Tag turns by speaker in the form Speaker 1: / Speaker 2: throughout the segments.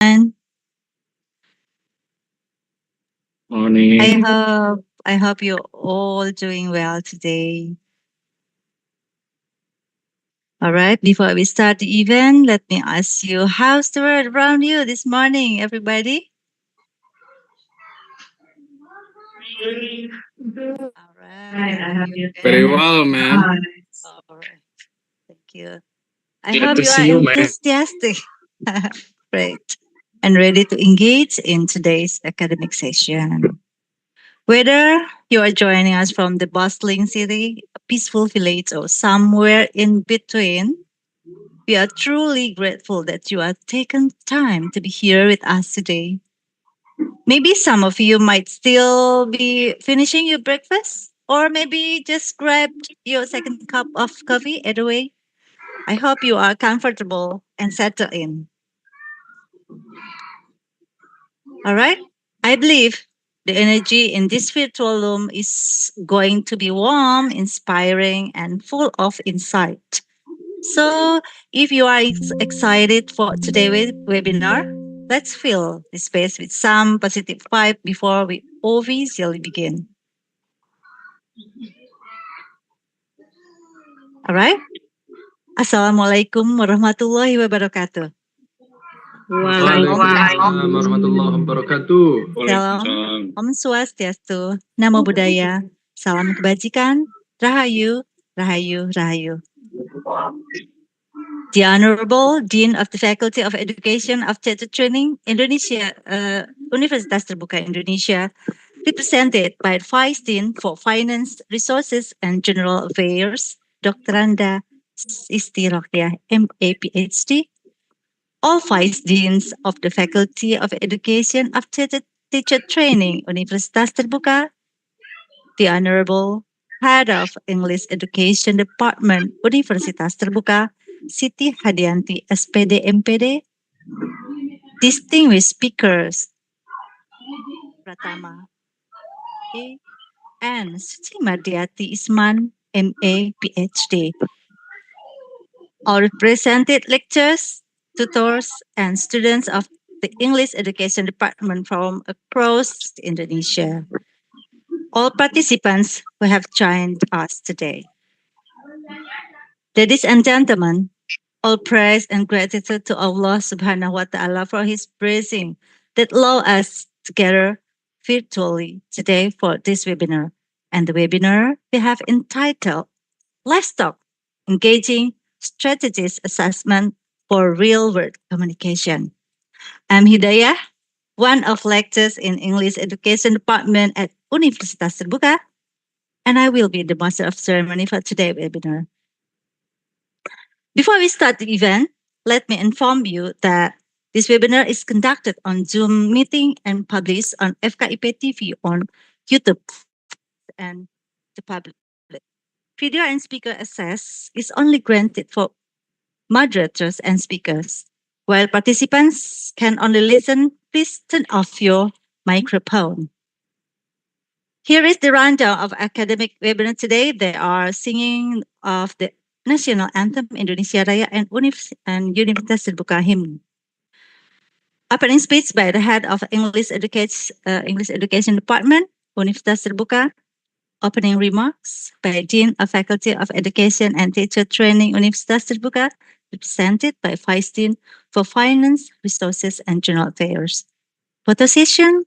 Speaker 1: everyone.
Speaker 2: Morning.
Speaker 1: I hope you're all doing well today. All right, before we start the event, let me ask you, how's the world around you this morning, everybody? All right, I hope you
Speaker 2: Very
Speaker 1: can.
Speaker 2: well, man.
Speaker 1: All right, thank you. I
Speaker 2: Glad
Speaker 1: hope
Speaker 2: to
Speaker 1: you are
Speaker 2: see you, man.
Speaker 1: enthusiastic. Great. And ready to engage in today's academic session. Whether you are joining us from the bustling city, a peaceful village, or somewhere in between, we are truly grateful that you have taken time to be here with us today. Maybe some of you might still be finishing your breakfast, or maybe just grabbed your second cup of coffee either way. I hope you are comfortable and settled in. All right? I believe the energy in this virtual room is going to be warm, inspiring, and full of insight. So, if you are excited for today's webinar, let's fill the space with some positive vibe before we officially begin. All right? Assalamualaikum warahmatullahi wabarakatuh.
Speaker 3: Waalaikumsalam warahmatullahi wabarakatuh.
Speaker 1: Salam,
Speaker 2: Waalaikumsalam.
Speaker 1: Om Swastiastu, Namo Buddhaya, Salam Kebajikan, Rahayu, Rahayu, Rahayu. The Honorable Dean of the Faculty of Education of Teacher Training, Indonesia, Universitas Terbuka Indonesia, represented by Vice Dean for Finance, Resources, and General Affairs, Dr. Randa Isti Rohya, M.A. Ph.D., all Vice Deans of the Faculty of Education of Teacher Training, Universitas Terbuka, the Honorable Head of English Education Department, Universitas Terbuka, Siti Hadianti, S.Pd, M.Pd, distinguished speakers, Pratama, and Suci Madiarti Isman, M.A. Ph.D. All represented lecturers, tutors, and students of the English Education Department from across Indonesia. All participants who have joined us today. Ladies and gentlemen, all praise and gratitude to Allah subhanahu wa ta'ala for his blessing that allow us together virtually today for this webinar. And the webinar we have entitled Livestock Engaging Strategies Assessment for Real World Communication. I'm Hidayah, one of lecturers in English Education Department at Universitas Terbuka, and I will be the master of ceremony for today's webinar. Before we start the event, let me inform you that this webinar is conducted on Zoom meeting and published on FKIP TV on YouTube and the public. Video and speaker access is only granted for moderators and speakers. While participants can only listen, please turn off your microphone. Here is the rundown of academic webinar today. They are singing of the national anthem Indonesia Raya and Universitas Terbuka hymn. Opening speech by the head of English Education Department, Universitas Terbuka. Opening remarks by Dean of Faculty of Education and Teacher Training, Universitas Terbuka, represented by Vice Dean for Finance, Resources, and General Affairs. Photo session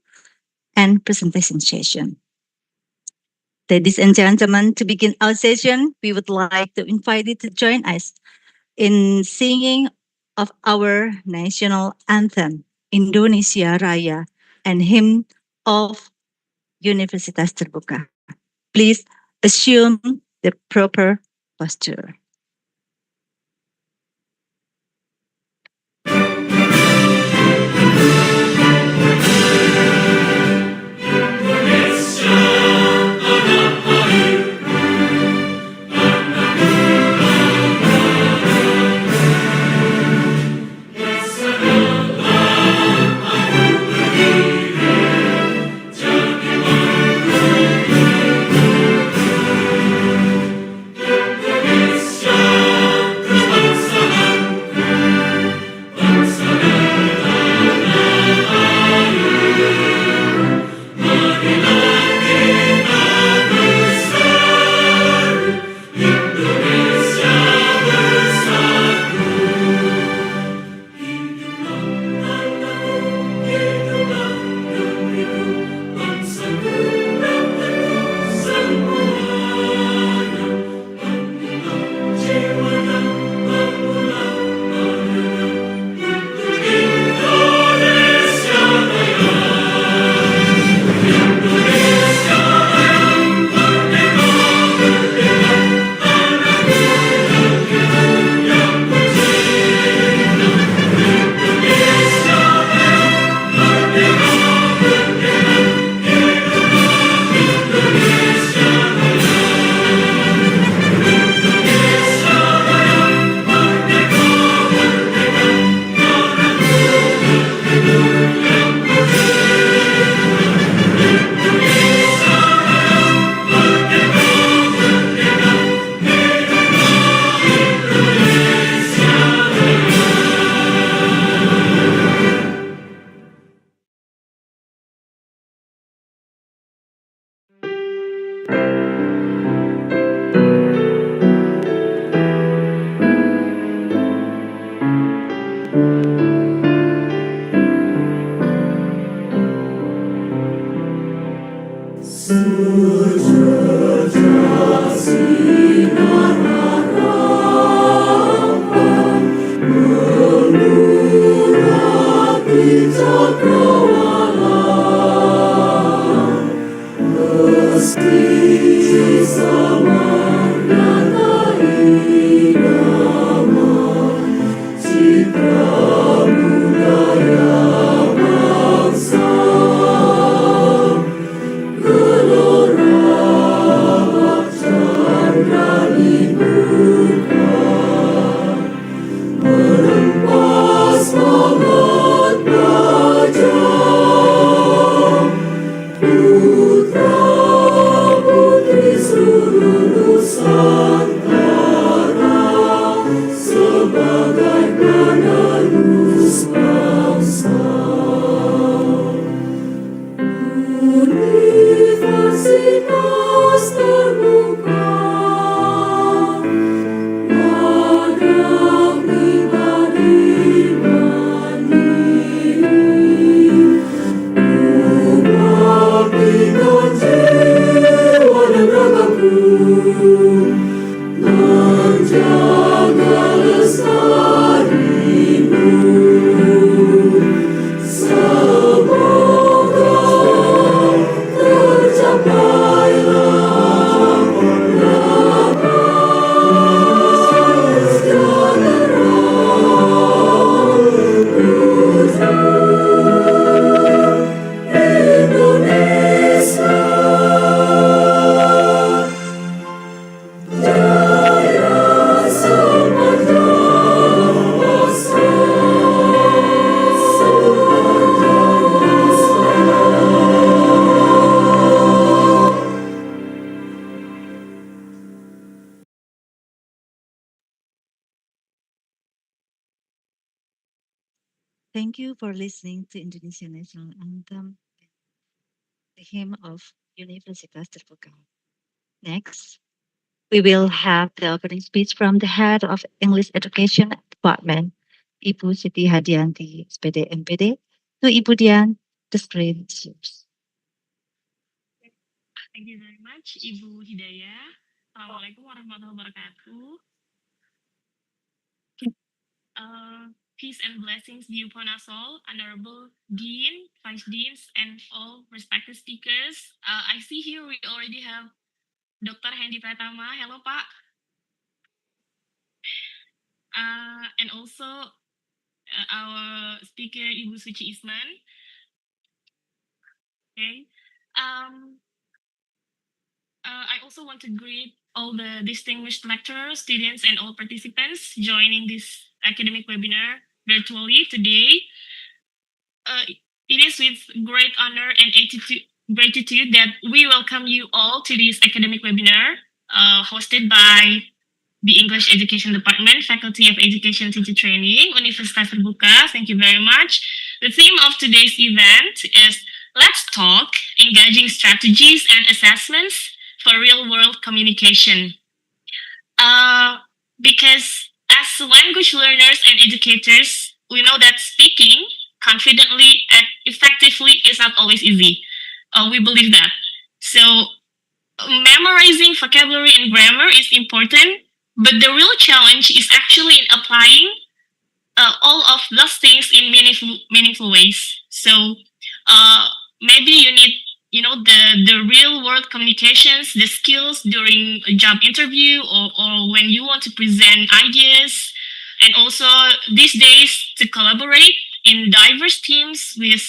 Speaker 1: and presentation session. Ladies and gentlemen, to begin our session, we would like to invite you to join us in singing of our national anthem, Indonesia Raya, and hymn of Universitas Terbuka. Please assume the proper posture.
Speaker 4: Indonesia
Speaker 1: Thank you for listening to Indonesian National Anthem, the hymn of Universitas Terbuka. Next, we will have the opening speech from the head of English Education Department, Ibu Siti Hadianti, S.Pd, M.Pd. To Ibu Dian, the screen is yours.
Speaker 4: Thank you very much, Ibu Hidayah. Assalamualaikum warahmatullahi wabarakatuh. Peace and blessings be upon us all, Honorable Dean, Vice Deans, and all respected speakers. I see here we already have Dr. Hendi Pratama. Hello, Pak. And also our speaker, Ibu Suci Isman. Okay. I also want to greet all the distinguished lecturers, students, and all participants joining this academic webinar virtually today. It is with great honor and gratitude that we welcome you all to this academic webinar hosted by the English Education Department, Faculty of Education Teacher Training, Universitas Terbuka. Thank you very much. The theme of today's event is Let's Talk, Engaging Strategies and Assessments for Real-World Communication. Because as language learners and educators, we know that speaking confidently and effectively is not always easy. We believe that. So memorizing vocabulary and grammar is important, but the real challenge is actually in applying all of those things in meaningful ways. So maybe you need, the real world communications, the skills during a job interview or when you want to present ideas, and also these days to collaborate in diverse teams with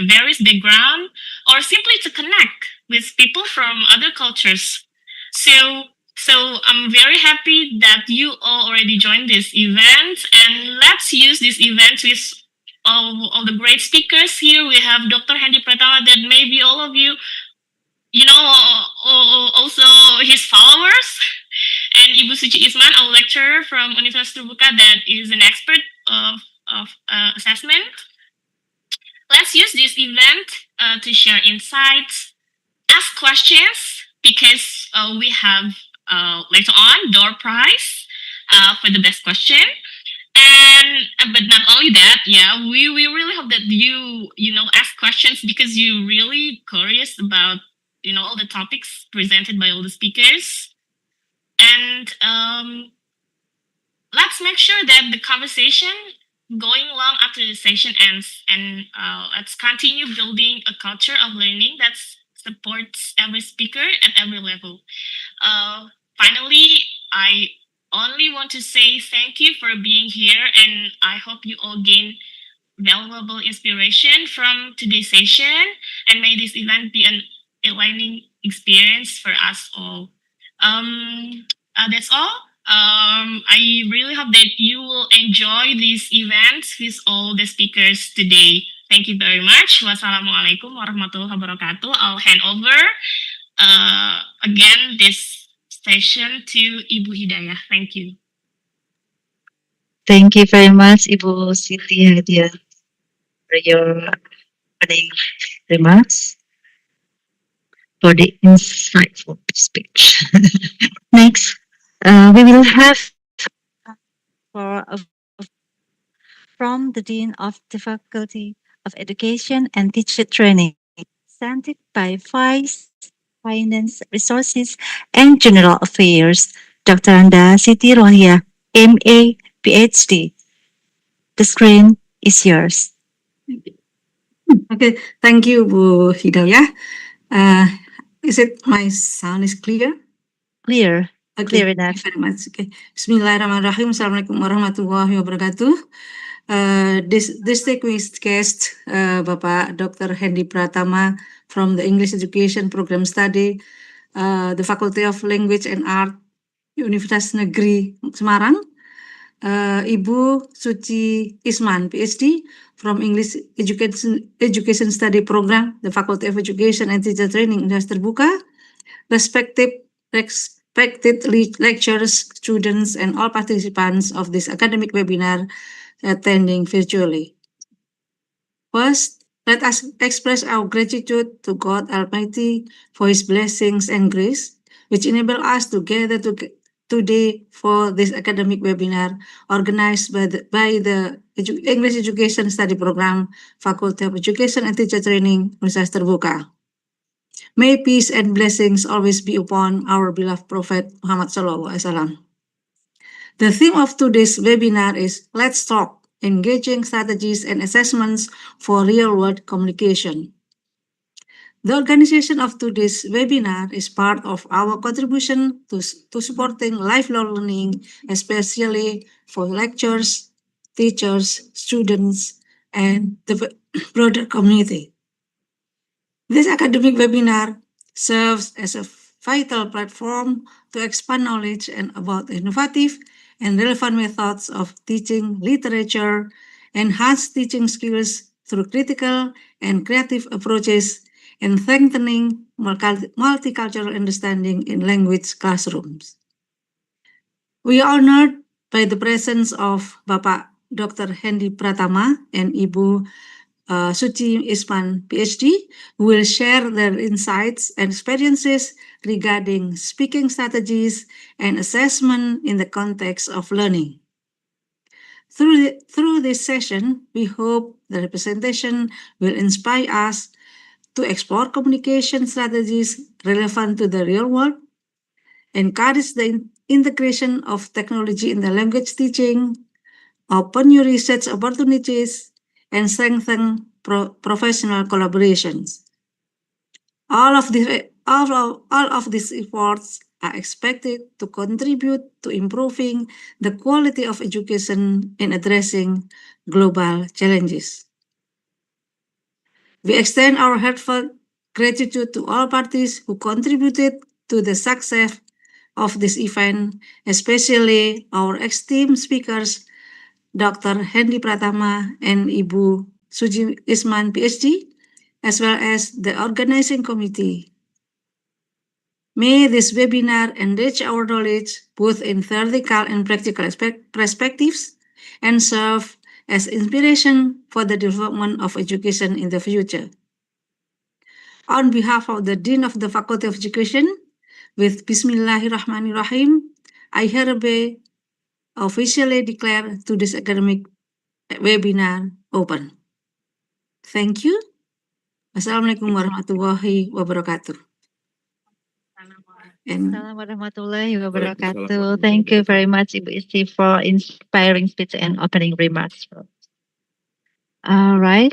Speaker 4: various background, or simply to connect with people from other cultures. So I'm very happy that you all already joined this event, and let's use this event with all the great speakers here. We have Dr. Hendi Pratama that maybe all of you, also his followers, and Ibu Suci Isman, our lecturer from Universitas Terbuka that is an expert of assessment. Let's use this event to share insights, ask questions, because we have later on door prize for the best question. And but not only that, we really hope that you ask questions because you're really curious about all the topics presented by all the speakers. And let's make sure that the conversation going along after the session ends, and let's continue building a culture of learning that supports every speaker at every level. Finally, I only want to say thank you for being here, and I hope you all gain valuable inspiration from today's session, and may this event be an enlightening experience for us all. That's all. I really hope that you will enjoy this event with all the speakers today. Thank you very much. Wassalamualaikum warahmatullahi wabarakatuh. I'll hand over again this session to Ibu Hidayah. Thank you.
Speaker 1: Thank you very much, Ibu Siti Hadiah, for your opening remarks, for the insightful speech. Next, we will have from the Dean of the Faculty of Education and Teacher Training, presented by Vice Finance, Resources, and General Affairs, Dr. Anda Siti Rohia, M.A., Ph.D. The screen is yours.
Speaker 5: Okay, thank you, Bu Hidayah. Is it my sound is clear?
Speaker 1: Clear.
Speaker 5: Okay,
Speaker 1: Clear enough.
Speaker 5: thank you very much. Okay. Bismillahirrahmanirrahim. Assalamualaikum warahmatullahi wabarakatuh. Distinguished guest, Bapak Dr. Hendi Pratama from the English Education Program Study, the Faculty of Language and Art, Universitas Negeri Semarang. Ibu Suci Isman, Ph.D. from English Education Study Program, the Faculty of Education and Teacher Training, Universitas Terbuka. Respected lecturers, students, and all participants of this academic webinar attending virtually. First, let us express our gratitude to God Almighty for His blessings and grace, which enable us to gather today for this academic webinar organized by the English Education Study Program, Faculty of Education and Teacher Training, Universitas Terbuka. May peace and blessings always be upon our beloved Prophet Muhammad Sallallahu Alaihi Wasallam. The theme of today's webinar is Let's Talk, Engaging Strategies and Assessments for Real-World Communication. The organization of today's webinar is part of our contribution to supporting lifelong learning, especially for lecturers, teachers, students, and the broader community. This academic webinar serves as a vital platform to expand knowledge and about innovative and relevant methods of teaching literature, enhance teaching skills through critical and creative approaches, and strengthening multicultural understanding in language classrooms. We are honored by the presence of Bapak Dr. Hendi Pratama and Ibu Suci Isman, Ph.D., who will share their insights and experiences regarding speaking strategies and assessment in the context of learning. Through this session, we hope the representation will inspire us to explore communication strategies relevant to the real world, encourage the integration of technology in the language teaching, open new research opportunities, and strengthen professional collaborations. All of these efforts are expected to contribute to improving the quality of education in addressing global challenges. We extend our heartfelt gratitude to all parties who contributed to the success of this event, especially our esteemed speakers, Dr. Hendi Pratama and Ibu Suci Isman, Ph.D., as well as the organizing committee. May this webinar enrich our knowledge both in theoretical and practical perspectives and serve as inspiration for the development of education in the future. On behalf of the Dean of the Faculty of Education, with Bismillahirrahmanirrahim, I hereby officially declare today's academic webinar open. Thank you. Assalamualaikum warahmatullahi wabarakatuh. And
Speaker 1: Assalamualaikum warahmatullahi wabarakatuh. Thank you very much, Ibu Isti, for inspiring speech and opening remarks. All right.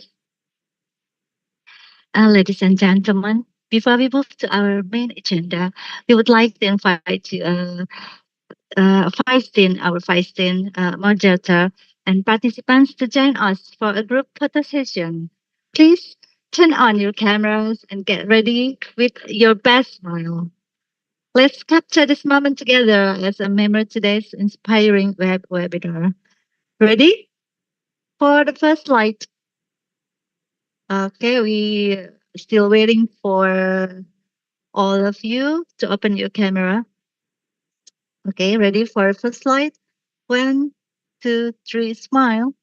Speaker 1: Ladies and gentlemen, before we move to our main agenda, we would like to invite you, our Vice-Dean, Moderator, and participants to join us for a group photo session. Please turn on your cameras and get ready with your best smile. Let's capture this moment together as a member of today's inspiring webinar. Ready? For the first slide. Okay, we still waiting for all of you to open your camera. Okay, ready for first slide? 1, 2, 3, smile.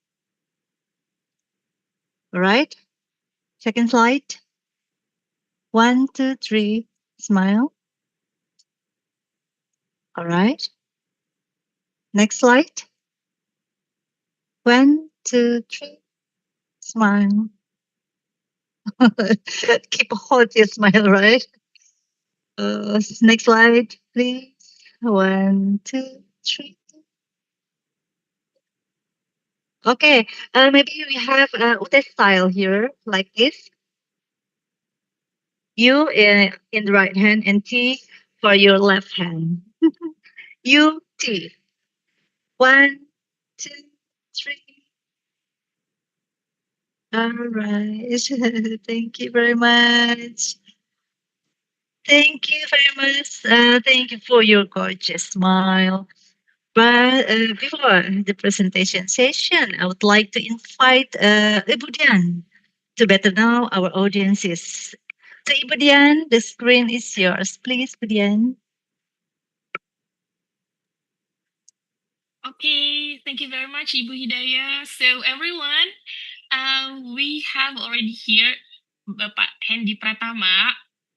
Speaker 1: All right. Second slide. 1, 2, 3, smile. All right. Next slide. 1, 2, 3, smile. Keep a hold your smile, right? Next slide, please. 1, 2, 3. Okay, maybe we have Ute style here, like this. U in the right hand and T for your left hand. U, T. 1, 2, 3. All right. Thank you very much. Thank you very much. Thank you for your gorgeous smile. But before the presentation session, I would like to invite Ibu Dian to better know our audiences. So Ibu Dian, the screen is yours. Please, Ibu Dian.
Speaker 4: Okay, thank you very much, Ibu Hidayah. So everyone, We have already here Bapak Hendi Pratama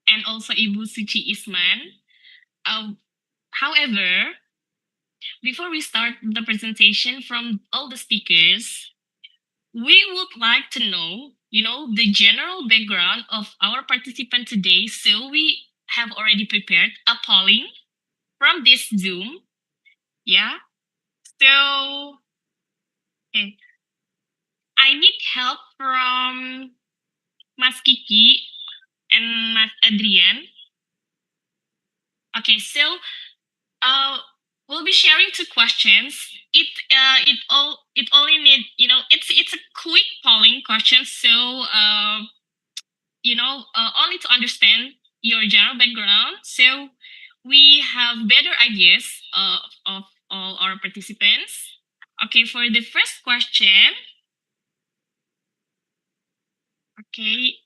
Speaker 4: and also Ibu Suci Isman. However, before we start the presentation from all the speakers, we would like to know, the general background of our participant today. So we have already prepared a polling from this Zoom. Yeah. So, okay. I need help from Mas Kiki and Mas Adrian. Okay, so we'll be sharing 2 questions. It only need, it's a quick polling question, so only to understand your general background, so we have better ideas of all our participants. Okay, for the first question. Okay.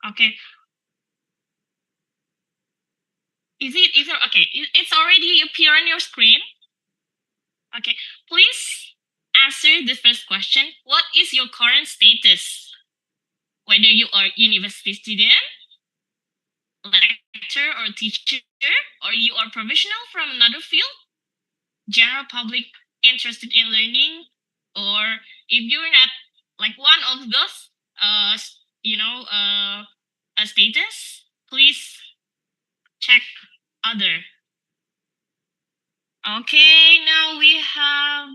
Speaker 4: Okay. Is it okay? It's already appear on your screen. Okay. Please answer the first question. What is your current status? Whether you are university student, lecturer or teacher, or you are professional from another field, general public interested in learning, or if you're not like one of those, status, please check other. Okay, now we have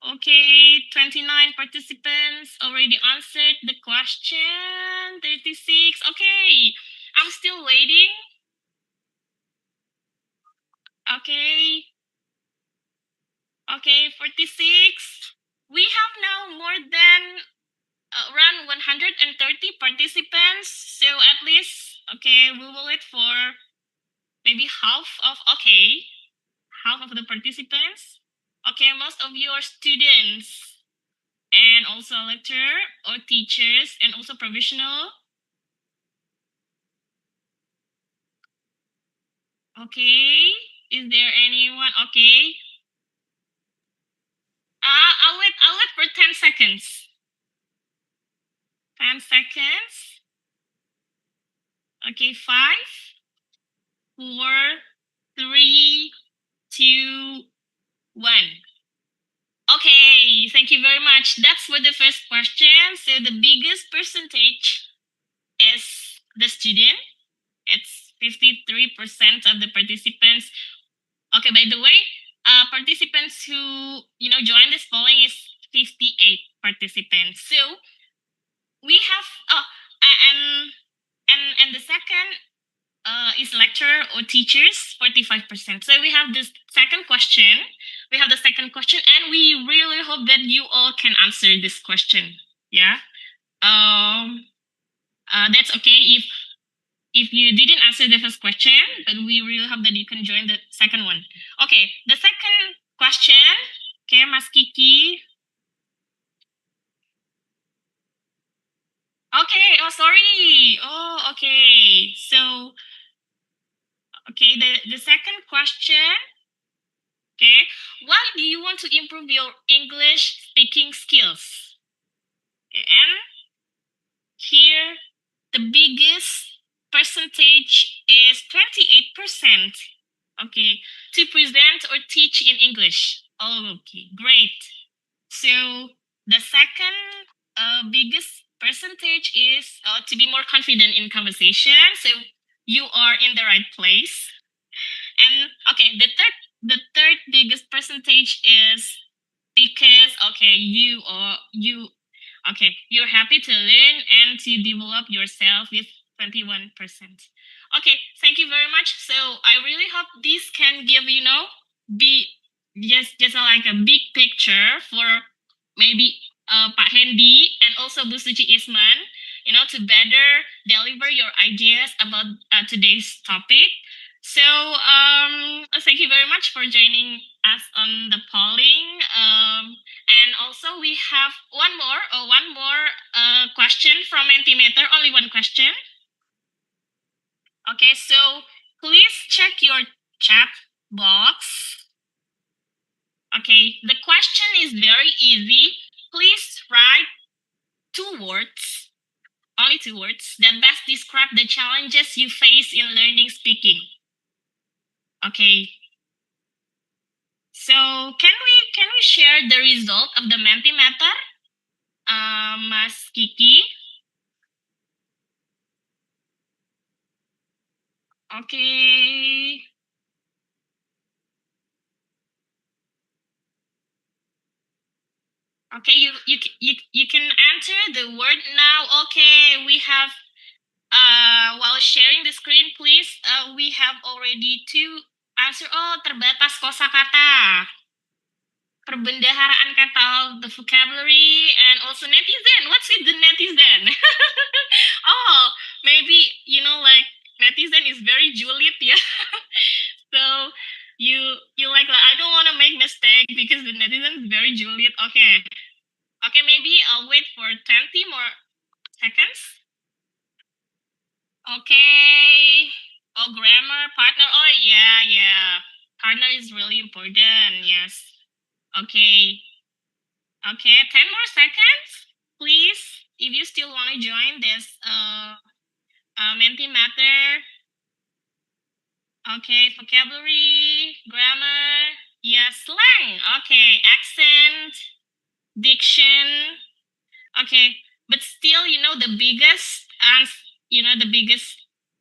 Speaker 4: 29 participants already answered the question. 36. Okay, I'm still waiting. Okay. Okay, 46. We have now more than around 130 participants. So at least, okay, we will wait for maybe half of the participants. Okay, most of you are students and also lecturer or teachers and also professional. Okay, is there anyone? Okay. I'll wait for 10 seconds. 10 seconds. Okay, 5, 4, 3, 2, 1. Okay, thank you very much. That's for the first question. So the biggest percentage is the student. It's 53% of the participants. Okay, by the way, participants who join this polling is 58 participants. So we have and the second is lecturer or teachers, 45%. So we have this second question. We have the second question, and we really hope that you all can answer this question. Yeah. That's okay if you didn't answer the first question, but we really hope that you can join the second one. Okay, the second question. Okay, Mas Kiki. Okay, oh sorry. Oh, okay. So, okay, the second question. Okay, why do you want to improve your English speaking skills? Okay, and here the biggest percentage is 28%. Okay, to present or teach in English. Oh, okay, great. So the second biggest percentage is to be more confident in conversation. So you are in the right place. And okay, the third biggest percentage is because you're happy to learn and to develop yourself with 21%. Okay, thank you very much. So I really hope this can give be just like a big picture for maybe Pak Hendi and also Bu Suci Isman, to better deliver your ideas about today's topic. So thank you very much for joining us on the polling. And also we have one more question from Mentimeter. Only one question. Okay, so please check your chat box. Okay, the question is very easy. Please write 2 words, only 2 words, that best describe the challenges you face in learning speaking. Okay. So can we share the result of the Mentimeter? Mas Kiki. Okay. Okay, you can enter the word now. Okay, we have while sharing the screen, please, we have already 2 answer. Oh, terbatas kosakata. Perbendaharaan kata, the vocabulary, and also netizen. What's with the netizen? Oh, maybe, like, netizen is very Juliet, yeah. So you like, I don't want to make mistake because the netizen is very Juliet. Okay. Okay, maybe I'll wait for 20 more seconds. Okay. Oh, grammar, partner. Oh, yeah. Partner is really important. Yes. Okay. Okay, 10 more seconds, please. If you still want to join this Mentimeter. Okay, vocabulary, grammar, yes, slang. Okay, accent, diction. Okay, but still, the biggest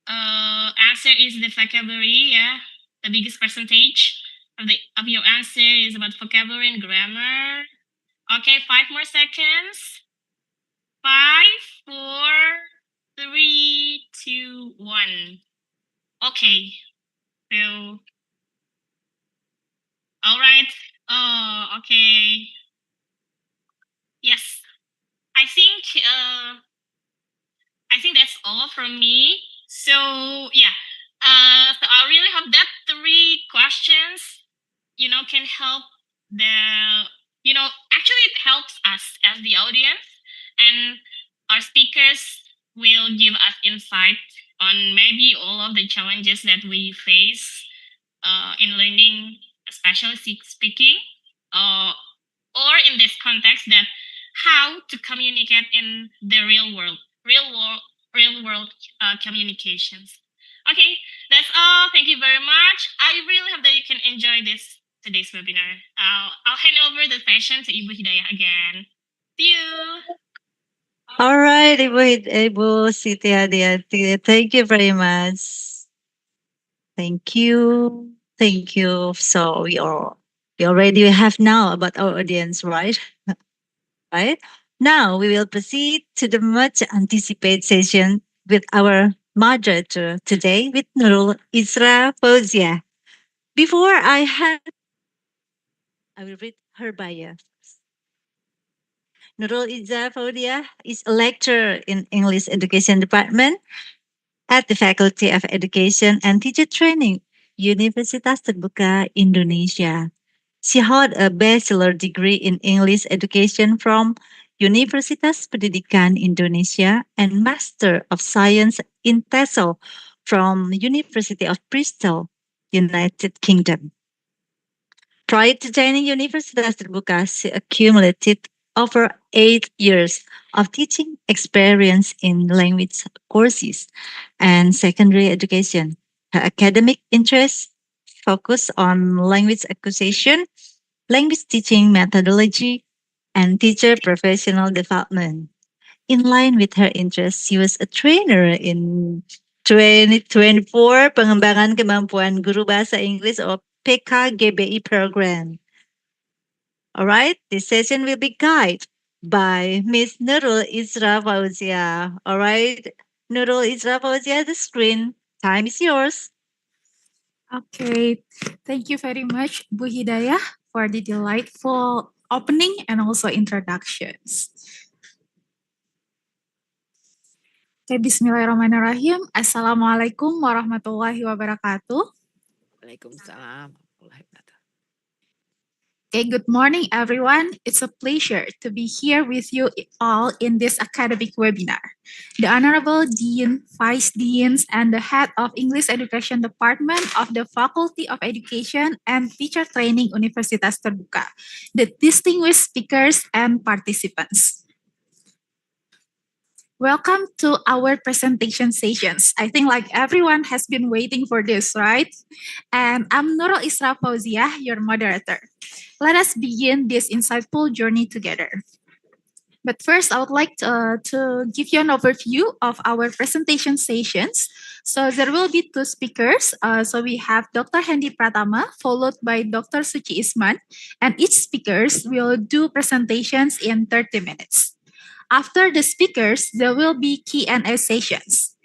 Speaker 4: answer is the vocabulary. Yeah, the biggest percentage of your answer is about vocabulary and grammar. Okay, 5 more seconds. 5, 4, 3, 2, 1. Okay. So, all right. Oh, okay. Yes. I think that's all from me. So yeah. So I really hope that 3 questions, can help actually it helps us as the audience, and our speakers will give us insight on maybe all of the challenges that we face in learning, especially speaking, or in this context, that how to communicate in the real world communications. Okay, that's all. Thank you very much. I really hope that you can enjoy today's webinar. I'll hand over the session to Ibu Hidayah again. See you.
Speaker 1: All right, Ibu Siti Hadiati. Thank you very much. Thank you. Thank you. So we already have now about our audience, right? Right? Now we will proceed to the much anticipated session with our moderator today with Nurul Isra Fauzia. Before I will read her bio. Nurul Isra Fauzia is a lecturer in English Education Department at the Faculty of Education and Teacher Training, Universitas Terbuka, Indonesia. She held a bachelor degree in English education from Universitas Pendidikan Indonesia and Master of Science in TESOL from University of Bristol, United Kingdom. Prior to joining Universitas Terbuka, she accumulated over 8 years of teaching experience in language courses and secondary education. Her academic interests focus on language acquisition, language teaching methodology, and teacher professional development. In line with her interests, she was a trainer in 2024 Pengembangan Kemampuan Guru Bahasa Inggris or PKGBI program. All right, this session will be guided by Miss Nurul Isra Fauzia. All right, Nurul Isra Fauzia, the screen time is yours.
Speaker 6: Okay, thank you very much, Bu Hidayah, for the delightful opening and also introductions. Okay, bismillahirrahmanirrahim. Assalamualaikum warahmatullahi wabarakatuh.
Speaker 7: Waalaikumsalam warahmatullahi wabarakatuh.
Speaker 6: Okay, good morning, everyone. It's a pleasure to be here with you all in this academic webinar. The Honorable Dean, Vice Deans, and the Head of English Education Department of the Faculty of Education and Teacher Training Universitas Terbuka, the distinguished speakers and participants. Welcome to our presentation sessions. I think like everyone has been waiting for this, right? And I'm Nurul Isra Fauziah, your moderator. Let us begin this insightful journey together. But first, I would like to give you an overview of our presentation sessions. So there will be two speakers. So we have Dr. Hendi Pratama, followed by Dr. Suci Isman, and each speakers will do presentations in 30 minutes. After the speakers, there will be Q&A sessions.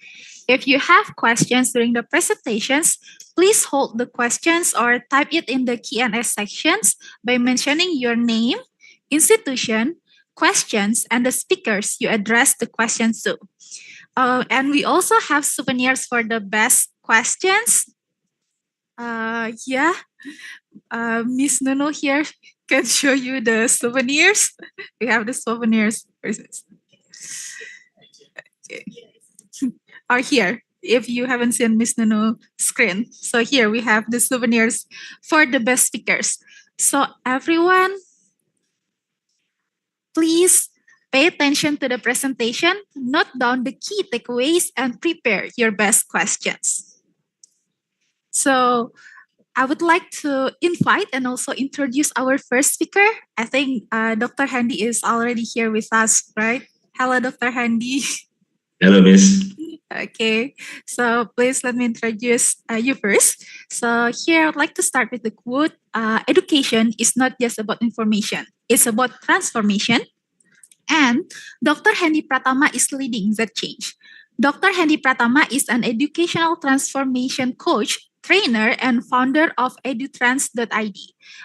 Speaker 6: If you have questions during the presentations, please hold the questions or type it in the Q&A sections by mentioning your name, institution, questions, and the speakers you address the questions to. And we also have souvenirs for the best questions. Miss Nuno here can show you the souvenirs. We have the souvenirs. Okay. Are here if you haven't seen Miss Nuno screen. So here we have the souvenirs for the best speakers. So everyone, please pay attention to the presentation, note down the key takeaways, and prepare your best questions. So I would like to invite and also introduce our first speaker. I think Dr. Hendi is already here with us, right? Hello, Dr. Hendi.
Speaker 2: Hello, Miss.
Speaker 6: Okay, so please let me introduce you first. So here I'd like to start with the quote, education is not just about information, it's about transformation. And Dr. Hendi Pratama is leading that change. Dr. Hendi Pratama is an educational transformation coach, trainer, and founder of edutrans.id.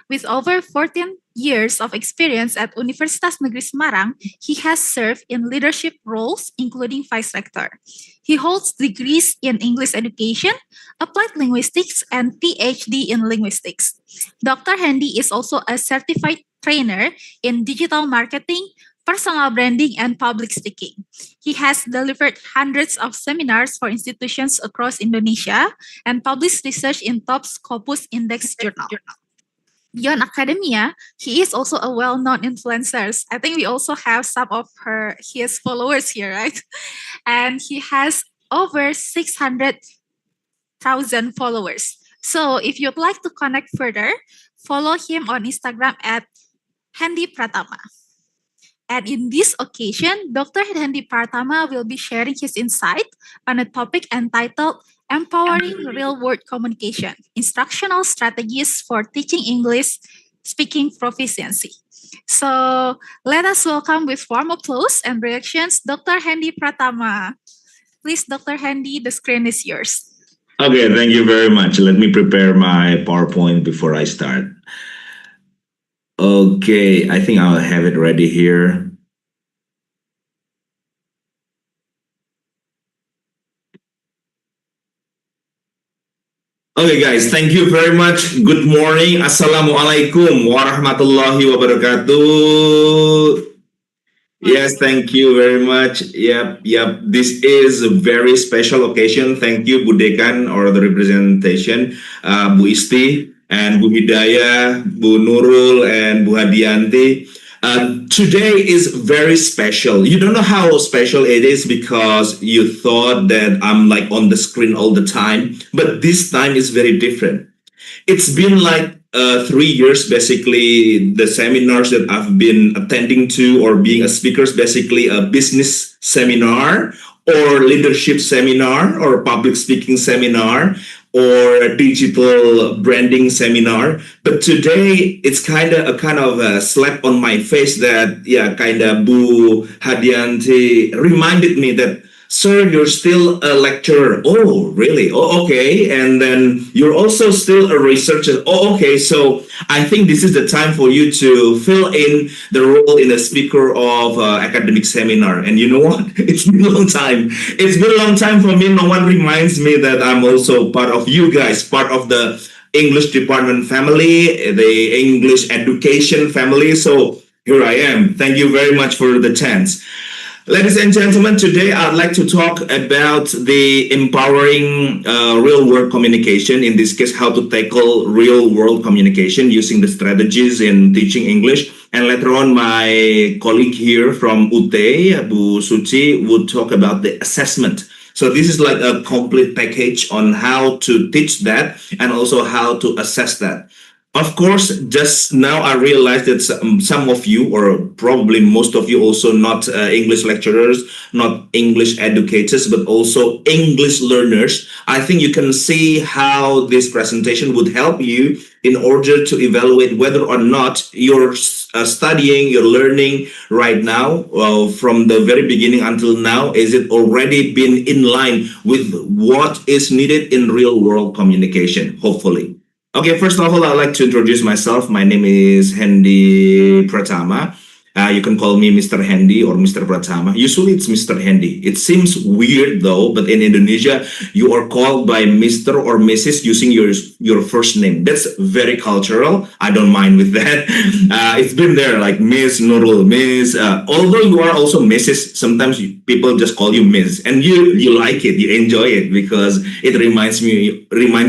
Speaker 6: With over 14 years of experience at Universitas Negeri Semarang, he has served in leadership roles, including vice rector. He holds degrees in English education, applied linguistics, and Ph.D. in linguistics. Dr. Hendi is also a certified trainer in digital marketing, personal branding, and public speaking. He has delivered hundreds of seminars for institutions across Indonesia and published research in top Scopus Index journal. Beyond academia, he is also a well-known influencer. I think we also have some of his followers here, right? And he has over 600,000 followers. So if you'd like to connect further, follow him on Instagram at Hendi Pratama. And in this occasion, Dr. Hendi Pratama will be sharing his insight on a topic entitled Empowering Real-World Communication, Instructional Strategies for Teaching English Speaking Proficiency. So let us welcome with warm applause and reactions, Dr. Hendi Pratama. Please, Dr. Hendi, the screen is yours.
Speaker 2: Okay, thank you very much. Let me prepare my PowerPoint before I start. Okay, I think I'll have it ready here. Okay guys, thank you very much. Good morning. Assalamualaikum warahmatullahi wabarakatuh. Yes, thank you very much. Yep. This is a very special occasion. Thank you, Bu Dekan, or the representation, Bu Isti, and Bu Hidayah, Bu Nurul, and Bu Hadianti. Today is very special. You don't know how special it is because you thought that I'm like on the screen all the time, but this time is very different. It's been like 3 years, basically, the seminars that I've been attending to or being a speaker, basically a business seminar or leadership seminar or public speaking seminar or a digital branding seminar. But today it's kind of a slap on my face that, Bu Hadianti reminded me that, sir, you're still a lecturer. Oh, really? Oh, okay. And then you're also still a researcher. Oh, okay. So I think this is the time for you to fill in the role in a speaker of academic seminar. And you know what? It's been a long time. It's been a long time for me. No one reminds me that I'm also part of you guys, part of the English department family, the English education family. So here I am. Thank you very much for the chance. Ladies and gentlemen, today I'd like to talk about the empowering real world communication. In this case, how to tackle real world communication using the strategies in teaching English. And later on, my colleague here from UT, Bu Suci, would talk about the assessment. So this is like a complete package on how to teach that and also how to assess that. Of course, just now I realized that some of you, or probably most of you, also not English lecturers, not English educators, but also English learners. I think you can see how this presentation would help you in order to evaluate whether or not you're studying, you're learning right now, from the very beginning until now. Is it already been in line with what is needed in real world communication? Hopefully. Okay, first of all, I'd like to introduce myself. My name is Hendi Pratama. You can call me Mr. Hendi or Mr. Pratama. Usually it's Mr. Hendi. It seems weird though, but in Indonesia, you are called by Mr. or Mrs. using your first name. That's very cultural. I don't mind with that. It's been there, like Miss Nurul, Miss. Although you are also Mrs., sometimes people just call you Miss, and you like it, you enjoy it because it reminds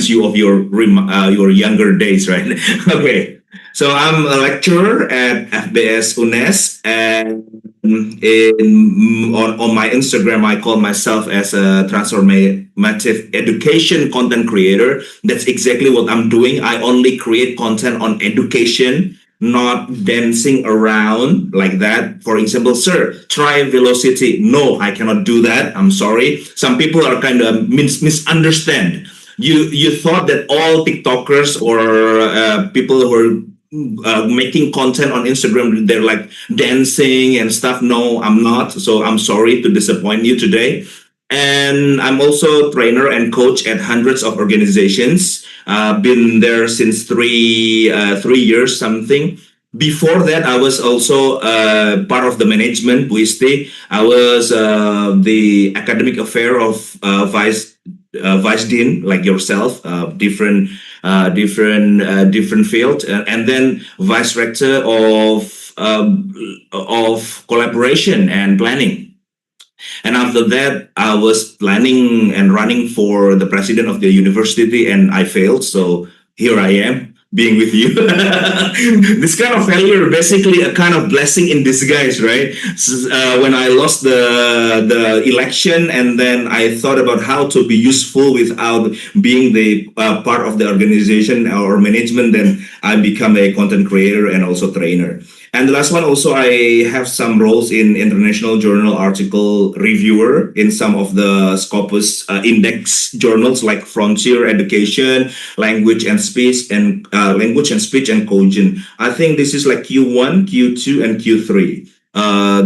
Speaker 2: you of your younger days, right? Okay. So I'm a lecturer at FBS UNES, and on my Instagram I call myself as a transformative education content creator. That's exactly what I'm doing. I only create content on education, not dancing around like that. For example, sir, try velocity. No, I cannot do that. I'm sorry. Some people are kind of misunderstand. You thought that all TikTokers or people who are making content on Instagram, they're like dancing and stuff. No, I'm not. So I'm sorry to disappoint you today. And I'm also trainer and coach at hundreds of organizations. Been there since 3 years something. Before that, I was also part of the management, Ph.D. I was the academic affair of vice dean, like yourself, different field, and then vice rector of collaboration and planning. And after that, I was planning and running for the president of the university, and I failed. So here I am, being with you. This kind of failure, basically a kind of blessing in disguise, right? When I lost the election, and then I thought about how to be useful without being the part of the organization or management, then I become a content creator and also trainer. And the last one, also, I have some roles in international journal article reviewer in some of the Scopus index journals like Frontier Education, Language and Speech, and Cogent. I think this is like Q1, Q2, and Q3.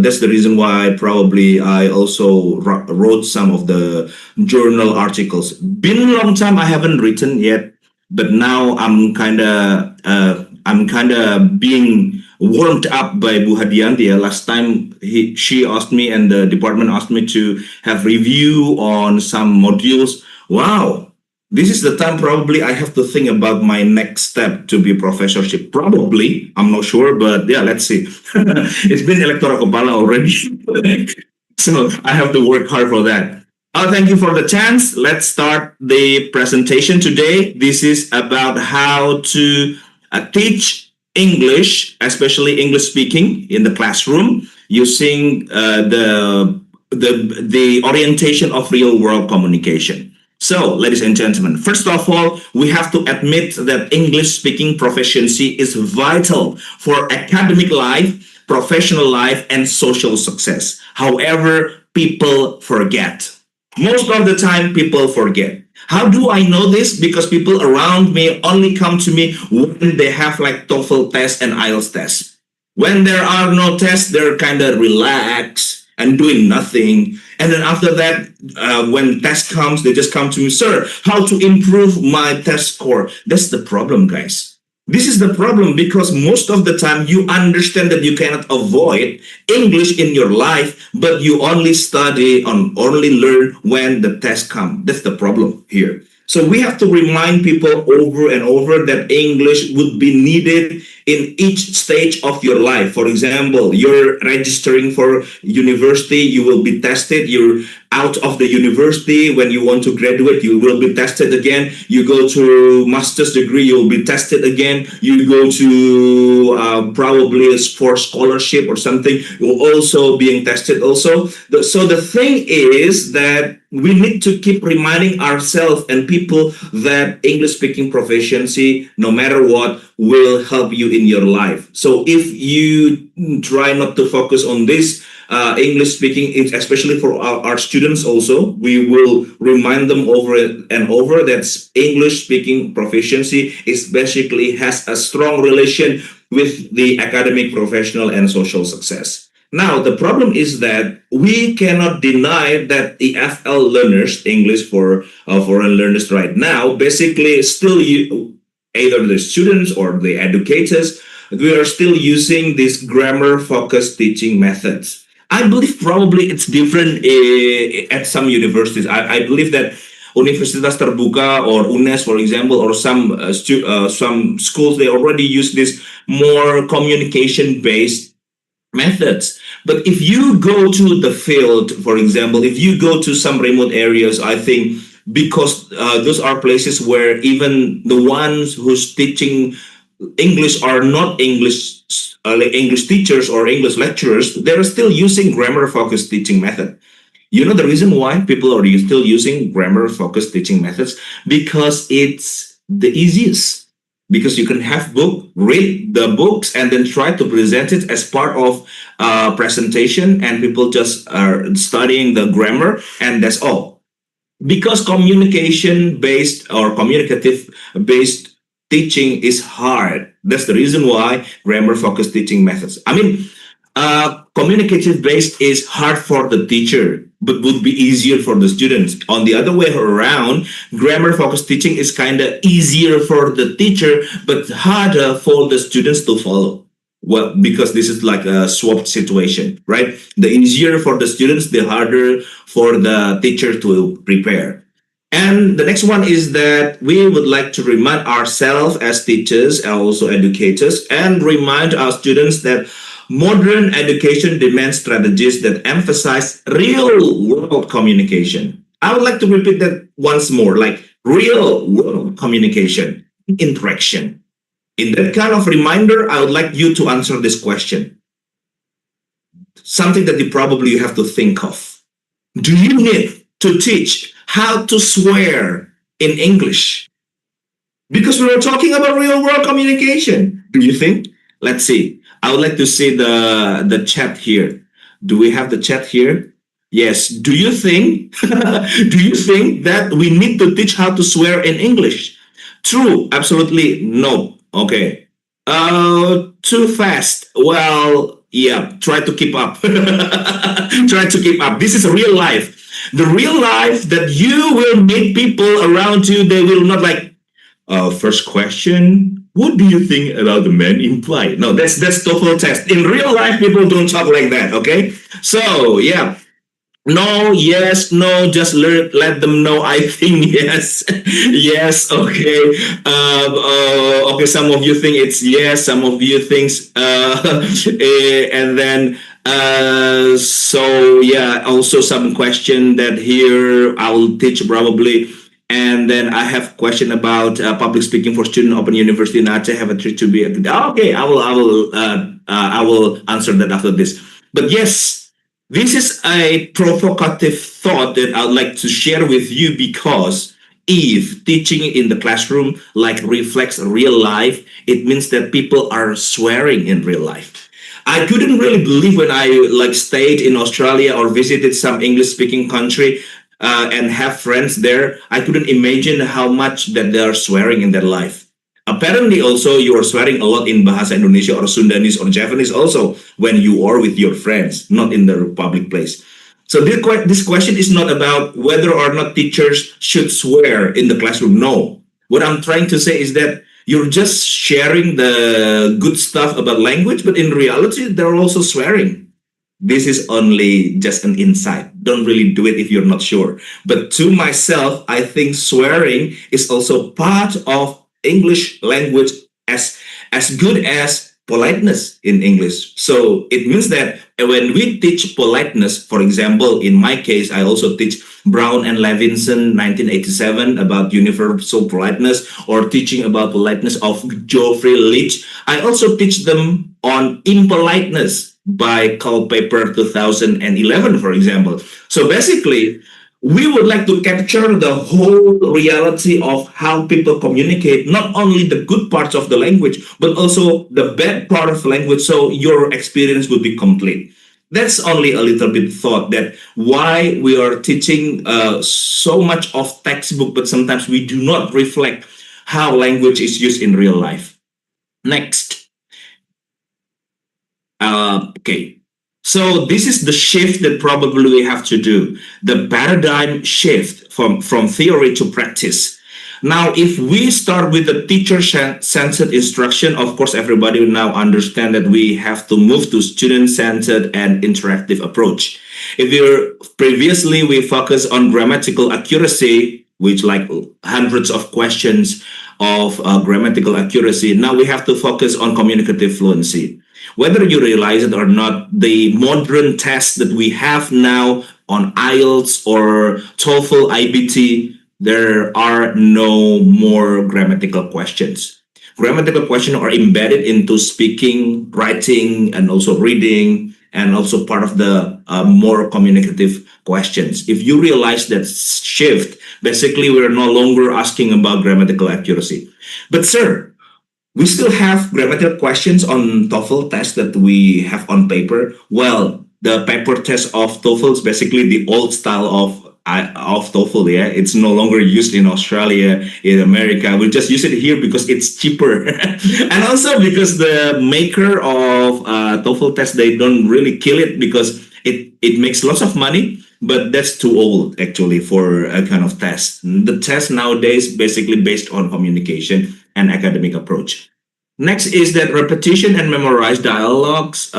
Speaker 2: That's the reason why probably I also wrote some of the journal articles. Been a long time I haven't written yet, but now I'm kind of being warmed up by Bu Hadianti. Last time she asked me, and the department asked me to have review on some modules. Wow, this is the time probably I have to think about my next step to be professorship. Probably, I'm not sure, but yeah, let's see. It's been electoral kepala already, so I have to work hard for that. Thank you for the chance. Let's start the presentation today. This is about how to teach English, especially English speaking in the classroom, using the orientation of real world communication. So, ladies and gentlemen, first of all, we have to admit that English speaking proficiency is vital for academic life, professional life, and social success. However, people forget. Most of the time, people forget. How do I know this? Because people around me only come to me when they have like TOEFL test and IELTS test. When there are no tests, they're kind of relaxed and doing nothing. And then after that, when test comes, they just come to me, sir, how to improve my test score? That's the problem, guys. This is the problem because most of the time you understand that you cannot avoid English in your life, but you only study and only learn when the test comes. That's the problem here. So we have to remind people over and over that English would be needed in each stage of your life. For example, you're registering for university, you will be tested. You're out of the university. When you want to graduate, you will be tested again. You go to master's degree, you'll be tested again. You go to probably for scholarship or something, you're also being tested also. So the thing is that we need to keep reminding ourselves and people that English speaking proficiency, no matter what, will help you in your life. So if you try not to focus on this, English speaking, especially for our students also, we will remind them over and over that English speaking proficiency is basically has a strong relation with the academic, professional, and social success. Now, the problem is that we cannot deny that the FL learners, English for foreign learners right now, basically still either the students or the educators, we are still using these grammar-focused teaching methods. I believe probably it's different at some universities. I believe that Universitas Terbuka or UNES, for example, or some schools, they already use this more communication-based methods. But if you go to the field, for example, if you go to some remote areas, I think because those are places where even the ones who's teaching English are not like English teachers or English lecturers, they're still using grammar-focused teaching method. You know the reason why people are still using grammar-focused teaching methods? Because it's the easiest. Because you can have read the books and then try to present it as part of presentation, and people just are studying the grammar, and that's all. Because communication-based or communicative-based teaching is hard. That's the reason why grammar-focused teaching methods. I mean, communicative-based is hard for the teacher, but would be easier for the students. On the other way around, grammar-focused teaching is kind of easier for the teacher, but harder for the students to follow. Well, because this is like a swapped situation, right? The easier for the students, the harder for the teacher to prepare. And the next one is that we would like to remind ourselves as teachers and also educators, and remind our students that modern education demands strategies that emphasize real-world communication. I would like to repeat that once more, like real-world communication, interaction. In that kind of reminder, I would like you to answer this question. Something that you probably have to think of. Do you need to teach how to swear in English? Because we were talking about real-world communication. Do you think? Let's see. I would like to see the chat here. Do we have the chat here? Yes. Do you think that we need to teach how to swear in English? True. Absolutely no. Okay. Too fast. Well, yeah. Try to keep up. Try to keep up. This is real life. The real life that you will meet people around you. They will not like. First question, what do you think about the man in flight? No, that's TOEFL test. In real life, people don't talk like that, okay? So, yeah. No, yes, no, just let them know. I think yes. Yes, okay. Okay, some of you think it's yes, some of you thinks and then so yeah, also some question that here I will teach probably. And then I have a question about public speaking for student Open University in Aceh. Have a treat to be okay. I will answer that after this. But yes, this is a provocative thought that I'd like to share with you, because if teaching in the classroom like reflects real life, it means that people are swearing in real life. I couldn't really believe when I like stayed in Australia or visited some English speaking country. And have friends there, I couldn't imagine how much that they are swearing in their life. Apparently, also, you are swearing a lot in Bahasa Indonesia or Sundanese or Japanese also when you are with your friends, not in the public place. So this question is not about whether or not teachers should swear in the classroom. No. What I'm trying to say is that you're just sharing the good stuff about language, but in reality, they're also swearing. This is only just an insight. Don't really do it if you're not sure. But to myself, I think swearing is also part of English language as good as politeness in English. So it means that when we teach politeness, for example, in my case, I also teach Brown and Levinson 1987 about universal politeness, or teaching about politeness of Geoffrey Leach. I also teach them on impoliteness by Culpeper 2011, for example. So basically, we would like to capture the whole reality of how people communicate, not only the good parts of the language, but also the bad part of the language, so your experience would be complete. That's only a little bit thought that why we are teaching so much of textbook, but sometimes we do not reflect how language is used in real life. Next. Okay. So this is the shift that probably we have to do, the paradigm shift from theory to practice. Now, if we start with the teacher-centered instruction, of course, everybody will now understand that we have to move to student-centered and interactive approach. If you're previously, we focus on grammatical accuracy, which like hundreds of questions of grammatical accuracy. Now we have to focus on communicative fluency. Whether you realize it or not, the modern tests that we have now on IELTS or TOEFL, IBT, there are no more grammatical questions. Grammatical questions are embedded into speaking, writing, and also reading, and also part of the more communicative questions. If you realize that shift, basically we're no longer asking about grammatical accuracy. But sir, we still have grammatical questions on TOEFL test that we have on paper. Well, the paper test of TOEFL is basically the old style of TOEFL. Yeah, it's no longer used in Australia, in America. We just use it here because it's cheaper, and also because the maker of TOEFL test, they don't really kill it because it makes lots of money. But that's too old actually for a kind of test. The test nowadays basically based on communication and academic approach. Next is that repetition and memorized dialogues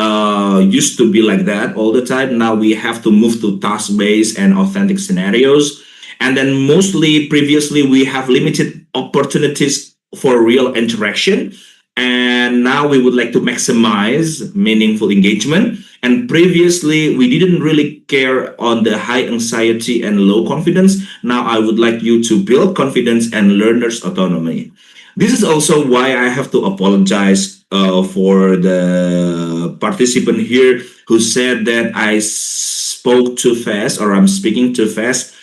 Speaker 2: used to be like that all the time. Now we have to move to task-based and authentic scenarios. And then mostly previously we have limited opportunities for real interaction. And now we would like to maximize meaningful engagement. And previously, we didn't really care on the high anxiety and low confidence. Now I would like you to build confidence and learner's autonomy. This is also why I have to apologize for the participant here who said that I spoke too fast or I'm speaking too fast.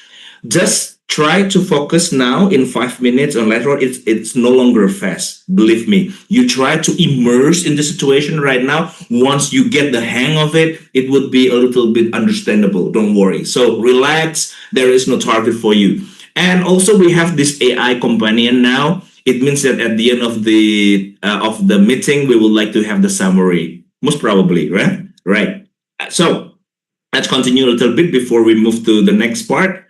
Speaker 2: Just try to focus now in 5 minutes, and later on it's no longer fast. Believe me, you try to immerse in the situation right now. Once you get the hang of it, it would be a little bit understandable. Don't worry. So relax. There is no target for you. And also we have this AI companion now. It means that at the end of the meeting, we would like to have the summary. Most probably, right? Right. So let's continue a little bit before we move to the next part.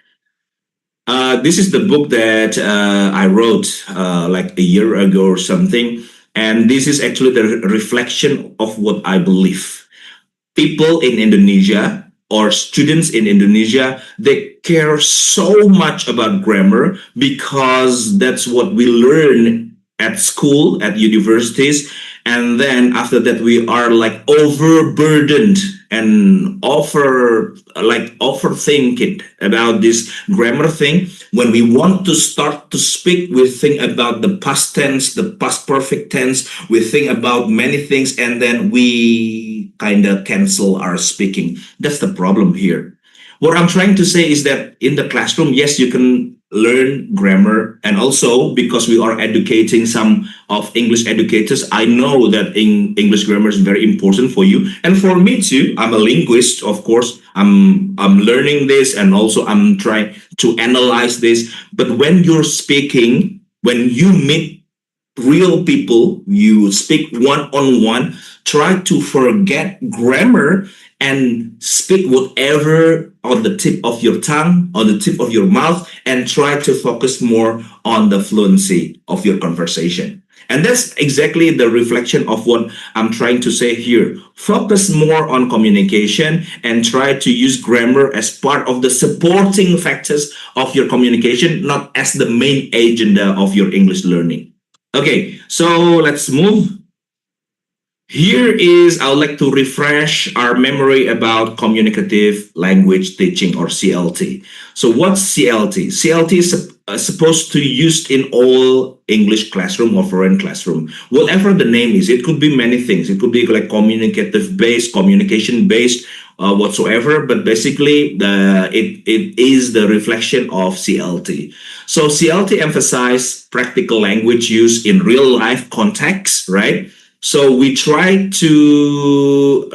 Speaker 2: This is the book that I wrote like a year ago or something. And this is actually the reflection of what I believe. People in Indonesia or students in Indonesia, they care so much about grammar because that's what we learn at school, at universities. And then after that, we are like overburdened and overthinking about this grammar thing. When we want to start to speak, we think about the past tense, the past perfect tense. We think about many things, and then we kind of cancel our speaking. That's the problem here. What I'm trying to say is that in the classroom, yes, you can learn grammar, and also because we are educating some of English educators, I know that English grammar is very important for you and for me too. I'm a linguist, of course. I'm learning this, and also I'm trying to analyze this. But when you're speaking, when you meet real people, you speak one-on-one, try to forget grammar and speak whatever on the tip of your tongue, on the tip of your mouth, and try to focus more on the fluency of your conversation. And that's exactly the reflection of what I'm trying to say here. Focus more on communication and try to use grammar as part of the supporting factors of your communication, not as the main agenda of your English learning. Okay, so let's move. Here is, I would like to refresh our memory about communicative language teaching, or CLT. So what's CLT? CLT is supposed to be used in all English classroom or foreign classroom. Whatever the name is, it could be many things. It could be like communicative based, communication based, whatsoever. But basically, it is the reflection of CLT. So CLT emphasize practical language use in real life context, right? So we try to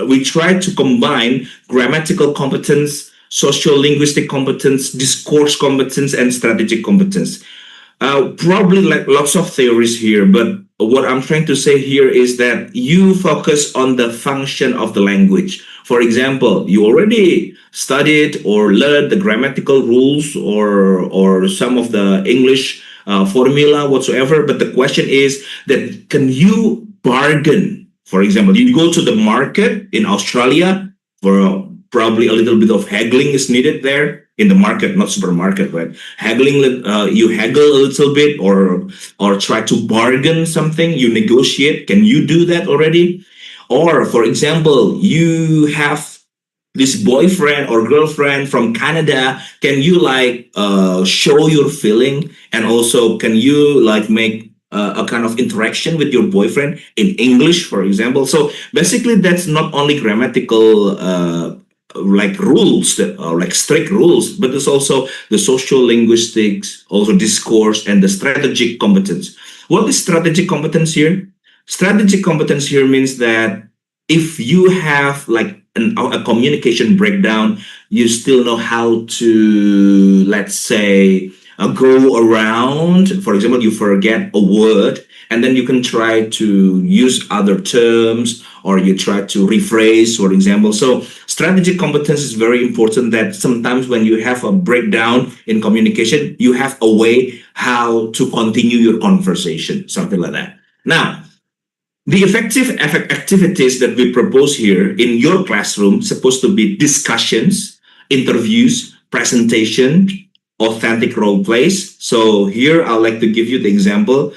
Speaker 2: combine grammatical competence, social linguistic competence, discourse competence, and strategic competence. Probably like lots of theories here, but what I'm trying to say here is that you focus on the function of the language. For example, you already studied or learned the grammatical rules or some of the English formula whatsoever, but the question is that can you bargain? For example, you go to the market in Australia for probably a little bit of haggling is needed there in the market, not supermarket, right? Haggling, you haggle a little bit or try to bargain something, you negotiate. Can you do that already? Or for example, you have this boyfriend or girlfriend from Canada. Can you like show your feeling, and also can you like make a kind of interaction with your boyfriend in English, for example? So basically, that's not only grammatical like rules that are like strict rules, but it's also the social linguistics, also discourse, and the strategic competence. What is strategic competence here? Strategic competence here means that if you have like a communication breakdown, you still know how to, let's say, go around. For example, you forget a word, and then you can try to use other terms, or you try to rephrase, for example. So strategic competence is very important, that sometimes when you have a breakdown in communication, you have a way how to continue your conversation, something like that. Now, the effective activities that we propose here in your classroom supposed to be discussions, interviews, presentation, authentic role plays. So here I'd like to give you the example.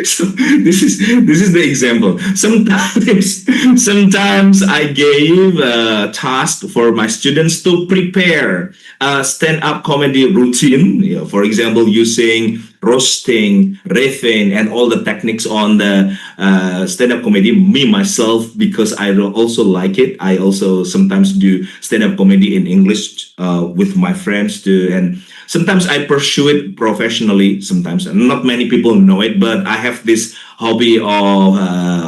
Speaker 2: So this is the example. Sometimes I gave a task for my students to prepare a stand-up comedy routine. You know, for example, using roasting, riffing, and all the techniques on the stand-up comedy. Me myself, because I also like it. I also sometimes do stand-up comedy in English with my friends too, and sometimes I pursue it professionally. Sometimes not many people know it, but I have this hobby of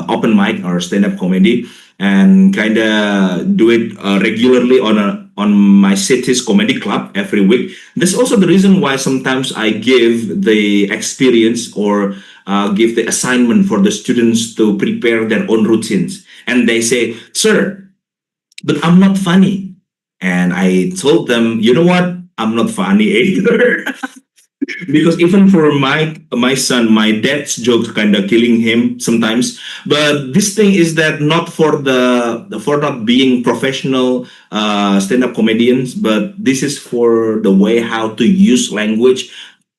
Speaker 2: open mic or stand-up comedy, and kind of do it regularly on my city's comedy club every week. That's also the reason why sometimes I give the experience or give the assignment for the students to prepare their own routines. And they say, "Sir, but I'm not funny." And I told them, you know what? I'm not funny either. Because even for my son, my dad's jokes kind of killing him sometimes. But this thing is that not for not being professional stand-up comedians, but this is for the way how to use language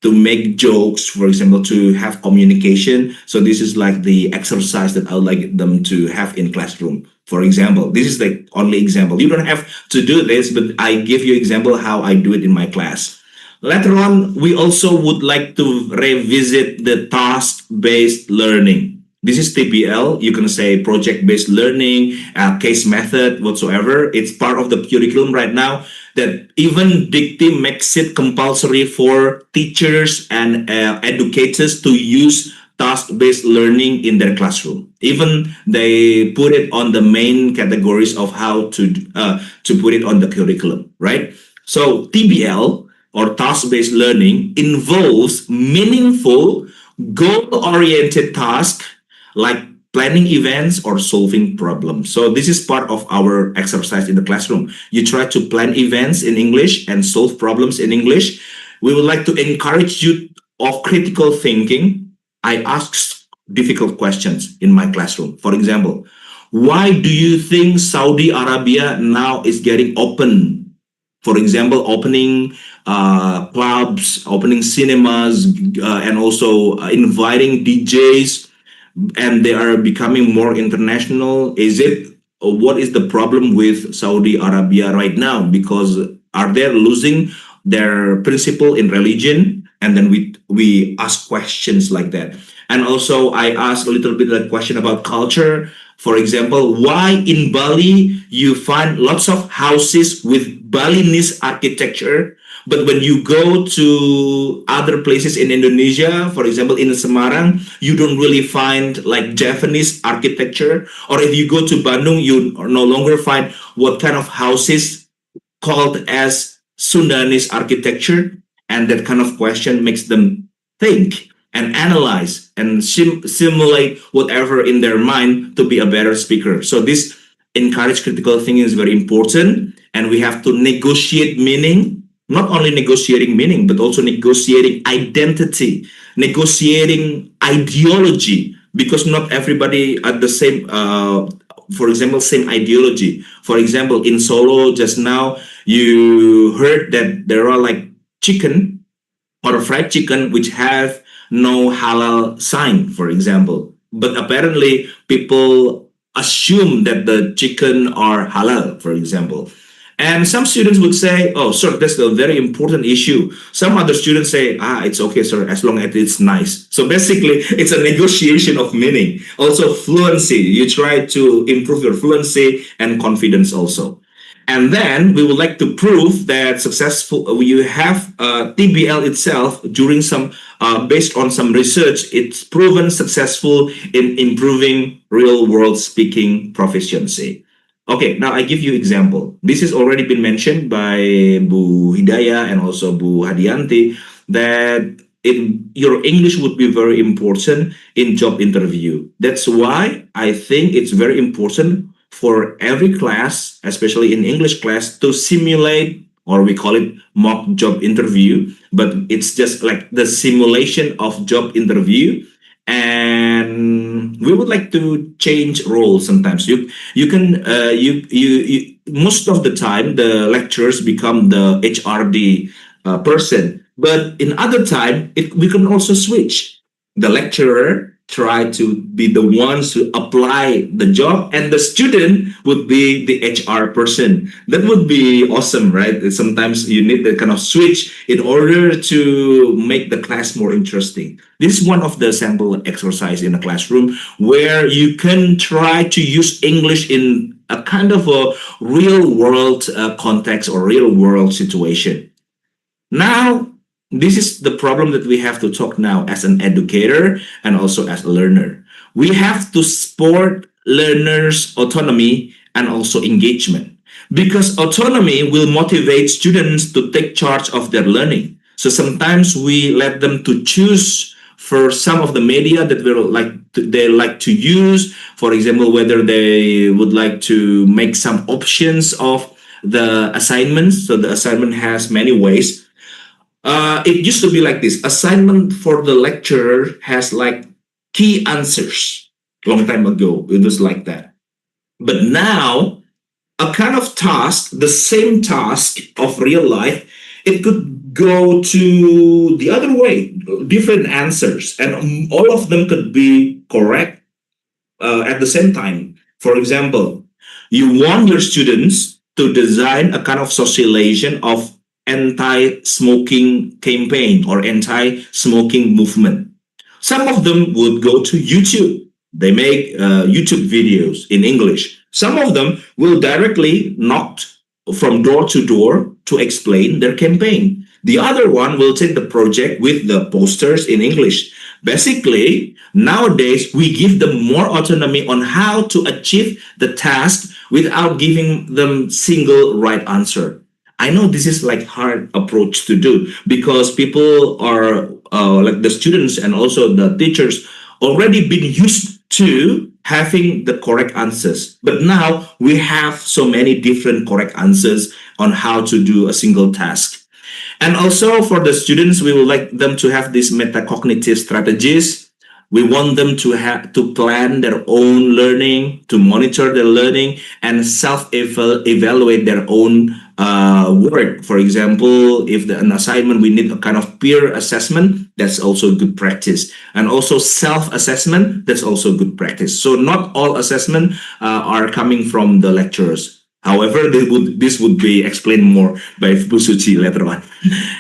Speaker 2: to make jokes, for example, to have communication. So this is like the exercise that I would like them to have in classroom. For example, this is the only example. You don't have to do this, but I give you example how I do it in my class. Later on, we also would like to revisit the task-based learning. This is TBL. You can say project-based learning, case method, whatsoever. It's part of the curriculum right now, that even Dicty makes it compulsory for teachers and educators to use task-based learning in their classroom. Even they put it on the main categories of how to put it on the curriculum, right? So TBL, or task-based learning, involves meaningful, goal-oriented tasks like planning events or solving problems. So this is part of our exercise in the classroom. You try to plan events in English and solve problems in English. We would like to encourage you of critical thinking, I ask difficult questions in my classroom. For example, why do you think Saudi Arabia now is getting open? For example, opening clubs, opening cinemas, and also inviting DJs, and they are becoming more international. Is it what is the problem with Saudi Arabia right now? Because are they losing their principle in religion? And then we ask questions like that. And also I ask a little bit of question about culture. For example, why in Bali you find lots of houses with Balinese architecture, but when you go to other places in Indonesia, for example, in Semarang, you don't really find like Japanese architecture. Or if you go to Bandung, you no longer find what kind of houses called as Sundanese architecture. And that kind of question makes them think and analyze and simulate whatever in their mind to be a better speaker. So this encourage critical thinking is very important, and we have to negotiate meaning, not only negotiating meaning, but also negotiating identity, negotiating ideology, because not everybody at the same, for example, same ideology. For example, in Solo just now, you heard that there are like chicken or fried chicken which have no halal sign, for example. But apparently people assume that the chicken are halal, for example. And some students would say, oh, sir, that's a very important issue. Some other students say, it's okay, sir, as long as it's nice. So basically, it's a negotiation of meaning. Also, fluency. You try to improve your fluency and confidence also. And then we would like to prove that successful, you have TBL itself during some, based on some research, it's proven successful in improving real world speaking proficiency. Okay, now I give you example. This has already been mentioned by Bu Hidayah and also Bu Hadianti that your English would be very important in job interview. That's why I think it's very important for every class, especially in English class, to simulate, or we call it mock job interview, but it's just like the simulation of job interview. And we would like to change roles sometimes. You can you most of the time the lecturers become the HRD person, but in other time we can also switch. The lecturer try to be the ones to apply the job, and the student would be the HR person. That would be awesome, right? Sometimes you need that kind of switch in order to make the class more interesting. This is one of the sample exercise in a classroom where you can try to use English in a kind of a real world context or real world situation. Now, this is the problem that we have to talk now as an educator and also as a learner. We have to support learners' autonomy and also engagement, because autonomy will motivate students to take charge of their learning. So sometimes we let them to choose for some of the media that they like to use. For example, whether they would like to make some options of the assignments. So the assignment has many ways. It used to be like this. Assignment for the lecturer has like key answers. Long time ago, it was like that. But now, a kind of task, the same task of real life, it could go to the other way, different answers, and all of them could be correct at the same time. For example, you want your students to design a kind of socialization of anti-smoking campaign or anti-smoking movement. Some of them would go to YouTube. They make YouTube videos in English. Some of them will directly knock from door to door to explain their campaign. The other one will take the project with the posters in English. Basically, nowadays, we give them more autonomy on how to achieve the task without giving them single right answer. I know this is like hard approach to do because people are like the students and also the teachers already been used to having the correct answers. But now we have so many different correct answers on how to do a single task. And also for the students, we would like them to have these metacognitive strategies. We want them to have to plan their own learning, to monitor their learning, and self-evaluate their own work. For example, if an assignment we need a kind of peer assessment, that's also good practice. And also self-assessment, that's also good practice. So not all assessment are coming from the lecturers. However, this would be explained more by Bu Suci later on.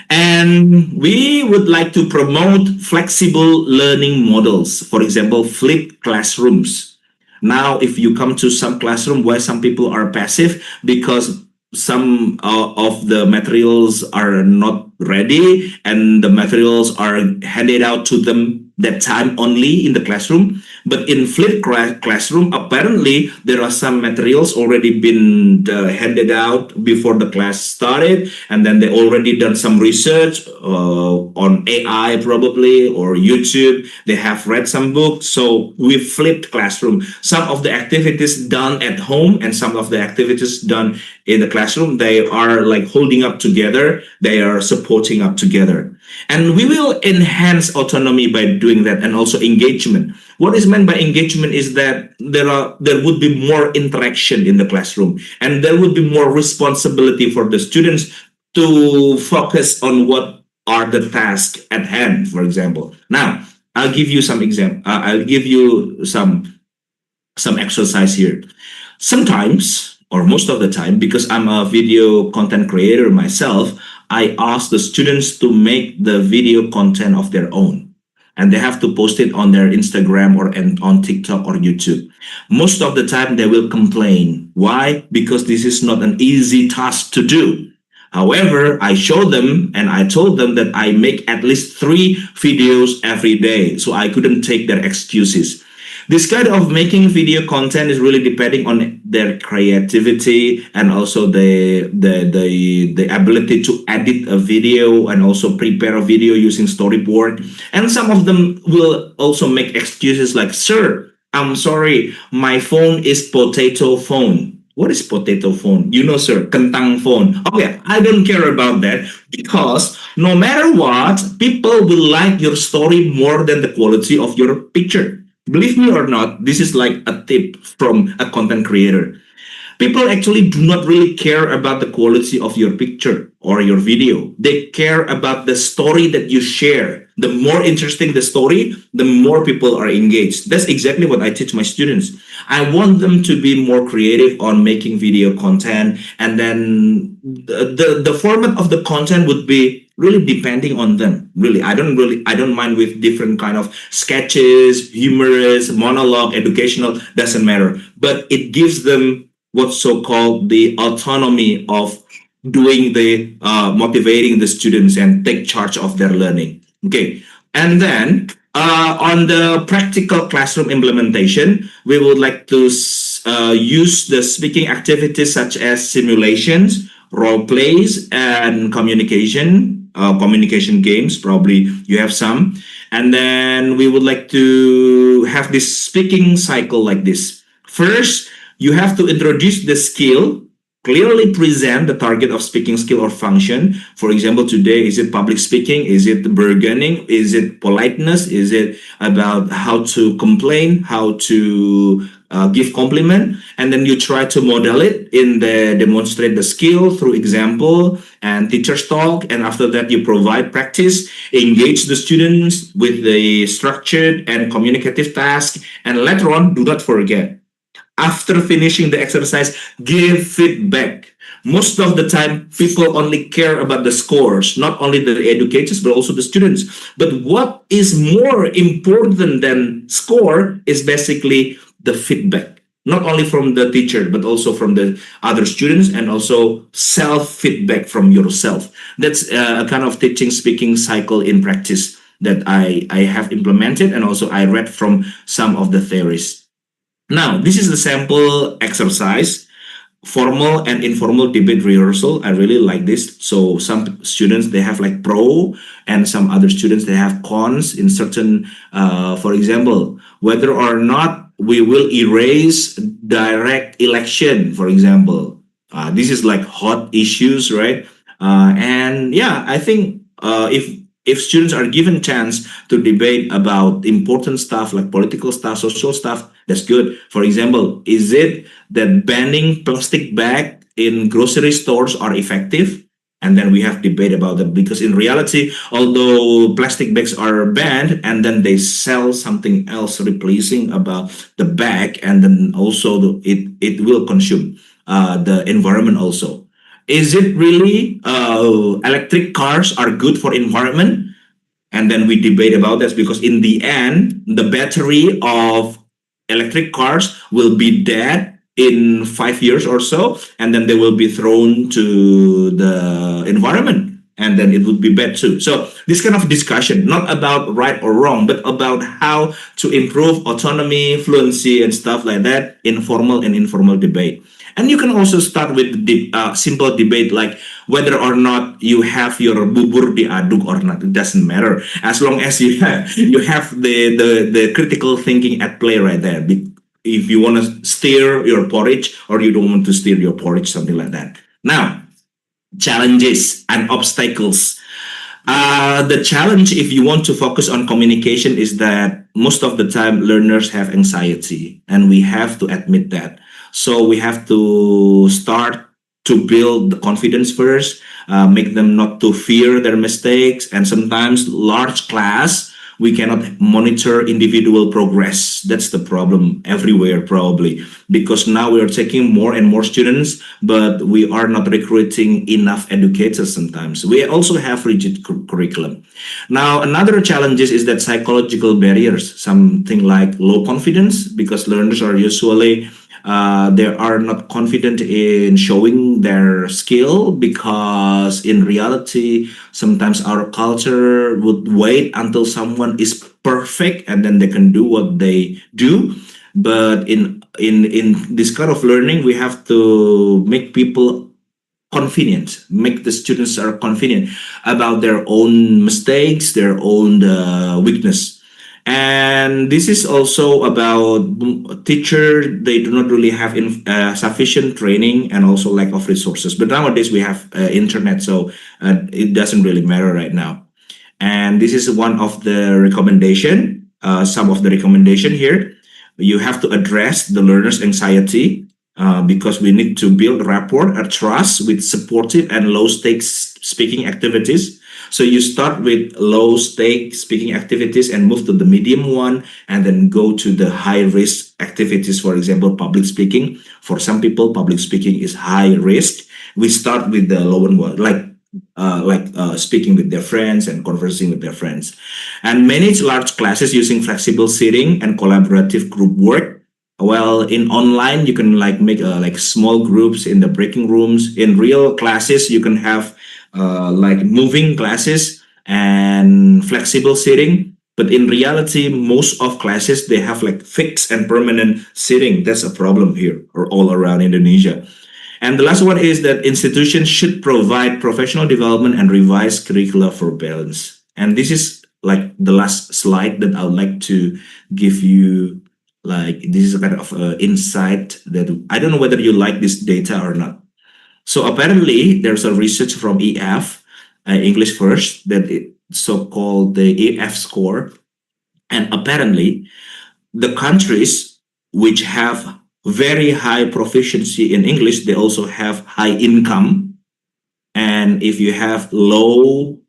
Speaker 2: And we would like to promote flexible learning models. For example, flipped classrooms. Now, if you come to some classroom where some people are passive because some of the materials are not ready and the materials are handed out to them that time only in the classroom. But in flipped classroom, apparently there are some materials already been handed out before the class started, and then they already done some research on AI probably or YouTube. They have read some books. So we flipped classroom. Some of the activities done at home and some of the activities done in the classroom, they are like holding up together. They are supporting up together. And we will enhance autonomy by doing that, and also engagement. What is meant by engagement is that there would be more interaction in the classroom, and there would be more responsibility for the students to focus on what are the tasks at hand, for example. Now, I'll give you some example. I'll give you some exercise here. Sometimes, or most of the time, because I'm a video content creator myself, I ask the students to make the video content of their own. And they have to post it on their Instagram or on TikTok or YouTube. Most of the time, they will complain. Why? Because this is not an easy task to do. However, I show them and I told them that I make at least 3 videos every day. So I couldn't take their excuses. This kind of making video content is really depending on their creativity and also the ability to edit a video and also prepare a video using storyboard. And some of them will also make excuses like, "Sir, I'm sorry, my phone is potato phone." What is potato phone? You know, sir, kentang phone. Okay, I don't care about that because no matter what, people will like your story more than the quality of your picture. Believe me or not, this is like a tip from a content creator. People actually do not really care about the quality of your picture or your video. They care about the story that you share. The more interesting the story, the more people are engaged. That's exactly what I teach my students. I want them to be more creative on making video content, and then the format of the content would be really depending on them. I don't mind with different kind of sketches, humorous, monologue, educational, doesn't matter. But it gives them what's so-called the autonomy of doing the motivating the students and take charge of their learning. Okay, and then on the practical classroom implementation, we would like to use the speaking activities such as simulations, role plays, and communication games. Probably you have some. And then we would like to have this speaking cycle like this. First, you have to introduce the skill, clearly present the target of speaking skill or function. For example, today, is it public speaking? Is it bargaining? Is it politeness? Is it about how to complain, how to give compliment? And then you try to model it demonstrate the skill through example and teacher's talk. And after that, you provide practice, engage the students with the structured and communicative task. And later on, do not forget, after finishing the exercise, give feedback. Most of the time, people only care about the scores, not only the educators, but also the students. But what is more important than score is basically the feedback, not only from the teacher, but also from the other students, and also self-feedback from yourself. That's a kind of teaching speaking cycle in practice that I have implemented, and also I read from some of the theories. Now, this is the sample exercise, formal and informal debate rehearsal. I really like this. So some students, they have like pro, and some other students, they have cons in certain, for example, whether or not we will erase direct election, for example. This is like hot issues, right? And yeah, I think if students are given chance to debate about important stuff like political stuff, social stuff, that's good. For example, is it that banning plastic bag in grocery stores are effective? And then we have debate about that, because in reality, although plastic bags are banned and then they sell something else replacing about the bag, and then also it will consume the environment also. Is it really electric cars are good for environment? And then we debate about this, because in the end the battery of electric cars will be dead in 5 years or so, and then they will be thrown to the environment, and then it would be bad too. So this kind of discussion, not about right or wrong, but about how to improve autonomy, fluency, and stuff like that, informal and informal debate. And you can also start with the simple debate like whether or not you have your bubur diaduk or not. It doesn't matter as long as you have the critical thinking at play right there. If you want to stir your porridge or you don't want to stir your porridge, something like that. Now, challenges and obstacles. The challenge, if you want to focus on communication, is that most of the time learners have anxiety, and we have to admit that. So we have to start to build the confidence first, make them not to fear their mistakes, and sometimes large class we cannot monitor individual progress. That's the problem everywhere, probably, because now we are taking more and more students, but we are not recruiting enough educators. Sometimes we also have rigid curriculum. Now, another challenge is that psychological barriers, something like low confidence, because learners are usually they are not confident in showing their skill, because in reality sometimes our culture would wait until someone is perfect and then they can do what they do. But in this kind of learning, we have to make people confident, make the students are confident about their own mistakes, their own weakness. And this is also about teacher. They do not really have sufficient training, and also lack of resources. But nowadays we have internet, so it doesn't really matter right now. And this is one of the recommendation. Some of the recommendation here. You have to address the learner's anxiety, because we need to build rapport, a trust with supportive and low stakes speaking activities. So you start with low stake speaking activities and move to the medium one, and then go to the high risk activities. For example, public speaking. For some people, public speaking is high risk. We start with the low one, like speaking with their friends and conversing with their friends, and manage large classes using flexible seating and collaborative group work. Well, in online, you can like make like small groups in the breaking rooms. In real classes, you can have like moving classes and flexible seating. But in reality, most of classes, they have like fixed and permanent seating. That's a problem here or all around Indonesia. And the last one is that institutions should provide professional development and revise curricula for balance. And this is like the last slide that I would like to give you. Like, this is a kind of insight that I don't know whether you like this data or not. So apparently there's a research from EF, English first, that it so-called the EF score. And apparently the countries which have very high proficiency in English, they also have high income. And if you have low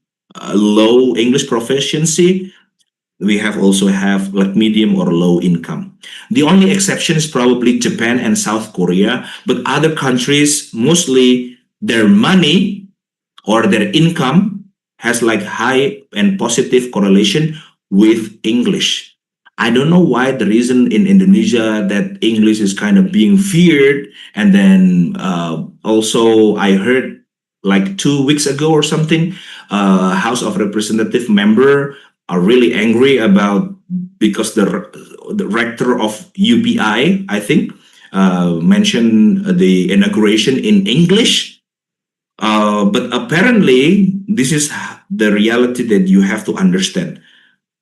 Speaker 2: English proficiency, we have also have like medium or low income. The only exception is probably Japan and South Korea, but other countries, mostly their money or their income has like high and positive correlation with English. I don't know why the reason in Indonesia that English is kind of being feared. And then also I heard like 2 weeks ago or something, House of Representative member are really angry about, because the rector of UPI, I think, mentioned the inauguration in English. But apparently, this is the reality that you have to understand.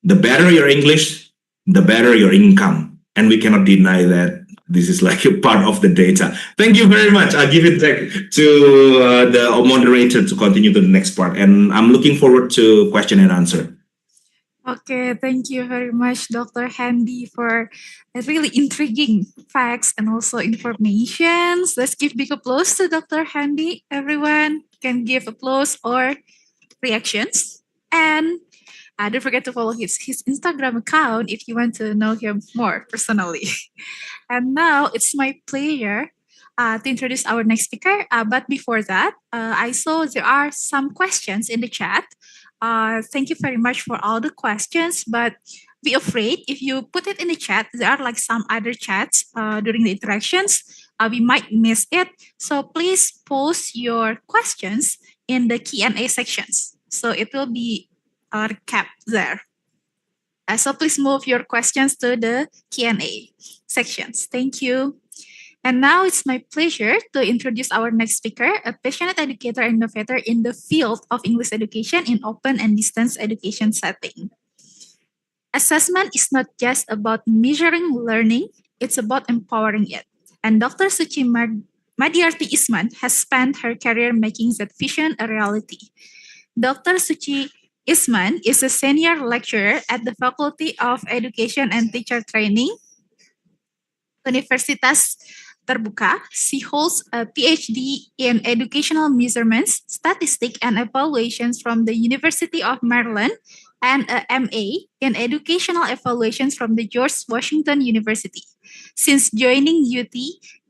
Speaker 2: The better your English, the better your income. And we cannot deny that this is like a part of the data. Thank you very much. I'll give it back to the moderator to continue to the next part. And I'm looking forward to question and answer.
Speaker 6: Okay, thank you very much, Dr. Hendi, for really intriguing facts and also informations. Let's give big applause to Dr. Hendi. Everyone can give applause or reactions. And don't forget to follow his Instagram account if you want to know him more personally. And now it's my pleasure to introduce our next speaker. But before that, I saw there are some questions in the chat. Thank you very much for all the questions, but be afraid if you put it in the chat, there are like some other chats during the interactions. We might miss it. So please post your questions in the Q&A sections. So it will be kept there. So please move your questions to the Q&A sections. Thank you. And now it's my pleasure to introduce our next speaker, a passionate educator and innovator in the field of English education in open and distance education setting. Assessment is not just about measuring learning, it's about empowering it. And Dr. Suci Madiarti Isman has spent her career making that vision a reality. Dr. Suci Isman is a senior lecturer at the Faculty of Education and Teacher Training, Universitas Terbuka. She holds a Ph.D. in Educational Measurements, Statistics, and Evaluations from the University of Maryland and a M.A. in Educational Evaluations from the George Washington University. Since joining UT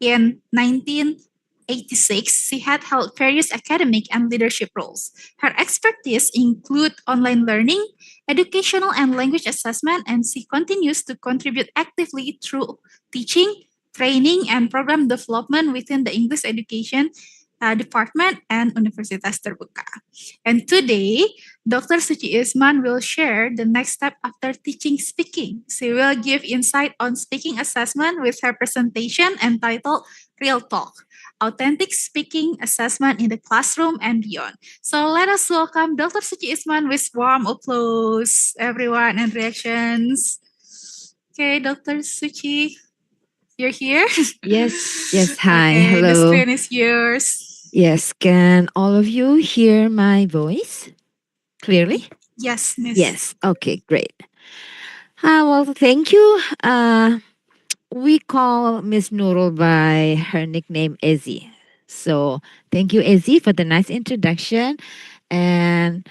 Speaker 6: in 1986, she had held various academic and leadership roles. Her expertise include online learning, educational and language assessment, and she continues to contribute actively through teaching, training, and program development within the English education department and Universitas Terbuka. And today, Dr. Suci Isman will share the next step after teaching speaking. She will give insight on speaking assessment with her presentation entitled Real Talk, Authentic Speaking Assessment in the Classroom and Beyond. So let us welcome Dr. Suci Isman with warm applause, everyone, and reactions. Okay, Dr. Suci, you're here?
Speaker 7: Yes, hi,
Speaker 6: Okay, the
Speaker 7: hello.
Speaker 6: screen is yours.
Speaker 7: Yes, can all of you hear my voice clearly?
Speaker 6: Yes, Miss.
Speaker 7: Yes, okay, great. Well, thank you. We call Miss Nurul by her nickname Ezzy. So thank you, Ezzy, for the nice introduction. And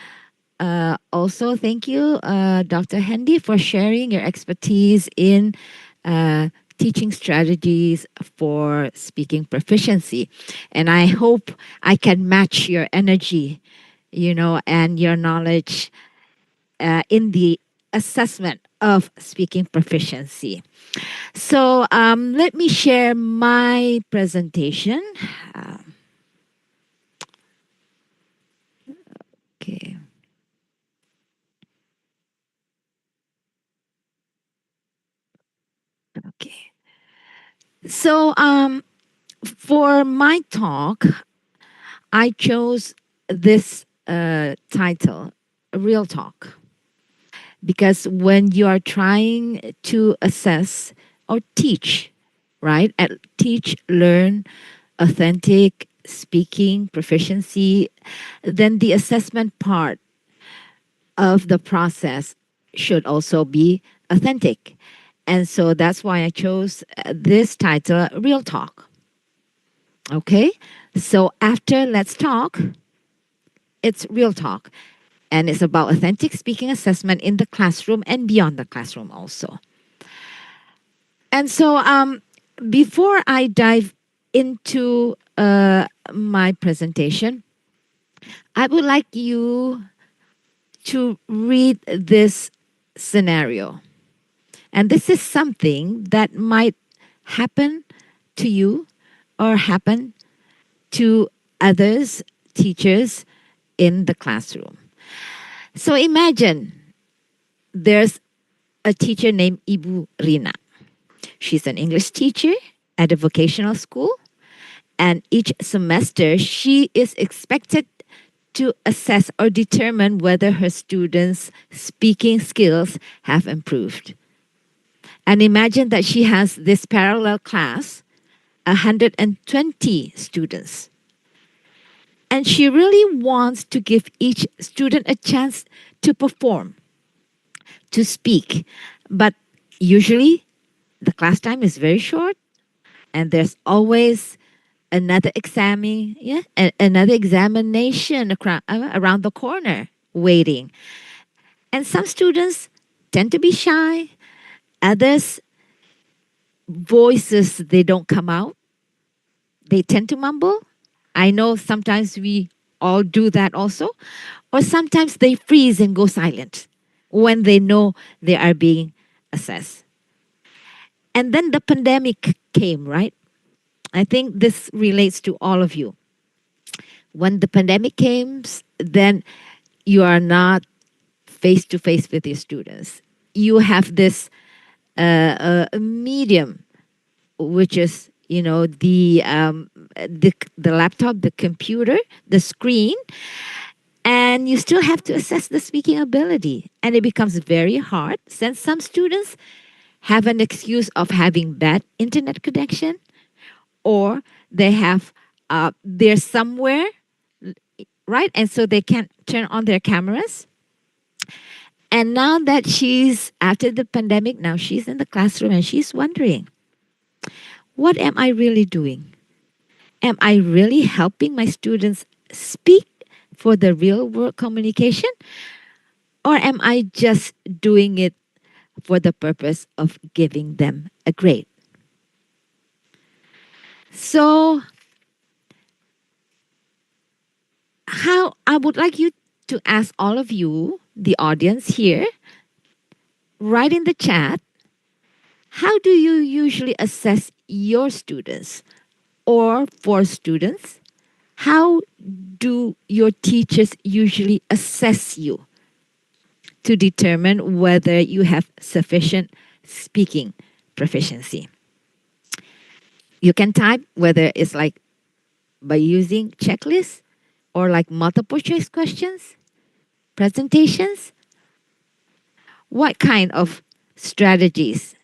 Speaker 7: also thank you, Dr. Hendi, for sharing your expertise in teaching strategies for speaking proficiency. And I hope I can match your energy, and your knowledge in the assessment of speaking proficiency. So let me share my presentation. Okay. Okay. So for my talk, I chose this title, Real Talk, because when you are trying to assess or teach, right? Teach, learn, authentic speaking proficiency, then the assessment part of the process should also be authentic. And so that's why I chose this title, Real Talk. Okay, so after Let's Talk, it's Real Talk. And it's about authentic speaking assessment in the classroom and beyond the classroom also. And so before I dive into my presentation, I would like you to read this scenario. And this is something that might happen to you or happen to others, teachers in the classroom. So imagine there's a teacher named Ibu Rina. She's an English teacher at a vocational school, and each semester she is expected to assess or determine whether her students' speaking skills have improved. And imagine that she has this parallel class, 120 students. And she really wants to give each student a chance to perform, to speak. But usually the class time is very short, and there's always another another examination around the corner waiting. And some students tend to be shy, others voices they don't come out, they tend to mumble. I know sometimes we all do that also. Or sometimes they freeze and go silent when they know they are being assessed. And then the pandemic came, right? I think this relates to all of you. When the pandemic came, then you are not face to face with your students. You have this medium, which is the laptop, the computer, the screen, and you still have to assess the speaking ability, and it becomes very hard since some students have an excuse of having bad internet connection, or they have they're somewhere, right, and so they can't turn on their cameras. And now that she's after the pandemic, now she's in the classroom and she's wondering, what am I really doing? Am I really helping my students speak for the real world communication? Or am I just doing it for the purpose of giving them a grade? So, how I would like you to ask all of you, the audience here, write in the chat, how do you usually assess your students? Or for students, how do your teachers usually assess you to determine whether you have sufficient speaking proficiency? You can type whether it's like by using checklists or like multiple choice questions, presentations. What kind of strategies?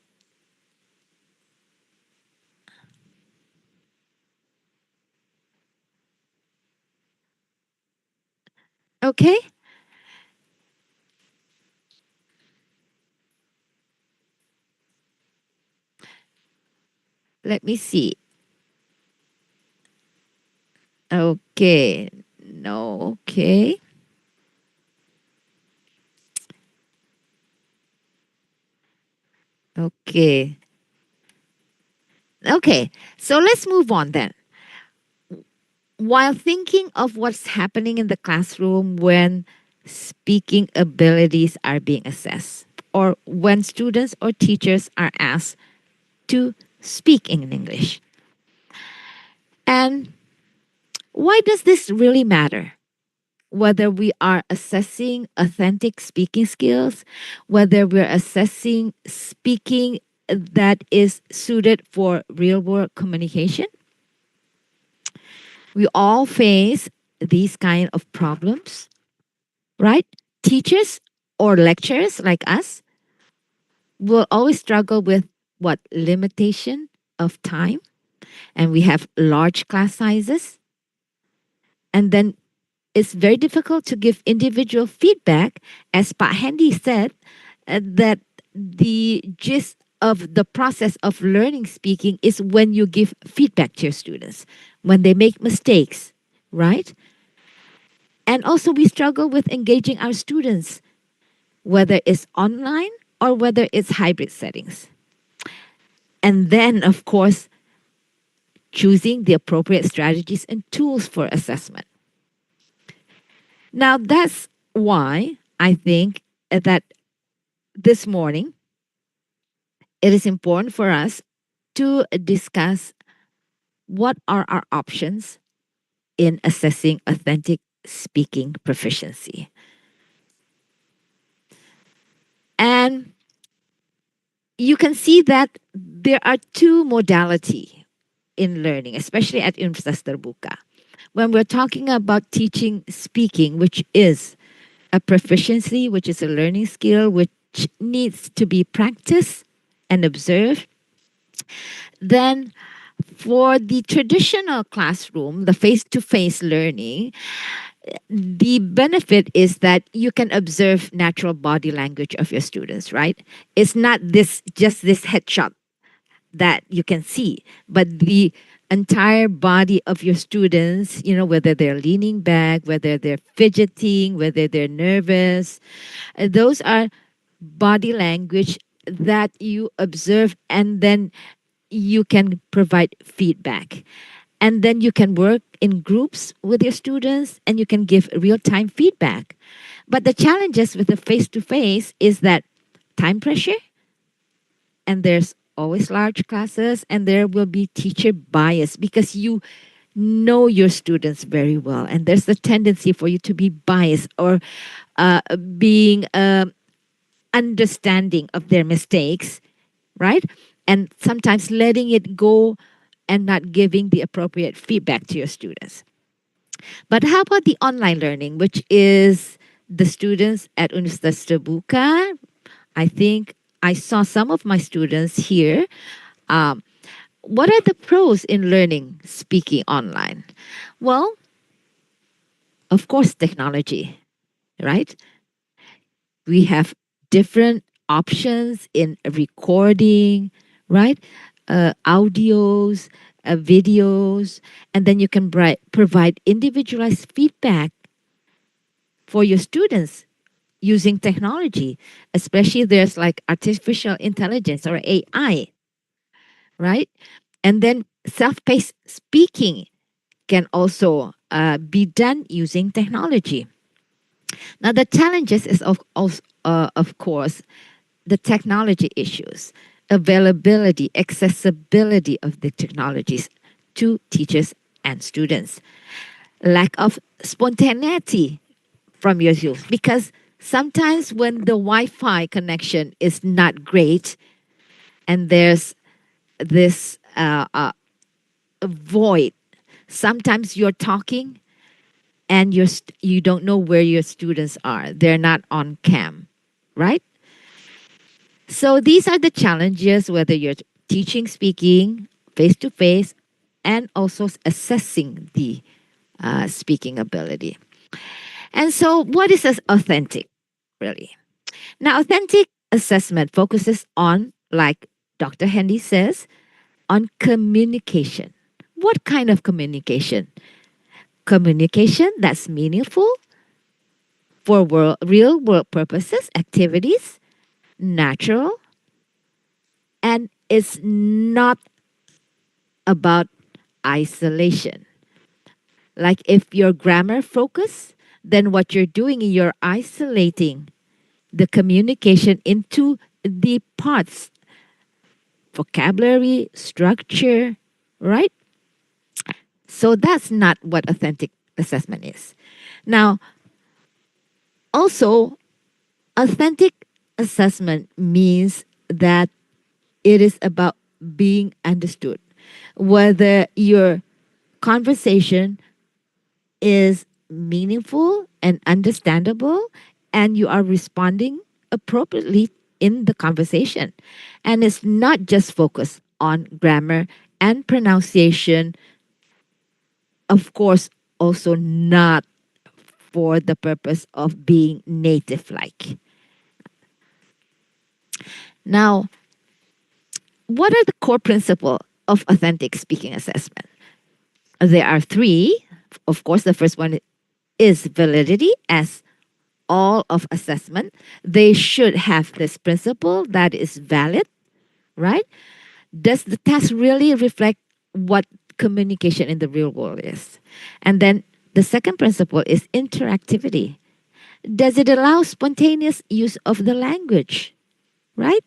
Speaker 7: Okay. Let me see. Okay. No, okay. Okay. Okay. So let's move on then. While thinking of what's happening in the classroom when speaking abilities are being assessed, or when students or teachers are asked to speak in English. And why does this really matter? Whether we are assessing authentic speaking skills, whether we're assessing speaking that is suited for real world communication, we all face these kind of problems, right? Teachers or lecturers like us will always struggle with what limitation of time, and we have large class sizes, and then it's very difficult to give individual feedback. As Pak Hendi said, that the gist of the process of learning speaking is when you give feedback to your students, when they make mistakes, right? And also we struggle with engaging our students, whether it's online or whether it's hybrid settings. And then, of course, choosing the appropriate strategies and tools for assessment. Now, that's why I think that this morning it is important for us to discuss what are our options in assessing authentic speaking proficiency. And you can see that there are two modalities in learning, especially at Universitas Terbuka. When we're talking about teaching speaking, which is a proficiency, which is a learning skill, which needs to be practiced and observe. Then for the traditional classroom, the face-to-face learning, the benefit is that you can observe natural body language of your students, right? It's not just this headshot that you can see, but the entire body of your students, whether they're leaning back, whether they're fidgeting, whether they're nervous. Those are body language that you observe, and then you can provide feedback. And then you can work in groups with your students and you can give real-time feedback. But the challenges with the face-to-face is that time pressure, and there's always large classes, and there will be teacher bias because you know your students very well, and there's the tendency for you to be biased or being understanding of their mistakes, right? And sometimes letting it go and not giving the appropriate feedback to your students. But how about the online learning, which is the students at Universitas Terbuka? I think I saw some of my students here. What are the pros in learning speaking online? Well, of course, technology, right? We have different options in recording, right? Audios, videos, and then you can provide individualized feedback for your students using technology, especially there's like artificial intelligence or AI, right? And then self-paced speaking can also be done using technology. Now, the challenges is of course, the technology issues, availability, accessibility of the technologies to teachers and students, lack of spontaneity from your youth, because sometimes when the Wi-Fi connection is not great and there's this void, sometimes you're talking and you don't know where your students are. They're not on cam, right? So these are the challenges, whether you're teaching, speaking, face-to-face, and also assessing the speaking ability. And so what is authentic, really? Now, authentic assessment focuses on, like Dr. Hendi says, on communication. What kind of communication? Communication that's meaningful for real world purposes, activities, natural, and it's not about isolation. Like if you're grammar focused, then what you're doing is you're isolating the communication into the parts, vocabulary, structure, right? So that's not what authentic assessment is. Now, also, authentic assessment means that it is about being understood. Whether your conversation is meaningful and understandable and you are responding appropriately in the conversation. And it's not just focused on grammar and pronunciation. Of course, also not for the purpose of being native-like. Now, what are the core principles of authentic speaking assessment? There are three. Of course, the first one is validity, as all of assessment. They should have this principle that is valid, right? Does the test really reflect what communication in the real world is? And then the second principle is interactivity. Does it allow spontaneous use of the language, right?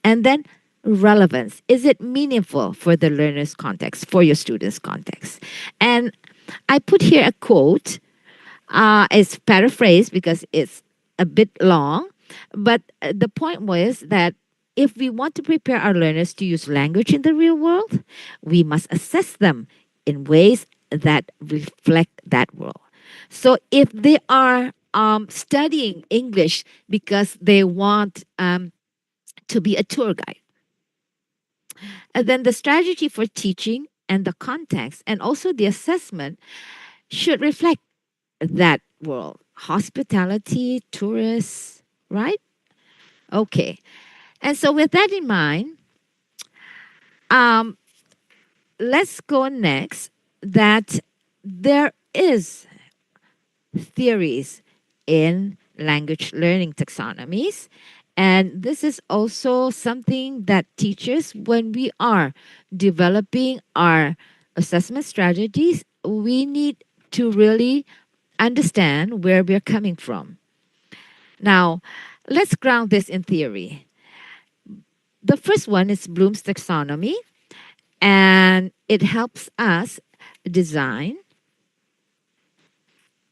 Speaker 7: And then relevance. Is it meaningful for the learner's context, for your student's context? And I put here a quote. It's paraphrased because it's a bit long, but the point was that if we want to prepare our learners to use language in the real world, we must assess them in ways that reflect that world. So if they are studying English because they want to be a tour guide, And then the strategy for teaching and the context and also the assessment should reflect that world. Hospitality, tourists, right? Okay. And so with that in mind, um, let's go next that there is theories in language learning taxonomies. And this is also something that teachers, when we are developing our assessment strategies, we need to really understand where we're coming from. Now, let's ground this in theory. The first one is Bloom's taxonomy, and it helps us design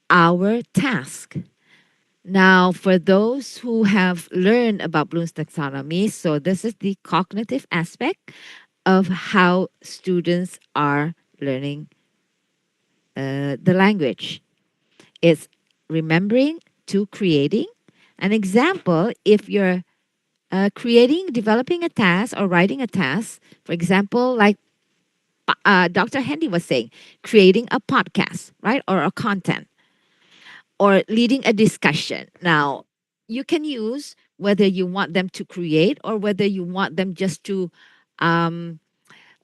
Speaker 7: our task. Now, for those who have learned about Bloom's taxonomy, so this is the cognitive aspect of how students are learning the language. It's remembering to creating. An example, if you're creating, developing a task or writing a task, for example, like Dr. Hendi was saying, creating a podcast, right, or a content, or leading a discussion. Now, you can use whether you want them to create or whether you want them just to um,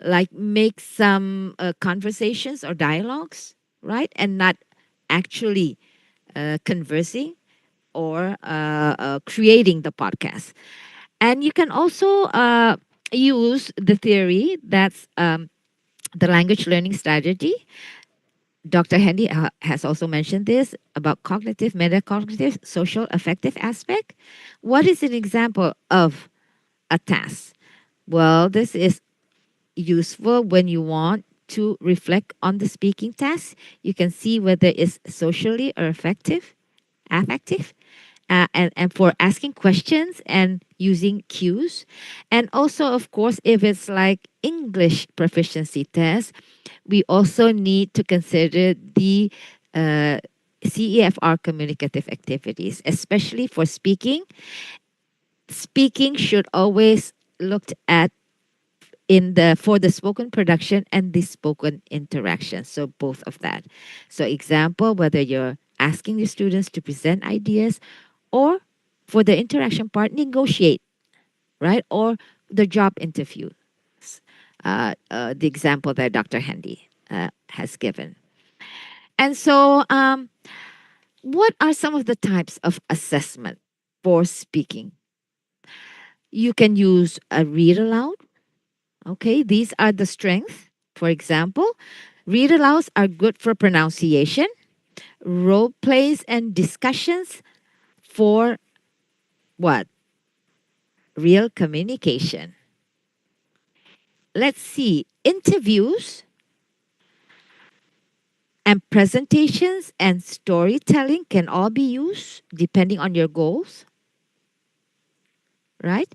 Speaker 7: like make some conversations or dialogues, right, and not actually conversing or creating the podcast. And you can also use the theory that's the language learning strategy. Dr. Hendi has also mentioned this about cognitive, metacognitive, social, affective aspect. What is an example of a task? Well, this is useful when you want to reflect on the speaking task. You can see whether it's socially or affective, and for asking questions and using cues. And also, of course, if it's like English proficiency test, we also need to consider the CEFR communicative activities, especially for speaking. Speaking should always looked at in the for the spoken production and the spoken interaction. So both of that. So example, whether you're asking your students to present ideas or for the interaction part, negotiate, right? Or the job interview, the example that Dr. Hendi has given. And so, what are some of the types of assessment for speaking? You can use a read aloud. Okay, these are the strengths. For example, read alouds are good for pronunciation, role plays and discussions for what? Real communication. Let's see, interviews and presentations and storytelling can all be used depending on your goals, right?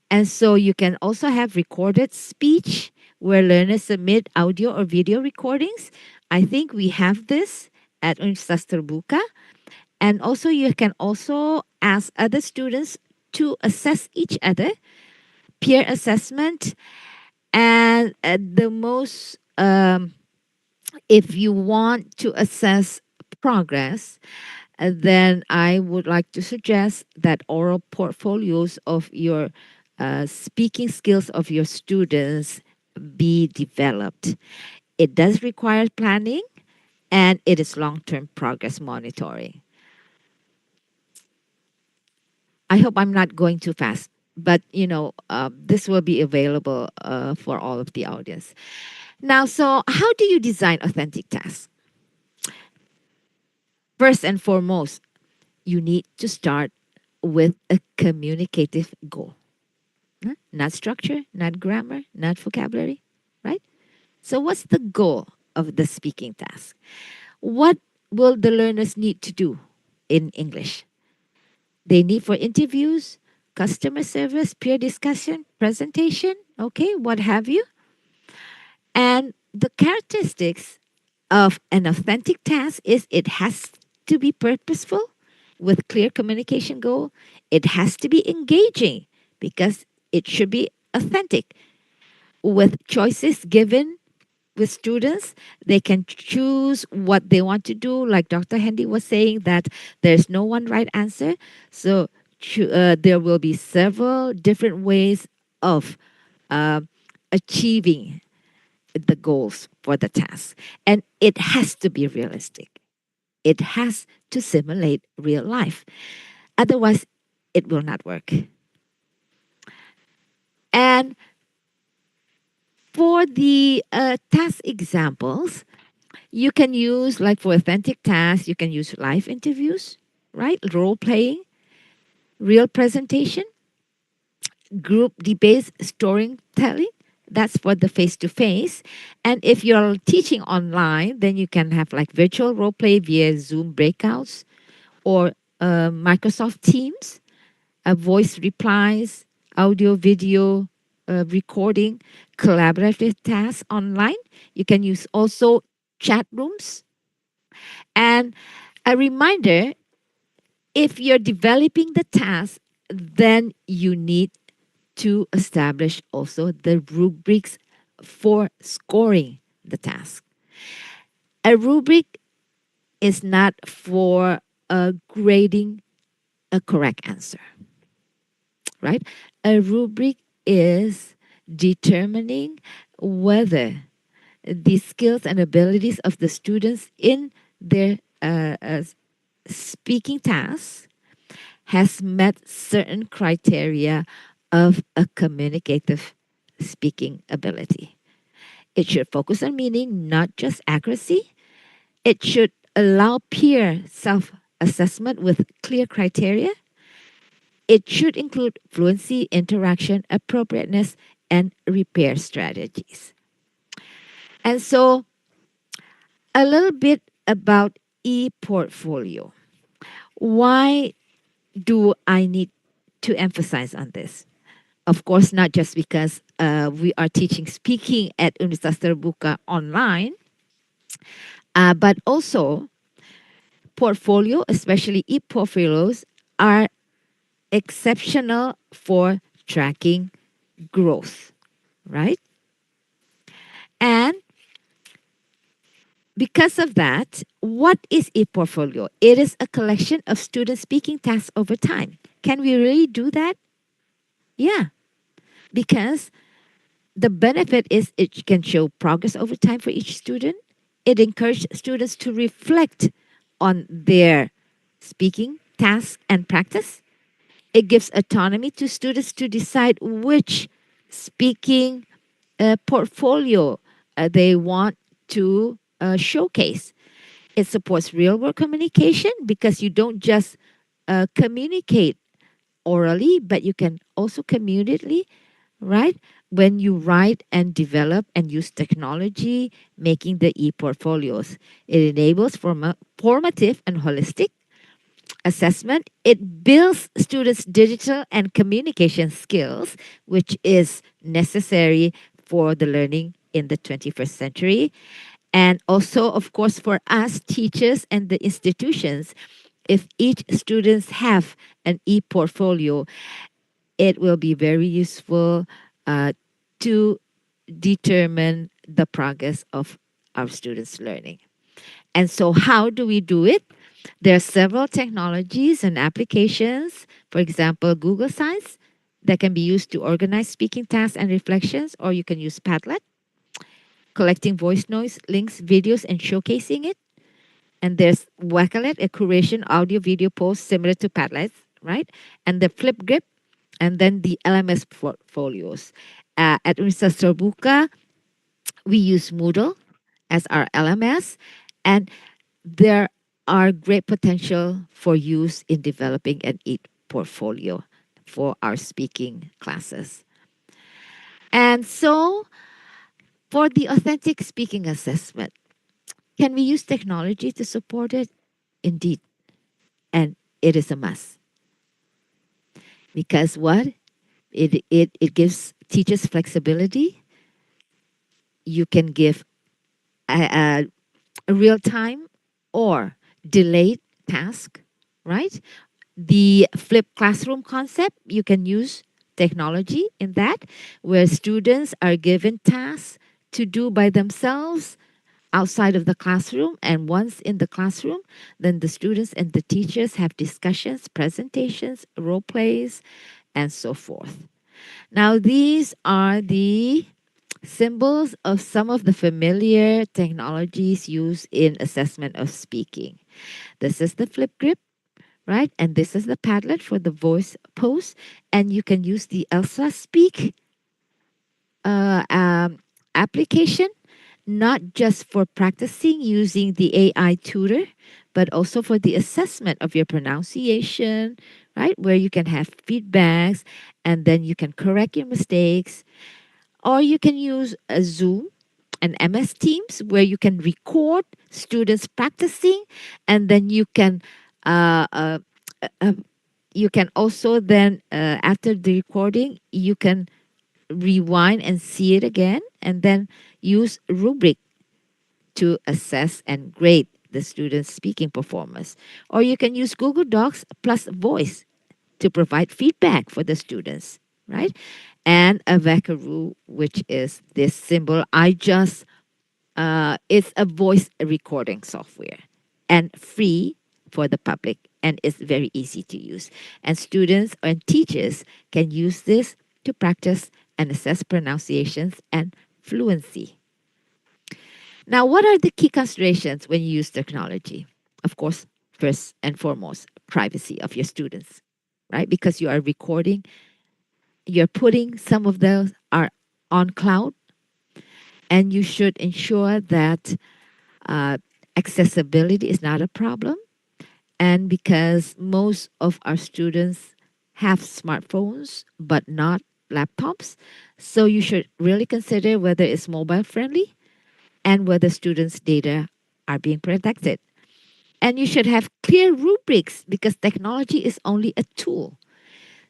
Speaker 7: And so you can also have recorded speech where learners submit audio or video recordings. I think we have this at Universitas Terbuka. And also you can also ask other students to assess each other, peer assessment. And the most, if you want to assess progress, then I would like to suggest that oral portfolios of your speaking skills of your students be developed. It does require planning and it is long-term progress monitoring. I hope I'm not going too fast, but this will be available for all of the audience. Now, so how do you design authentic tasks? First and foremost, you need to start with a communicative goal. Not structure, not grammar, not vocabulary, right? So, what's the goal of the speaking task? What will the learners need to do in English? They need for interviews, customer service, peer discussion, presentation, okay, what have you. And the characteristics of an authentic task is it has to be purposeful with clear communication goal. It has to be engaging because it should be authentic. with choices given with students, they can choose what they want to do. Like Dr. Hendi was saying, that there's no one right answer. So there will be several different ways of uh, achieving the goals for the task. And it has to be realistic. It has to simulate real life. Otherwise, it will not work. And for the task examples, you can use, like for authentic tasks, you can use live interviews, right? Role playing, real presentation, group debates, storytelling. That's for the face to face. And if you're teaching online, then you can have like virtual role play via Zoom breakouts or Microsoft Teams, voice replies, audio, video recording, collaborative tasks online. You can use also chat rooms. And a reminder, if you're developing the task, then you need to establish also the rubrics for scoring the task. A rubric is not for grading a correct answer, right? A rubric is determining whether the skills and abilities of the students in their speaking tasks has met certain criteria of a communicative speaking ability. It should focus on meaning, not just accuracy. It should allow peer self assessment with clear criteria. It should include fluency, interaction, appropriateness, and repair strategies. And so, a little bit about e-portfolio. Why do I need to emphasize on this? Of course, not just because we are teaching speaking at Universitas Terbuka online, but also portfolio, especially e-portfolios, are exceptional for tracking growth, right? And because of that, what is e-portfolio? It is a collection of student speaking tasks over time. Can we really do that? Yeah, because the benefit is it can show progress over time for each student. It encourages students to reflect on their speaking tasks and practice. It gives autonomy to students to decide which speaking portfolio they want to showcase. It supports real world communication because you don't just communicate orally, but you can also communicate, right? When you write and develop and use technology, making the e-portfolios. It enables formative and holistic assessment. It builds students' digital and communication skills, which is necessary for the learning in the 21st century. And also, of course, for us teachers and the institutions, if each students have an e-portfolio, it will be very useful to determine the progress of our students' learning. And so, how do we do it? There are several technologies and applications, for example, Google Sites, that can be used to organize speaking tasks and reflections, or you can use Padlet, collecting voice notes, links, videos, and showcasing it. And there's Wakelet, a curation audio video post similar to Padlet, right? And the Flipgrip, and then the LMS portfolios. At Universitas Terbuka, we use Moodle as our LMS, and there are great potential for use in developing an e-portfolio for our speaking classes. And so, for the authentic speaking assessment, can we use technology to support it? Indeed, and it is a must. Because what? It gives teachers flexibility. You can give a real time or delayed task, right? The flipped classroom concept, you can use technology in that, where students are given tasks to do by themselves outside of the classroom. And once in the classroom, then the students and the teachers have discussions, presentations, role plays, and so forth. Now, these are the symbols of some of the familiar technologies used in assessment of speaking. This is the flip grip, right? And this is the Padlet for the voice post. And you can use the Elsa Speak uh, um, application, not just for practicing using the AI tutor, but also for the assessment of your pronunciation, right? Where you can have feedbacks and then you can correct your mistakes. Or you can use a Zoom and MS Teams where you can record students practicing, and then uh, uh, uh, you can also then after the recording you can rewind and see it again, and then use rubric to assess and grade the students' speaking performance. Or you can use Google Docs plus voice to provide feedback for the students, right? And a Vackaroo, which is this symbol. It's a voice recording software and free for the public, and it's very easy to use. And students and teachers can use this to practice and assess pronunciations and fluency. Now, what are the key considerations when you use technology? Of course, first and foremost, privacy of your students, right? Because you are recording, you're putting some of those are on cloud, and you should ensure that uh, accessibility is not a problem. And because most of our students have smartphones but not laptops, so you should really consider whether it's mobile friendly and whether students' data are being protected. And you should have clear rubrics because technology is only a tool.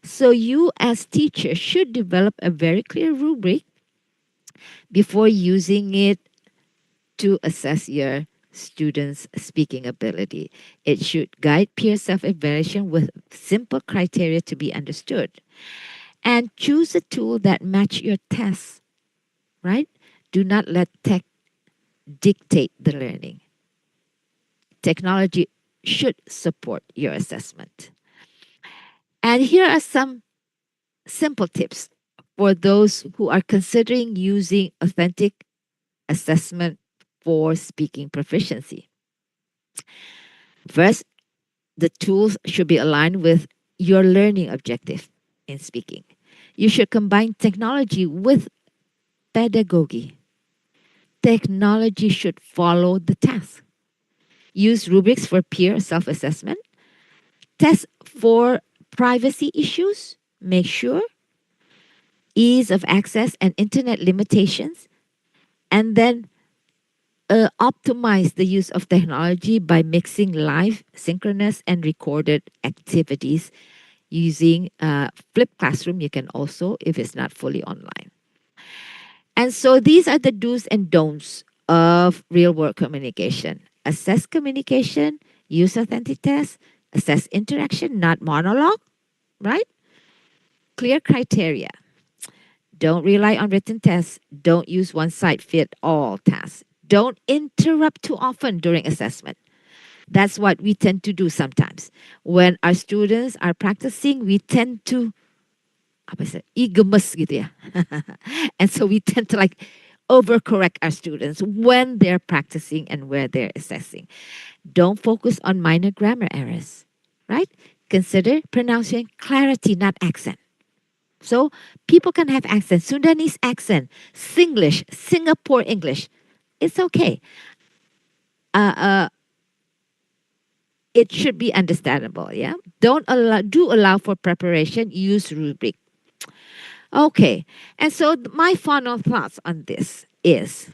Speaker 7: So you as teachers should develop a very clear rubric before using it to assess your students' speaking ability. It should guide peer self-evaluation with simple criteria to be understood. And choose a tool that match your tests, right? Do not let tech dictate the learning. Technology should support your assessment. And here are some simple tips for those who are considering using authentic assessment for speaking proficiency. First, the tools should be aligned with your learning objective in speaking. You should combine technology with pedagogy. Technology should follow the task. Use rubrics for peer self assessment. Test for privacy issues. Make sure ease of access and internet limitations. And then optimize the use of technology by mixing live, synchronous, and recorded activities using flipped classroom. You can also, if it's not fully online. And so these are the do's and don'ts of real world communication. Assess communication, use authentic tests, assess interaction, not monologue, right? Clear criteria. Don't rely on written tests. Don't use one size fit all tasks. Don't interrupt too often during assessment. That's what we tend to do sometimes. When our students are practicing, we tend to apa sih, gemes gitu ya. And so we tend to like overcorrect our students when they're practicing and where they're assessing. Don't focus on minor grammar errors, right? Consider pronouncing clarity, not accent. So people can have accent, Sundanese accent, Singlish, Singapore English. It's okay. Uh, uh, it should be understandable, yeah? Do allow for preparation, use rubric. Okay, and so my final thoughts on this is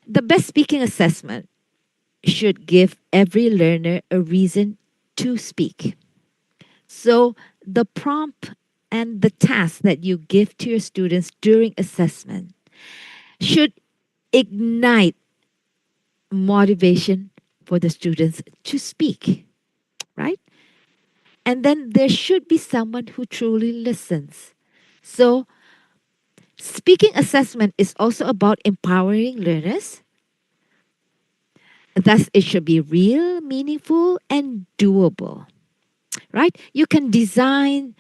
Speaker 7: the best speaking assessment should give every learner a reason to speak. So the prompt and the task that you give to your students during assessment should ignite motivation for the students to speak, right? And then there should be someone who truly listens. So, speaking assessment is also about empowering learners. Thus, it should be real, meaningful, and doable, right? You can design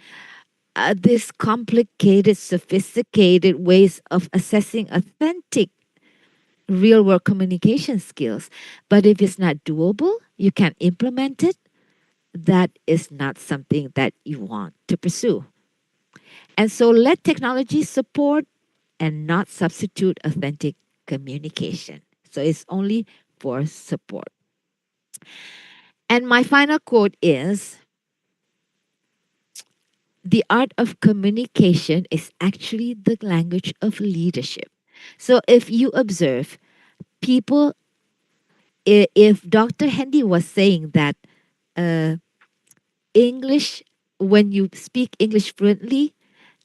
Speaker 7: this complicated, sophisticated ways of assessing authentic real world communication skills. But if it's not doable, you can't implement it, that is not something that you want to pursue. And so let technology support and not substitute authentic communication. So it's only for support. And my final quote is, the art of communication is actually the language of leadership. So if you observe, people, if Dr. Hendi was saying that English, when you speak English fluently,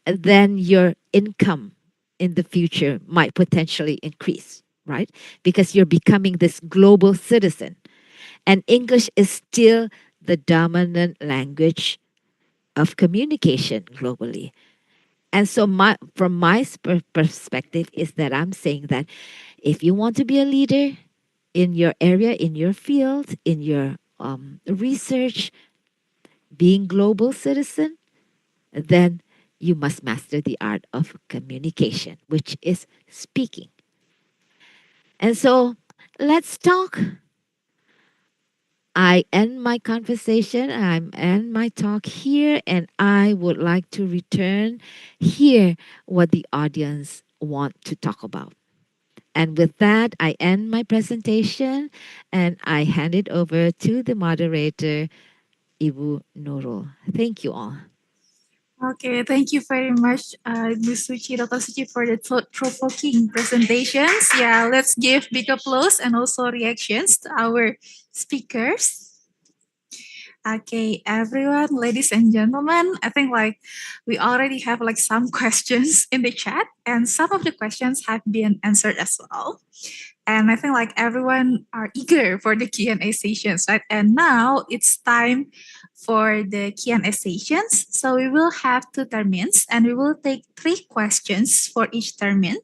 Speaker 7: then your income in the future might potentially increase, right? Because you're becoming this global citizen. And English is still the dominant language of communication globally. And so from my perspective is that I'm saying that if you want to be a leader in your area, in your field, in your research, being global citizen, then you must master the art of communication, which is speaking. And so let's talk. I end my conversation, I end my talk here, and I would like to return hear what the audience want to talk about. And with that, I end my presentation and I hand it over to the moderator, Ibu Nurul. Thank you all.
Speaker 6: Okay, thank you very much, Ms. Suci, Dr. Suci, for the thought-provoking presentations. Yeah, let's give big applause and also reactions to our speakers. Okay, everyone, ladies and gentlemen, I think like we already have like some questions in the chat, and some of the questions have been answered as well. And I think like everyone are eager for the Q&A sessions, right? And now it's time for the Q&A sessions. So we will have 2 termines and we will take 3 questions for each termine.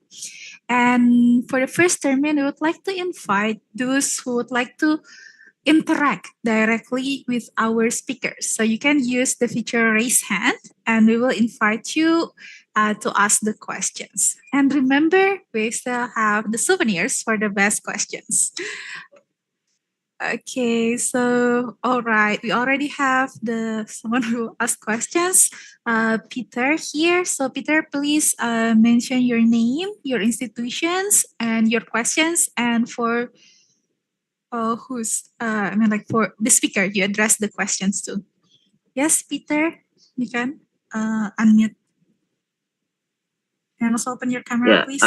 Speaker 6: And for the first termine, we would like to invite those who would like to interact directly with our speakers. So you can use the feature raise hand and we will invite you to ask the questions. And remember, we still have the souvenirs for the best questions. Okay, so all right, we already have someone who asked questions, Peter here. So Peter, please mention your name, your institutions, and your questions. And for for the speaker, you address the questions to. Yes, Peter, you can unmute and also open your camera,
Speaker 8: Yeah.
Speaker 6: please.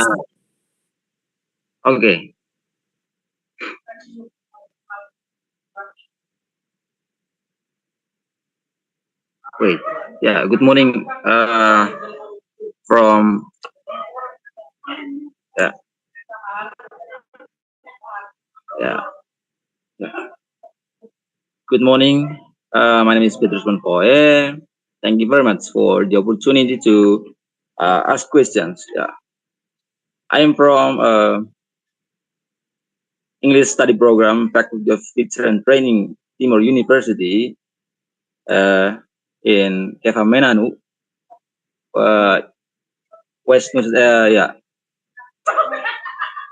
Speaker 8: Okay. Wait. Yeah. Good morning. From yeah. Yeah. Yeah. Good morning. My name is Petrus Manpoe. Thank you very much for the opportunity to ask questions. Yeah. I am from English study program, Faculty of Teacher and Training, Timor University, in Kefamenanu, West yeah,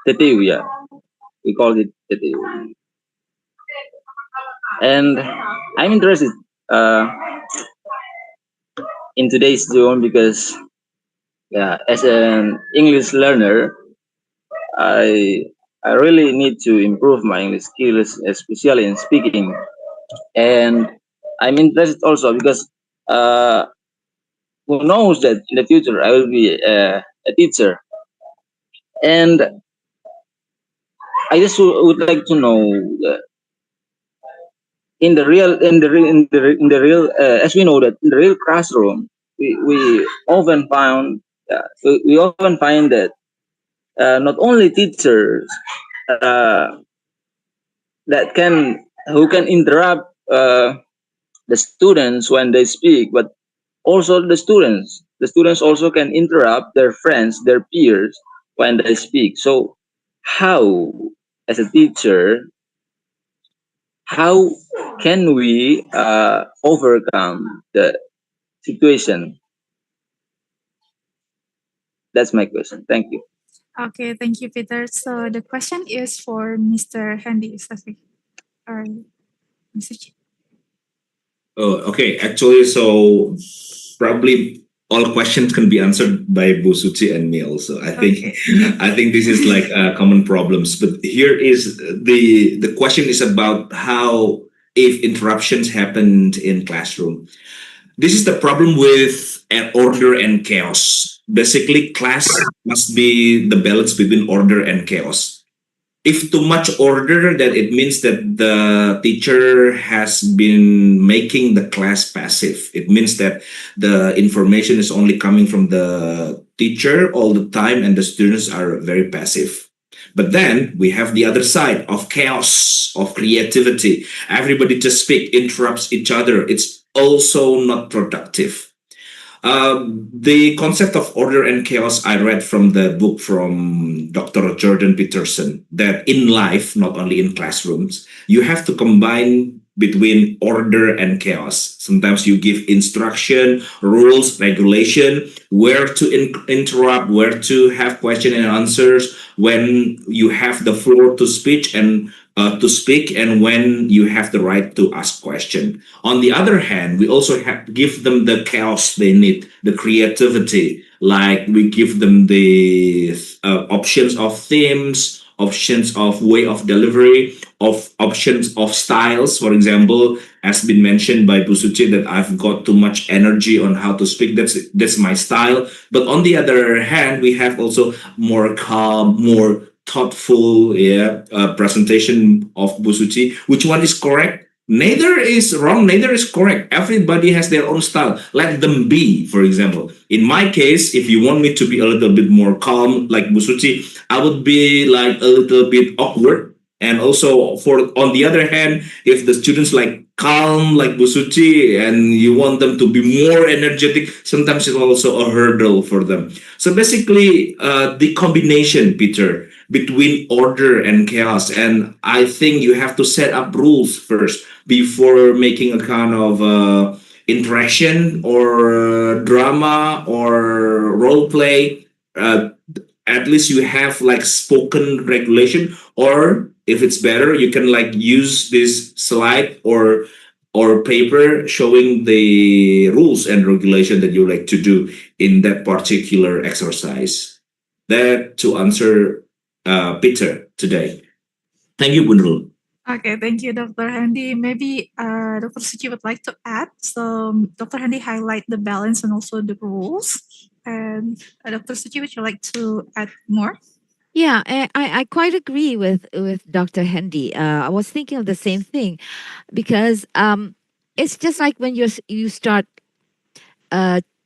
Speaker 8: TTU, yeah, we call it TTU. And I'm interested in today's Zoom because, yeah, as an English learner, I really need to improve my English skills, especially in speaking. And I'm interested also because who knows that in the future I will be a teacher. And I just would like to know in the real as we know that in the real classroom we often find that not only teachers that who can interrupt the students when they speak, but also the students also can interrupt their friends, their peers when they speak. So how, as a teacher, how can we overcome the situation? That's my question. Thank you.
Speaker 6: Okay, thank you, Peter. So the question is for Mr. Hendi, or Mr.
Speaker 2: Oh, okay. Actually, so probably all questions can be answered by Bu Suci and me also. I think
Speaker 6: Okay.
Speaker 2: I think this is like common problems. But here is the question is about how if interruptions happened in classroom. This is the problem with order and chaos. Basically, class must be the balance between order and chaos. If too much order, then it means that the teacher has been making the class passive. It means that the information is only coming from the teacher all the time and the students are very passive. But then we have the other side of chaos, of creativity. Everybody just speak, interrupts each other. It's also not productive. The concept of order and chaos I read from the book from Dr. Jordan Peterson that in life, not only in classrooms, you have to combine between order and chaos. Sometimes you give instruction, rules, regulation, where to interrupt, where to have question and answers, when you have the floor to speak, and when you have the right to ask question. On the other hand, we also have to give them the chaos they need, the creativity. Like we give them the options of themes, options of way of delivery, of options of styles. For example, has been mentioned by Busuchi that I've got too much energy on how to speak. That's my style. But on the other hand, we have also more calm, more thoughtful, presentation of Busuchi. Which one is correct? Neither is wrong, neither is correct. Everybody has their own style. Let them be, for example. In my case, if you want me to be a little bit more calm, like Busuchi, I would be like a little bit awkward. And also, for on the other hand, if the students like calm like Busuchi and you want them to be more energetic, sometimes it's also a hurdle for them. So basically, the combination, Peter, between order and chaos. And I think you have to set up rules first before making a kind of interaction or drama or role play. At least you have like spoken regulation, or if it's better, you can like use this slide or paper showing the rules and regulation that you like to do in that particular exercise. That to answer Peter today. Thank you, Bunrul.
Speaker 6: Okay, thank you, Dr. Hendi. Maybe Dr. Suci would like to add. So Dr. Hendi highlight the balance and also the rules. And Dr. Suci, would you like to add more?
Speaker 7: Yeah, I quite agree with Dr. Hendi. I was thinking of the same thing because it's just like when you start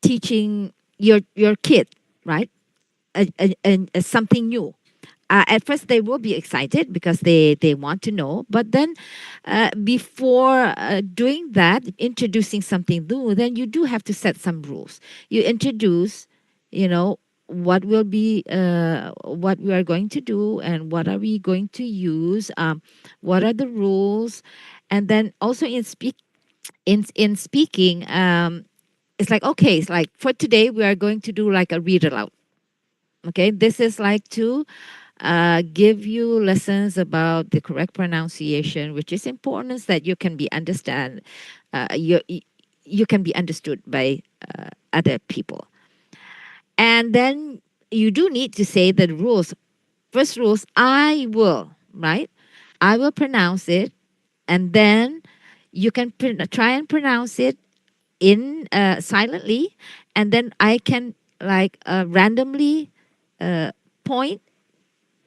Speaker 7: teaching your kid, right? Something new. At first, they will be excited because they want to know. But then, before doing that, introducing something new, then you do have to set some rules. You introduce, you know, what will be what we are going to do and what are we going to use. What are the rules, and then also in speaking, it's like okay, it's like for today we are going to do like a read aloud. Okay, this is like to give you lessons about the correct pronunciation, which is important that you can be understand, you can be understood by other people. And then you do need to say the rules. First rules, I will, right? I will pronounce it, and then you can try and pronounce it in silently, and then I can like randomly point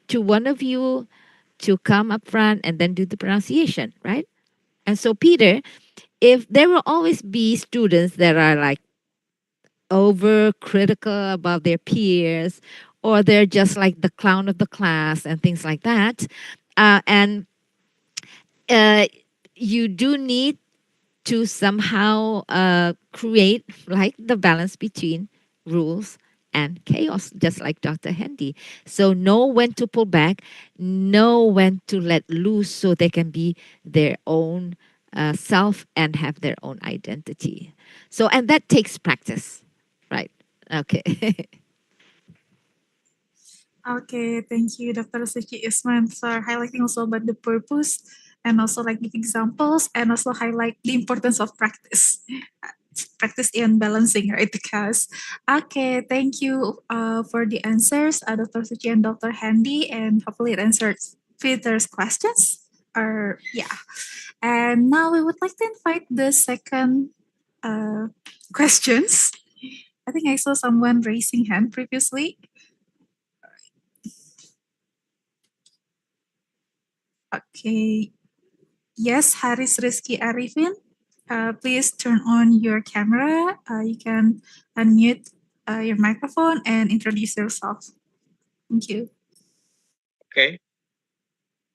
Speaker 7: to one of you to come up front and then do the pronunciation, right? And so, Peter, if there will always be students that are like over critical about their peers, or they're just like the clown of the class and things like that, and uh, you do need to somehow create like the balance between rules and chaos, just like Dr. Hendi. So know when to pull back, know when to let loose so they can be their own self and have their own identity. So, and that takes practice, right? Okay.
Speaker 6: Okay, thank you, Dr. Suci Isman, for highlighting also about the purpose and also like give examples and also highlight the importance of practice. Practice and balancing, right? Because, okay, thank you for the answers, Dr. Suci and Dr. Handy, and hopefully it answers Peter's questions. Or, yeah. And now we would like to invite the second questions. I think I saw someone raising hand previously. Okay. Yes, Haris Rizky Arifin. Please turn on your camera. You can unmute your microphone and introduce yourself. Thank you.
Speaker 9: Okay.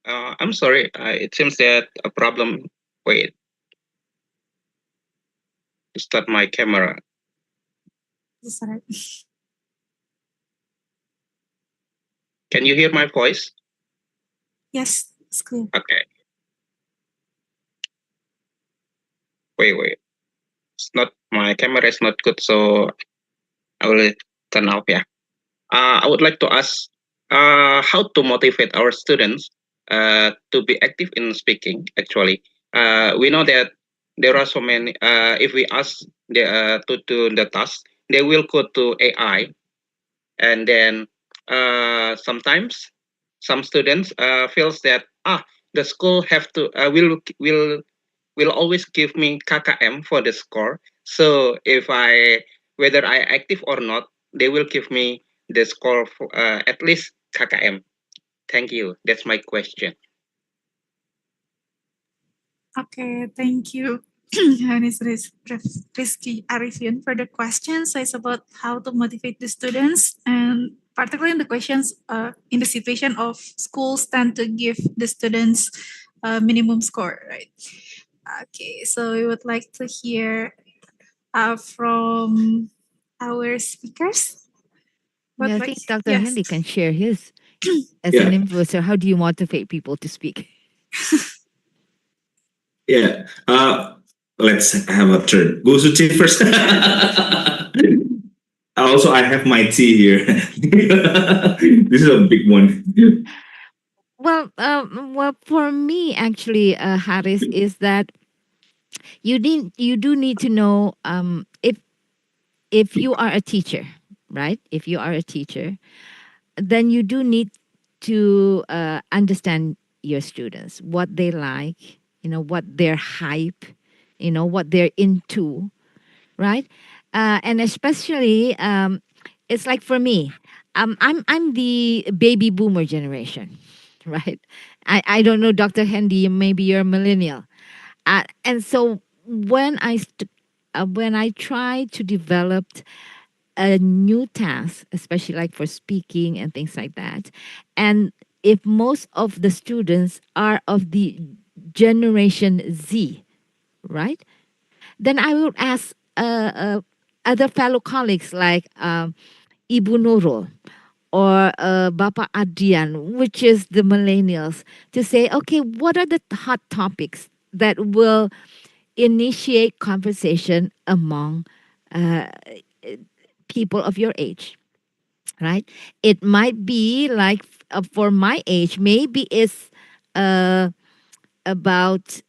Speaker 9: I'm sorry. It seems that a problem. Wait. To start my camera.
Speaker 6: Is that right?
Speaker 9: Can you hear my voice?
Speaker 6: Yes, it's clear.
Speaker 9: Okay. Wait. It's not, my camera is not good, so I will turn off. Yeah. I would like to ask how to motivate our students to be active in speaking. Actually, we know that there are so many. If we ask to do the task, they will go to AI, and then sometimes some students feels that the school have to will always give me KKM for the score. So if I whether I active or not, they will give me the score for at least KKM. Thank you. That's my question.
Speaker 6: Okay, thank you, Hanis Rizky Arifin, for the question. So it's about how to motivate the students, and particularly in the questions in the situation of schools tend to give the students a minimum score, right? Okay, so we would like to hear from our speakers.
Speaker 7: Yeah, I think Dr.
Speaker 6: Yes.
Speaker 7: Hendi can share his as
Speaker 2: Yeah.
Speaker 7: an influencer. How do you motivate people to speak?
Speaker 2: Yeah. Let's have a turn. Go Suci first. Also, I have my tea here. This is a big one.
Speaker 7: Well, for me, actually, Haris, is that you do need to know if you are a teacher, right? If you are a teacher, then you do need to understand your students, what they like, what they're hype, what they're into, right? And especially, it's like for me, I'm the baby boomer generation, right? I don't know, Dr. Hendi, maybe you're a millennial, and so when I try to develop a new task, especially like for speaking and things like that, and if most of the students are of the generation Z, right? Then I will ask other fellow colleagues like Ibu Nurul or Bapa Adrian, which is the millennials, to say, okay, what are the hot topics that will initiate conversation among uh, people of your age, right? It might be like for my age, maybe it's uh, about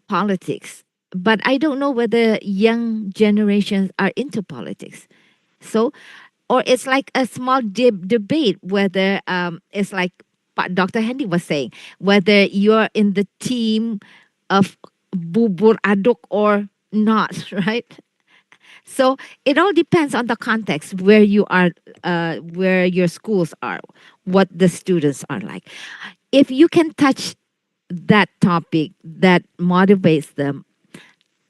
Speaker 7: politics, but I don't know whether young generations are into politics. So, or it's like a small debate whether it's like what Dr. Hendy was saying, whether you're in the team of bubur aduk or not, right? So it all depends on the context where you are, where your schools are, what the students are like. If you can touch that topic that motivates them,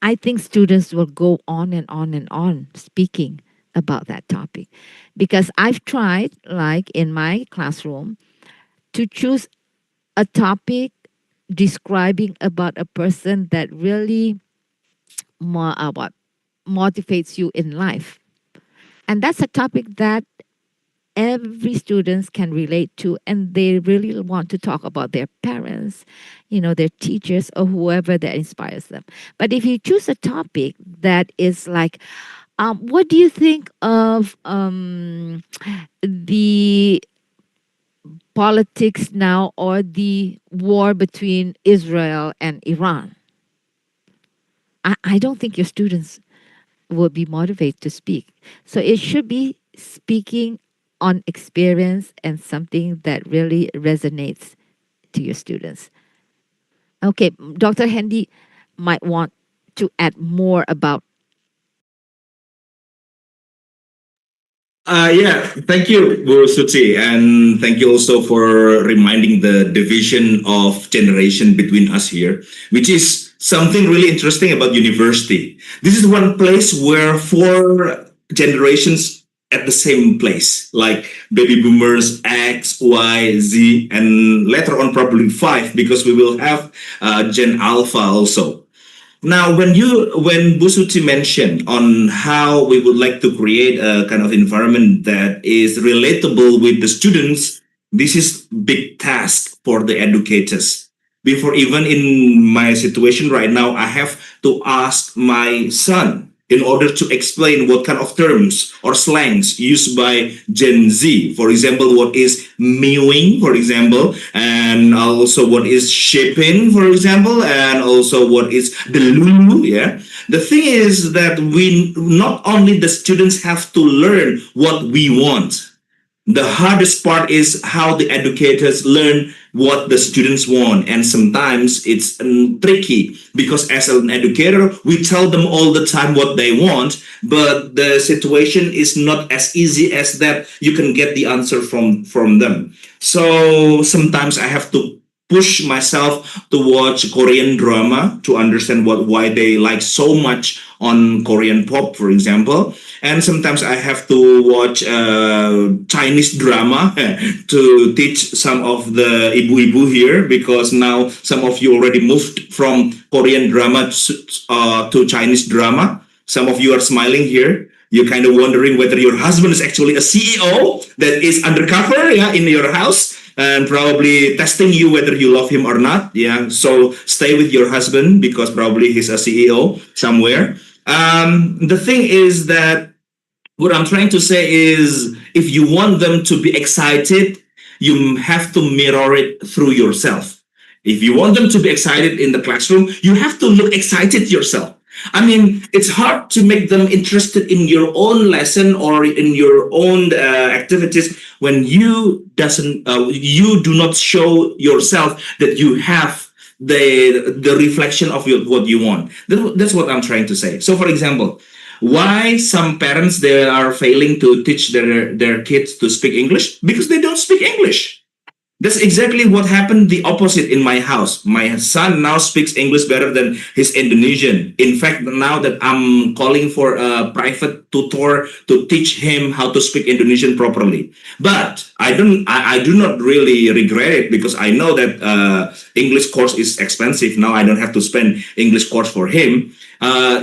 Speaker 7: I think students will go on and on and on speaking about that topic. Because I've tried, like in my classroom, to choose a topic describing about a person that really what motivates you in life. And that's a topic that every students can relate to, and they really want to talk about their parents, their teachers, or whoever that inspires them. But if you choose a topic that is like, what do you think of the politics now, or the war between Israel and Iran? I don't think your students will be motivated to speak. So it should be speaking on experience and something that really resonates to your students. Okay, Dr. Hendi might want to add more about.
Speaker 2: Yeah, thank you, Bu Suci, and thank you also for reminding the division of generation between us here, which is something really interesting about university. This is one place where four generations at the same place, like baby boomers, X, Y, Z, and later on probably five, because we will have Gen Alpha also. Now, when Busuchi mentioned on how we would like to create a kind of environment that is relatable with the students, this is big task for the educators. Before even in my situation right now, I have to ask my son in order to explain what kind of terms or slangs used by Gen Z. For example, what is mewing, for example, and also what is shipping, for example, and also what is the lulu. Yeah. The thing is that we not only the students have to learn what we want. The hardest part is how the educators learn what the students want, and sometimes it's tricky because as an educator we tell them all the time what they want, but the situation is not as easy as that you can get the answer from them. So sometimes I have to push myself to watch Korean drama to understand why they like so much on Korean pop, for example. And sometimes I have to watch Chinese drama to teach some of the ibu-ibu here, because now some of you already moved from Korean drama to Chinese drama. Some of you are smiling here. You're kind of wondering whether your husband is actually a CEO that is undercover, yeah, in your house, and probably testing you whether you love him or not. Yeah, so stay with your husband because probably he's a CEO somewhere. The thing is that what I'm trying to say is if you want them to be excited, you have to mirror it through yourself. If you want them to be excited in the classroom, you have to look excited yourself. I mean, it's hard to make them interested in your own lesson or in your own activities when you do not show yourself that you have the reflection of what you want. That's what I'm trying to say. So, for example, why some parents they are failing to teach their kids to speak English? Because they don't speak English. That's exactly what happened the opposite in my house. My son now speaks English better than his Indonesian. In fact, now that I'm calling for a private tutor to teach him how to speak Indonesian properly. But I do not really regret it because I know that English course is expensive. Now I don't have to spend English course for him.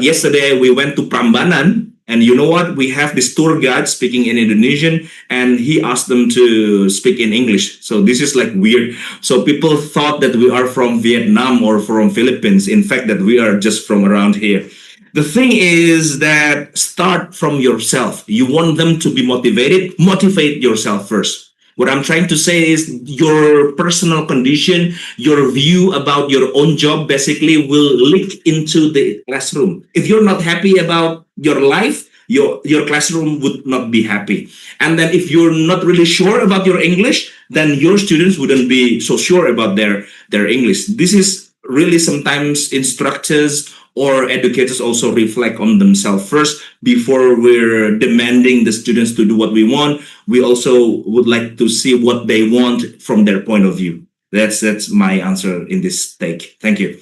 Speaker 2: Yesterday we went to Prambanan. And you know what? We have this tour guide speaking in Indonesian, and he asked them to speak in English. So this is like weird. So people thought that we are from Vietnam or from Philippines. In fact, that we are just from around here. The thing is that start from yourself. You want them to be motivated, motivate yourself first. What I'm trying to say is your personal condition, your view about your own job basically will leak into the classroom. If you're not happy about your life, your classroom would not be happy. And then if you're not really sure about your English, then your students wouldn't be so sure about their English. This is really sometimes instructors or educators also reflect on themselves first before we're demanding the students to do what we want. We also would like to see what they want from their point of view. That's my answer in this take. Thank you.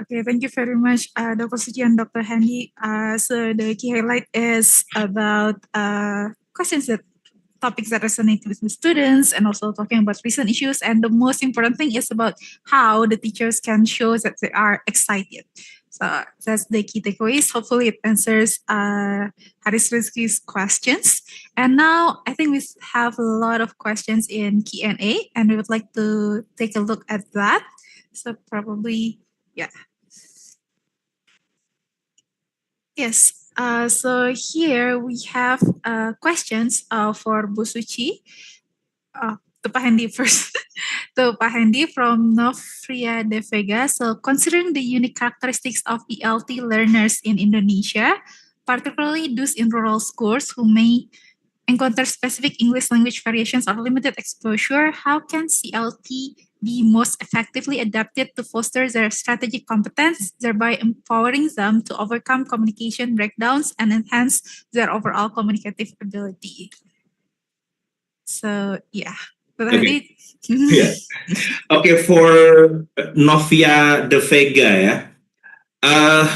Speaker 6: Okay, thank you very much, Dr. Suci and Dr. Hendi. So the key highlight is about questions that topics that resonate with the students and also talking about recent issues. And the most important thing is about how the teachers can show that they are excited. So that's the key takeaways. Hopefully it answers Haris Rizki's questions. And now I think we have a lot of questions in Q&A and we would like to take a look at that. So probably, yeah. Yes. So here we have questions for Bu Suci. To Pak Hendi first. To Pak Hendi from Novria de Vega. So considering the unique characteristics of ELT learners in Indonesia, particularly those in rural schools who may encounter specific English language variations or limited exposure, how can CLT be most effectively adapted to foster their strategic competence, thereby empowering them to overcome communication breakdowns and enhance their overall communicative ability? So, yeah.
Speaker 2: Okay. Yeah. Okay, for Novia de Vega, yeah.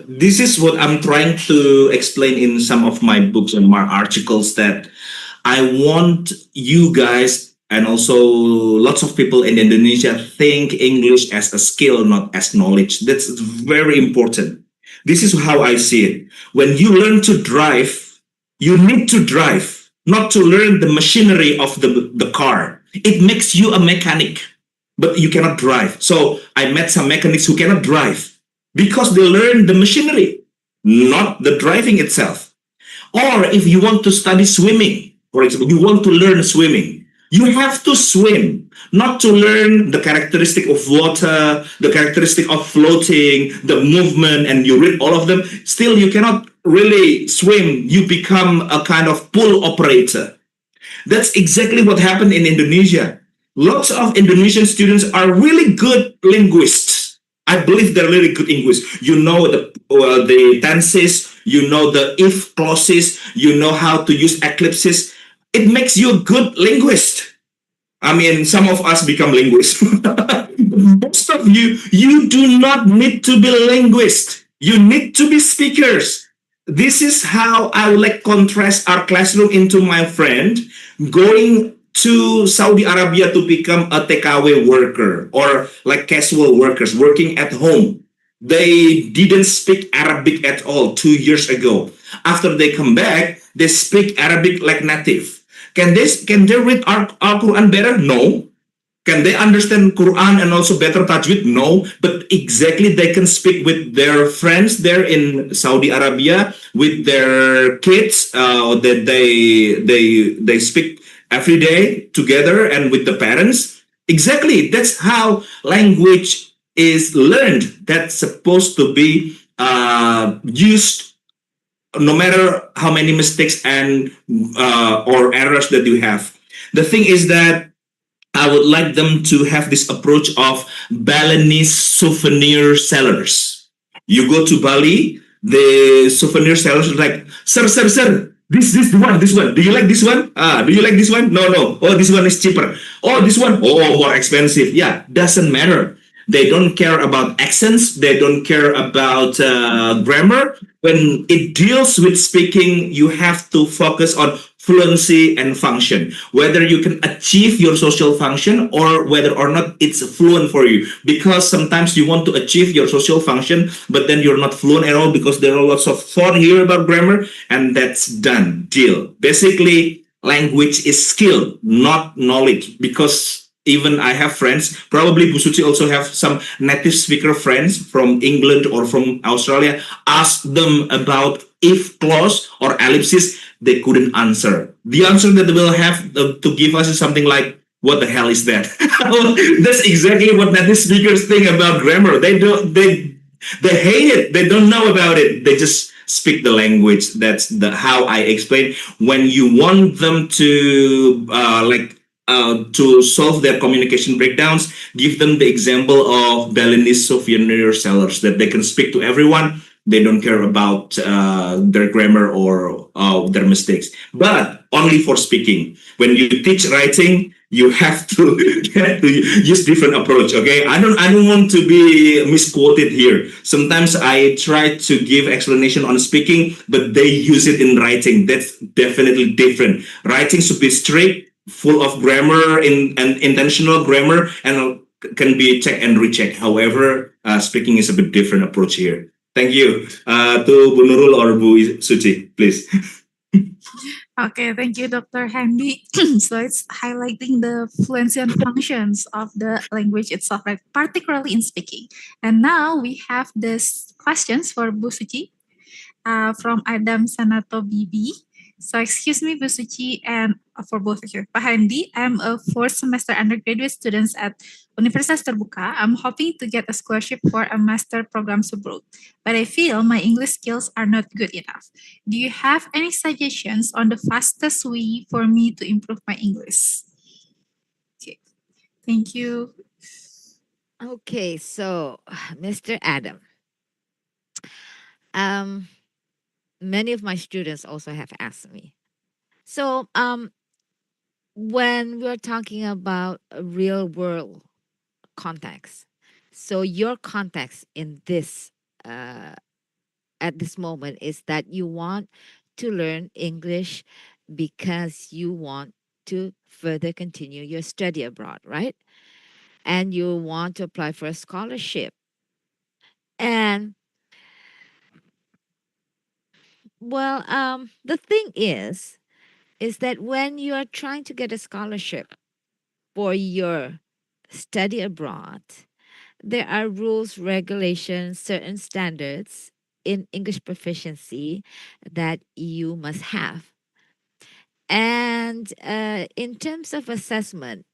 Speaker 2: This is what I'm trying to explain in some of my books and my articles, that I want you guys and also lots of people in Indonesia think English as a skill, not as knowledge. That's very important. This is how I see it. When you learn to drive, you need to drive, not to learn the machinery of the car. It makes you a mechanic, but you cannot drive. So I met some mechanics who cannot drive because they learn the machinery, not the driving itself. Or if you want to study swimming, for example, you want to learn swimming, you have to swim, not to learn the characteristic of water, the characteristic of floating, the movement, and you read all of them. Still, you cannot really swim. You become a kind of pool operator. That's exactly what happened in Indonesia. Lots of Indonesian students are really good linguists. I believe they're really good linguists. You know the tenses, you know the if clauses, you know how to use eclipses. It makes you a good linguist. I mean, some of us become linguists. Most of you do not need to be linguists. You need to be speakers. This is how I would like contrast our classroom into my friend going to Saudi Arabia to become a TKW worker or like casual workers working at home. They didn't speak Arabic at all 2 years ago. After they come back, they speak Arabic like native. Can they read our Quran better? No. Can they understand Quran and also better tajweed? No. But exactly they can speak with their friends there in Saudi Arabia, with their kids that they speak every day together and with the parents. Exactly. That's how language is learned. That's supposed to be used no matter how many mistakes and or errors that you have. The thing is that I would like them to have this approach of Balinese souvenir sellers. You go to Bali, the souvenir sellers are like, sir, this one. Do you like this one? Do you like this one? No. Oh, this one is cheaper. Oh, this one, oh, more expensive. Yeah, doesn't matter. They don't care about accents. They don't care about grammar. When it deals with speaking, you have to focus on fluency and function, whether you can achieve your social function or whether or not it's fluent for you. Because sometimes you want to achieve your social function, but then you're not fluent at all because there are lots of thought here about grammar, and that's done, deal. Basically, language is skill, not knowledge, because even I have friends, probably Bu Suci also have some native speaker friends from England or from Australia. Ask them about if clause or ellipsis, they couldn't answer. The answer that they will have to give us is something like, what the hell is that? That's exactly what native speakers think about grammar. They hate it. They don't know about it. They just speak the language. That's how I explain. When you want them to to solve their communication breakdowns, give them the example of Balinese souvenir sellers, that they can speak to everyone. They don't care about their grammar or their mistakes, but only for speaking. When you teach writing, you have to use different approach. Okay, I don't want to be misquoted here. Sometimes I try to give explanation on speaking, but they use it in writing. That's definitely different. Writing should be strict, full of grammar and intentional grammar, and can be checked and rechecked. However, speaking is a bit different approach here. Thank you. To Bu Nurul or Bu Suci, please.
Speaker 6: Okay, thank you, Dr. Hendi. So it's highlighting the fluency and functions of the language itself, right? Particularly in speaking. And now we have this questions for Bu Suci from Adam Sanato BB. So excuse me, Bu Suci, and for both of you. Pak Hendi, I'm a fourth semester undergraduate student at Universitas Terbuka. I'm hoping to get a scholarship for a master program abroad, but I feel my English skills are not good enough. Do you have any suggestions on the fastest way for me to improve my English? Okay, thank you.
Speaker 7: Okay, so Mr. Adam, many of my students also have asked me. So, when we're talking about a real world context, so your context in this at this moment is that you want to learn English because you want to further continue your study abroad, right? And you want to apply for a scholarship. And well, the thing is that when you are trying to get a scholarship for your study abroad, there are rules, regulations, certain standards in English proficiency that you must have. And in terms of assessment,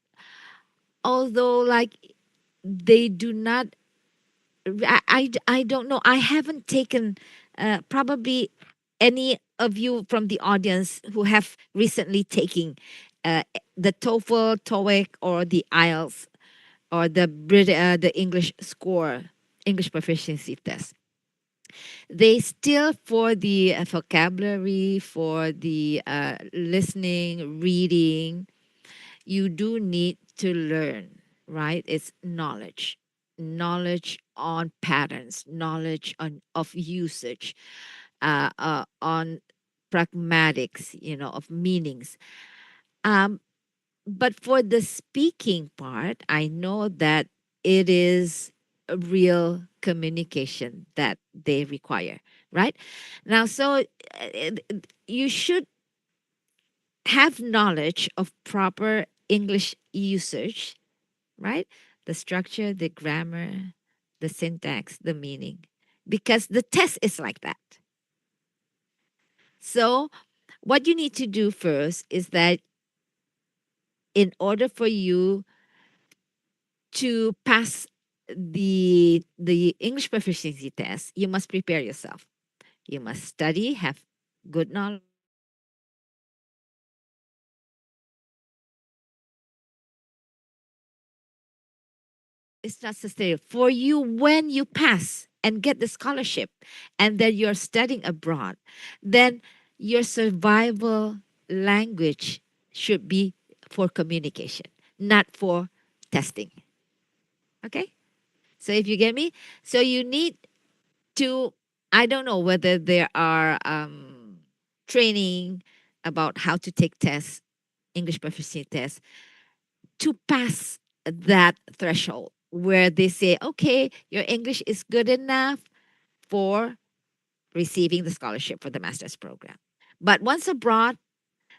Speaker 7: although like they do not, I don't know, I haven't taken probably any of you from the audience who have recently taken the TOEFL, TOEIC, or the IELTS, or the English score, English proficiency test. They still, for the vocabulary, for the listening, reading, you do need to learn, right? It's knowledge on patterns, knowledge on of usage, on pragmatics, of meanings. Um, but for the speaking part, I know that it is a real communication that they require, right? Now, so you should have knowledge of proper English usage, right? The structure, the grammar, the syntax, the meaning, because the test is like that. So, what you need to do first is that in order for you to pass the English proficiency test, you must prepare yourself. You must study, have good knowledge. It's not sustainable for you when you pass and get the scholarship and then you're studying abroad. Then your survival language should be for communication, not for testing. Okay? So if you get me, so you need to, I don't know whether there are training about how to take tests, English proficiency tests, to pass that threshold where they say, okay, your English is good enough for receiving the scholarship for the master's program. But once abroad,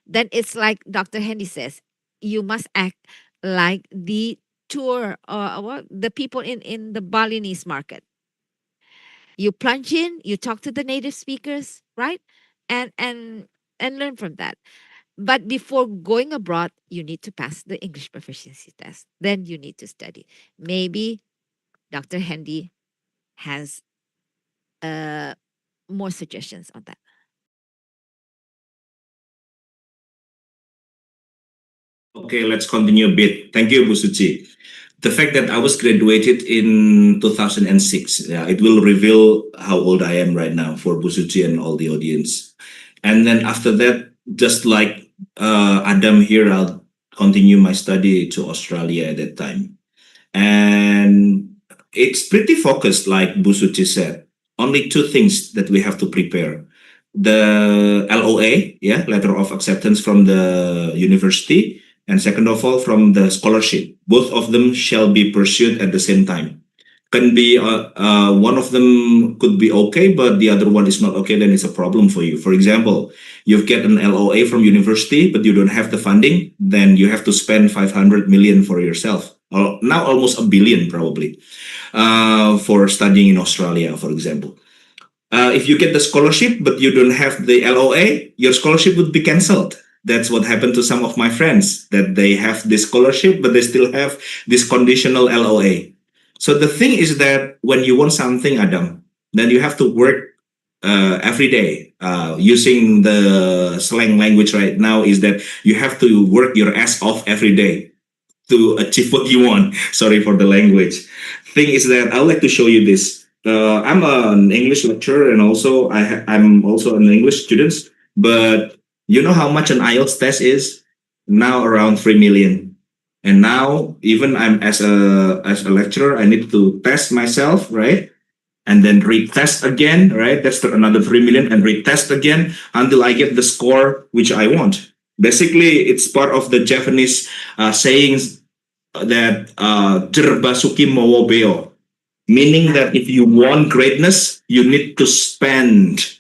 Speaker 7: then it's like Dr. Hendi says, you must act like the tour or the people in the Balinese market. You plunge in, you talk to the native speakers, right? And learn from that. But before going abroad, you need to pass the English proficiency test. Then you need to study. Maybe Dr. Hendi has more suggestions on that.
Speaker 2: Okay, let's continue a bit. Thank you, Bu Suci. The fact that I was graduated in 2006, yeah, it will reveal how old I am right now for Bu Suci and all the audience. And then after that, just like Adam here, I'll continue my study to Australia at that time. And it's pretty focused, like Bu Suci said. Only two things that we have to prepare. The LOA, yeah, letter of acceptance from the university, and second of all, from the scholarship. Both of them shall be pursued at the same time. can be one of them could be okay, but the other one is not okay, then it's a problem for you. For example, you get an LOA from university, but you don't have the funding, then you have to spend 500 million for yourself. Or now almost a billion probably for studying in Australia, for example. If you get the scholarship, but you don't have the LOA, your scholarship would be cancelled. That's what happened to some of my friends, that they have this scholarship, but they still have this conditional LOA. So the thing is that when you want something, Adam, then you have to work every day. Using the slang language right now is that you have to work your ass off every day to achieve what you want. Sorry for the language. Thing is that I would like to show you this. I'm an English lecturer, and also I'm also an English student. But you know how much an IELTS test is? Now around 3 million. And now even I'm as a lecturer, I need to test myself, right? And then retest again, right? That's another 3 million, and retest again until I get the score which I want. Basically, it's part of the Japanese sayings that "Jerbasuki mowo beo," meaning that if you want greatness, you need to spend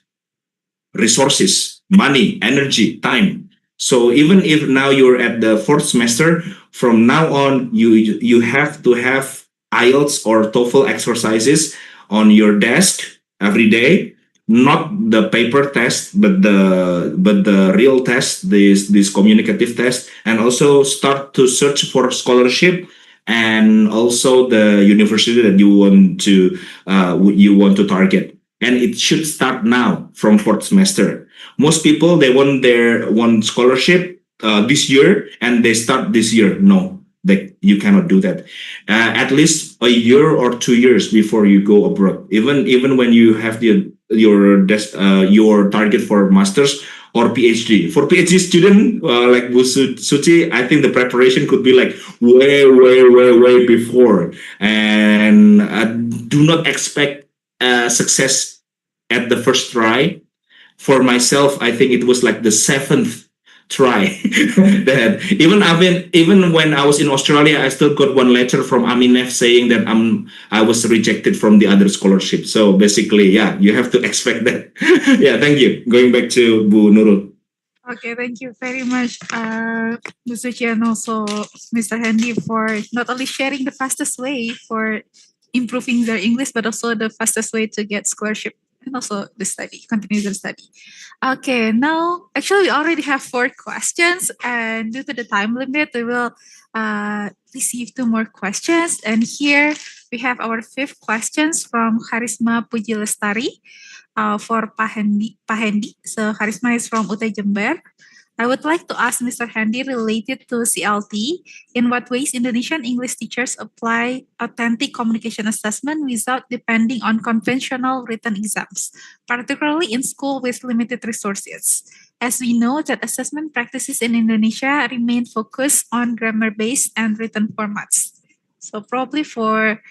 Speaker 2: resources, money, energy, time. So even if now you're at the fourth semester, from now on, you have to have IELTS or TOEFL exercises on your desk every day. Not the paper test, but the real test, this communicative test, and also start to search for scholarship and also the university that you want to target. And it should start now from fourth semester. Most people, they want their scholarship this year, and they start this year. No, you cannot do that. At least a year or 2 years before you go abroad. Even when you have your target for masters or PhD. For PhD student like Bu Suci, I think the preparation could be like way before. And do not expect success at the first try. For myself, I think it was like the 7th try. That even when I was in Australia, I still got one letter from Aminef saying that I was rejected from the other scholarship. So basically, yeah, you have to expect that. Yeah, thank you. Going back to Bu Nurul.
Speaker 6: Okay, thank you very much, Bu Suci, and also Mr. Hendi, for not only sharing the fastest way for improving their English, but also the fastest way to get scholarship and also continue the study. Okay, now actually we already have 4 questions, and due to the time limit, we will receive 2 more questions. And here we have our 5th questions from Harisma Pujilestari for Pak Hendi. So Harisma is from UT Jember. I would like to ask Mr. Hendi, related to CLT, in what ways Indonesian English teachers apply authentic communication assessment without depending on conventional written exams, particularly in school with limited resources? As we know that assessment practices in Indonesia remain focused on grammar-based and written formats. So probably for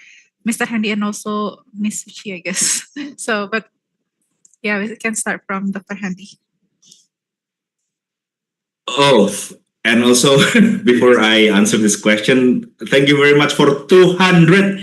Speaker 6: Mr. Hendi and also Miss Suci, I guess. So, but yeah, we can start from Dr. Hendi.
Speaker 2: Oh, and also before I answer this question, thank you very much for 224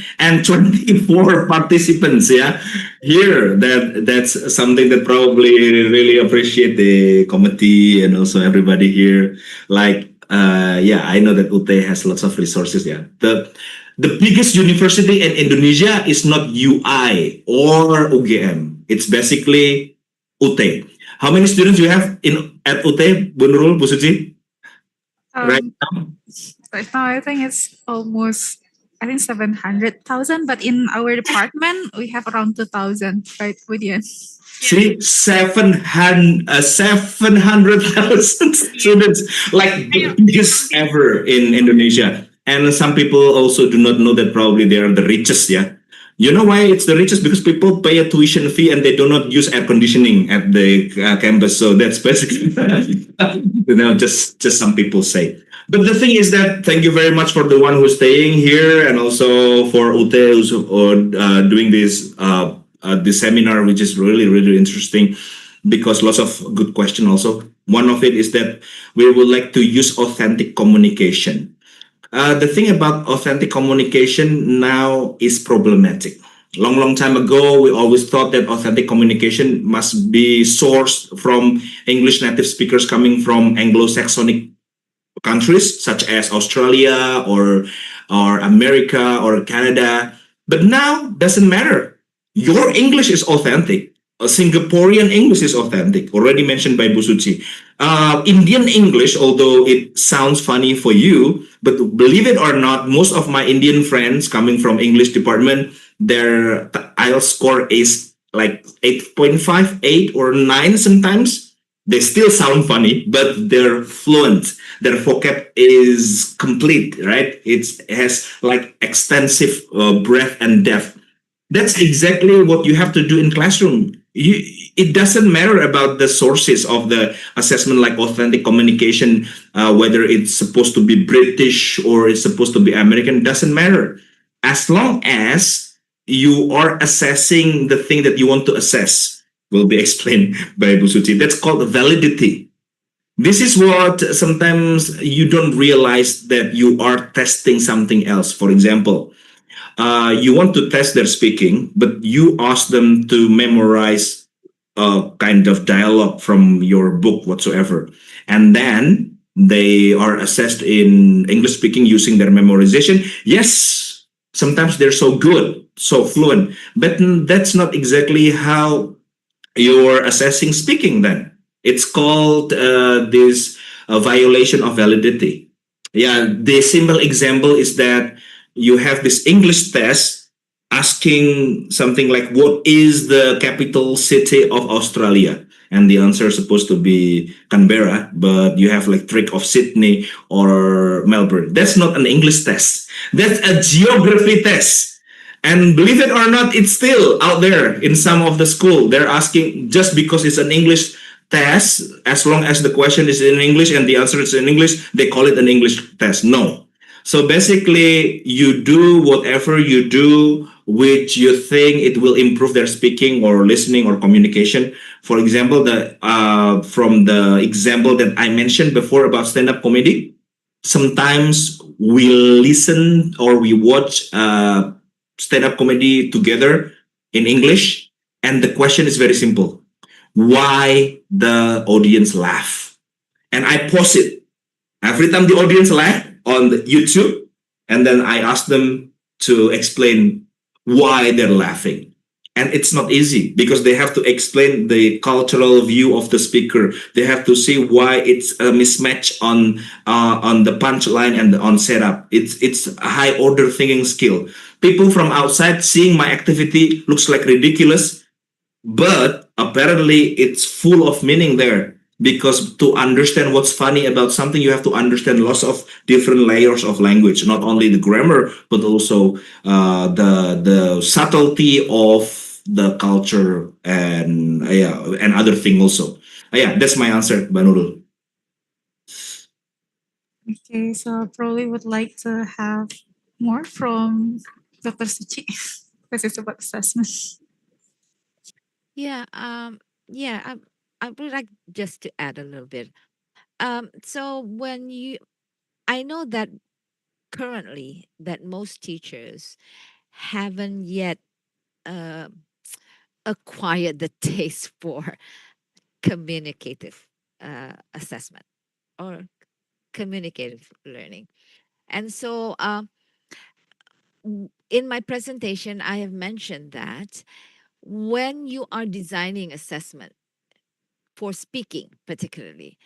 Speaker 2: participants. Yeah, here that's something that probably really appreciate the committee and also everybody here. Like, yeah, I know that UT has lots of resources. Yeah, the biggest university in Indonesia is not UI or UGM. It's basically UT. How many students you have at UT, Bu Nurul, Bu Suci? Right now?
Speaker 6: Right now, I think it's almost, 700,000. But in our department, we have around 2,000, right, Budian?
Speaker 2: See, 700,000 students, like the biggest ever in Indonesia. And some people also do not know that probably they are the richest, yeah. You know why it's the richest? Because people pay a tuition fee and they do not use air conditioning at the campus. So that's basically, just some people say. But the thing is that thank you very much for the one who's staying here, and also for UT who's doing this seminar, which is really interesting, because lots of good questions also. One of it is that we would like to use authentic communication. The thing about authentic communication now is problematic. Long time ago, we always thought that authentic communication must be sourced from English native speakers coming from Anglo-Saxonic countries such as Australia or America or Canada. But now doesn't matter. Your English is authentic. A Singaporean English is authentic, already mentioned by Bu Suci. Indian English, although it sounds funny for you, but believe it or not, most of my Indian friends coming from English department, their IELTS score is like 8.5, 8 or 9 sometimes. They still sound funny, but they're fluent. Their vocab is complete, right? It has like extensive breadth and depth. That's exactly what you have to do in classroom. It doesn't matter about the sources of the assessment, like authentic communication, whether it's supposed to be British or it's supposed to be American, doesn't matter. As long as you are assessing the thing that you want to assess, will be explained by Bu Suci. That's called validity. This is what sometimes you don't realize that you are testing something else. For example, you want to test their speaking, but you ask them to memorize a kind of dialogue from your book whatsoever, and then they are assessed in English speaking using their memorization. Yes, sometimes they're so good, so fluent, but that's not exactly how you're assessing speaking. Then it's called this violation of validity. Yeah, the simple example is that you have this English test asking something like, what is the capital city of Australia? And the answer is supposed to be Canberra, but you have like trick of Sydney or Melbourne. That's not an English test. That's a geography test. And believe it or not, it's still out there in some of the school. They're asking just because it's an English test, as long as the question is in English and the answer is in English, they call it an English test. No. So basically, you do whatever you do which you think it will improve their speaking or listening or communication. For example, the from the example that I mentioned before about stand-up comedy, sometimes we listen or we watch stand-up comedy together in English, and the question is very simple: why the audience laugh? And I pause it every time the audience laugh on the YouTube, and then I ask them to explain why they're laughing. And it's not easy because they have to explain the cultural view of the speaker. They have to see why it's a mismatch on the punchline and on setup. It's a high order thinking skill. People from outside seeing my activity looks like ridiculous, but apparently it's full of meaning there, because to understand what's funny about something, you have to understand lots of different layers of language, not only the grammar but also the subtlety of the culture and yeah, and other thing also. Yeah, that's my answer, Banurul.
Speaker 6: Okay, so probably would like to have more from Dr. Suci because it's about assessment.
Speaker 7: Yeah, I would like just to add a little bit. So when you, I know that currently that most teachers haven't yet uh, acquired the taste for communicative assessment or communicative learning. And so in my presentation, I have mentioned that when you are designing assessment for speaking, particularly,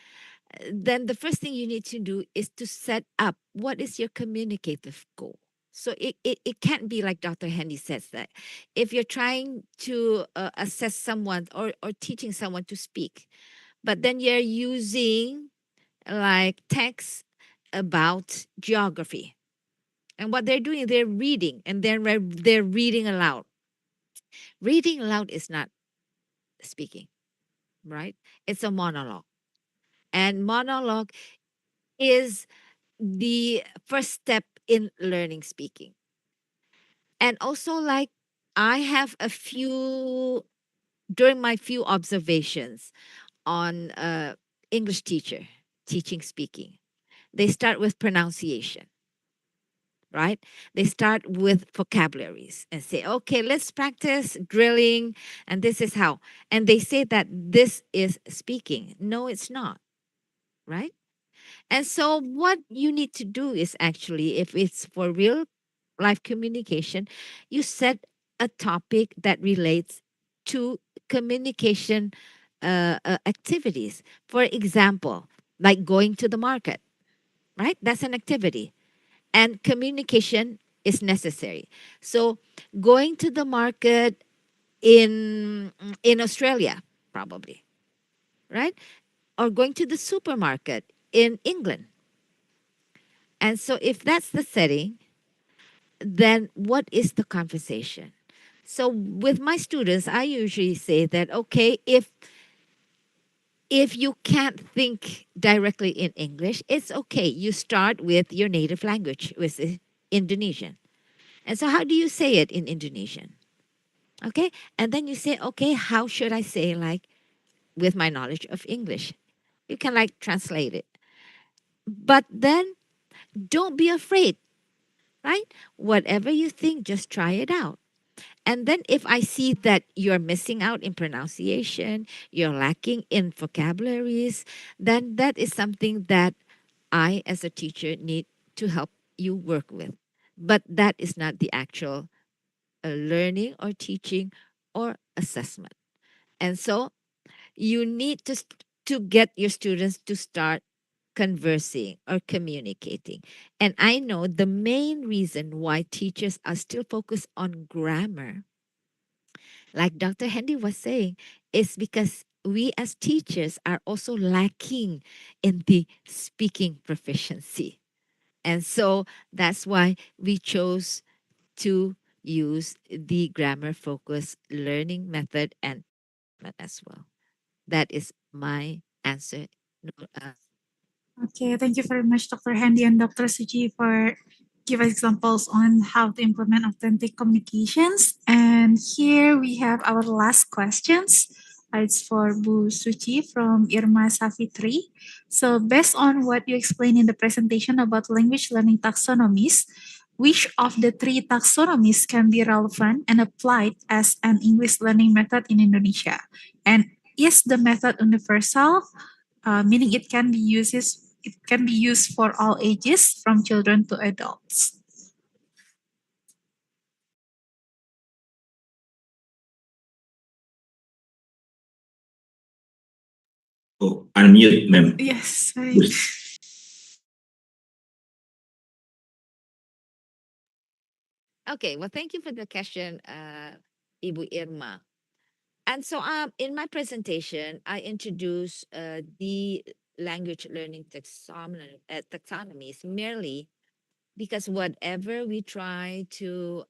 Speaker 7: then the first thing you need to do is to set up what is your communicative goal. So it can't be like Dr. Hendi says that if you're trying to assess someone or teaching someone to speak, but then you're using like text about geography. And what they're doing, they're reading and they're reading aloud. Reading aloud is not speaking, right? It's a monologue. And monologue is the first step in learning speaking. And also, like, I have a few, during my few observations on English teacher teaching speaking, they start with pronunciation. right? They start with vocabularies and say, okay, let's practice drilling, and this is how. And they say that this is speaking. No, it's not, right? And so, what you need to do is actually, if it's for real life communication, you set a topic that relates to communication activities. For example, like going to the market, right? That's an activity. And communication is necessary. So, going to the market in Australia, probably, right? Or going to the supermarket in England. And so, if that's the setting, then what is the conversation? So with my students, I usually say that, okay, if you can't think directly in English, it's okay. You start with your native language, which is Indonesian. And so how do you say it in Indonesian? Okay? And then you say, okay, how should I say, like, with my knowledge of English? You can like translate it. But then don't be afraid, right? Whatever you think, just try it out. And then if I see that you're missing out in pronunciation, you're lacking in vocabularies, then that is something that I, as a teacher, need to help you work with. But that is not the actual learning or teaching or assessment. And so you need to get your students to start conversing or communicating. And I know the main reason why teachers are still focused on grammar, like Dr. Hendi was saying, is because we as teachers are also lacking in the speaking proficiency. And so that's why we chose to use the grammar focused learning method and as well. That is my answer.
Speaker 6: Okay, thank you very much, Dr. Hendi and Dr. Suci, for give examples on how to implement authentic communications. And here we have our last questions. It's for Bu Suci from Irma Safitri. So based on what you explained in the presentation about language learning taxonomies, which of the three taxonomies can be relevant and applied as an English learning method in Indonesia? And is the method universal, meaning it can be used for all ages from children to adults?
Speaker 2: Oh, unmute, ma'am.
Speaker 6: Yes, right.
Speaker 7: Okay, well, thank you for the question, Ibu Irma. And so in my presentation, I introduced the language learning taxonomies merely because whatever we try to,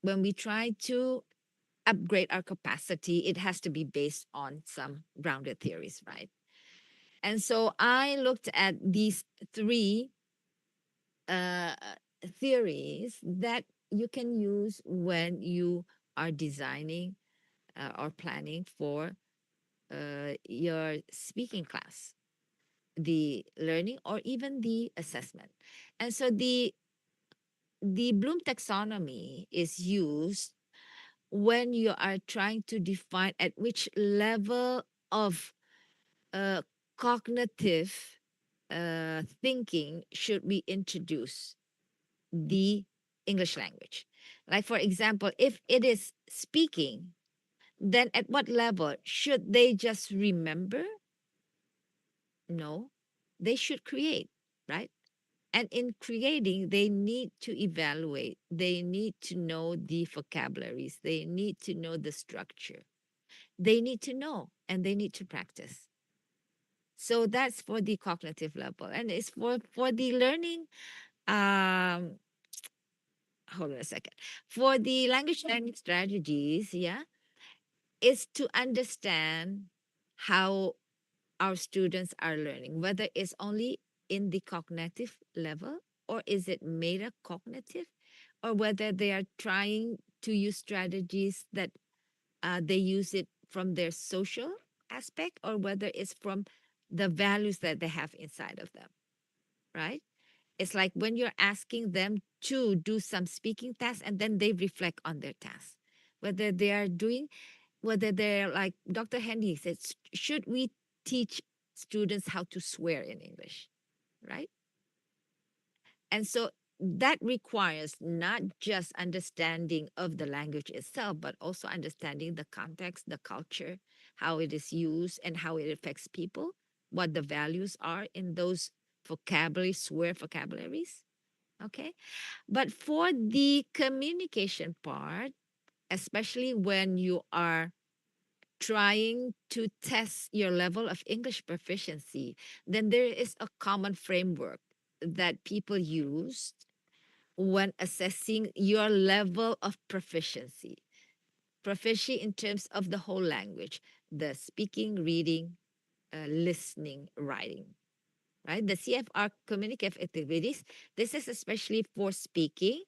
Speaker 7: when we try to upgrade our capacity, it has to be based on some grounded theories, right? And so I looked at these three uh, theories that you can use when you are designing or planning for your speaking class, the learning, or even the assessment. And so the Bloom taxonomy is used when you are trying to define at which level of uh, cognitive thinking should we introduce the English language. Like, for example, if it is speaking, then at what level should they just remember? No, they should create, right? And in creating, they need to evaluate, they need to know the vocabularies, they need to know the structure, they need to know, and they need to practice. So that's for the cognitive level. And it's for the learning, um, hold on a second. For the language learning strategies, yeah, is to understand how our students are learning, whether it's only in the cognitive level or is it meta cognitive, or whether they are trying to use strategies that they use it from their social aspect, or whether it's from the values that they have inside of them, right? It's like when you're asking them to do some speaking tasks and then they reflect on their task. Whether they're like Dr. Hendi said, should we teach students how to swear in English, right? And so that requires not just understanding of the language itself, but also understanding the context, the culture, how it is used, and how it affects people, what the values are in those swear vocabularies. Okay. But for the communication part, especially when you are trying to test your level of English proficiency, then there is a common framework that people use when assessing your level of proficiency. Proficiency in terms of the whole language, the speaking, reading, listening, writing, right? The CFR communicative activities, this is especially for speaking.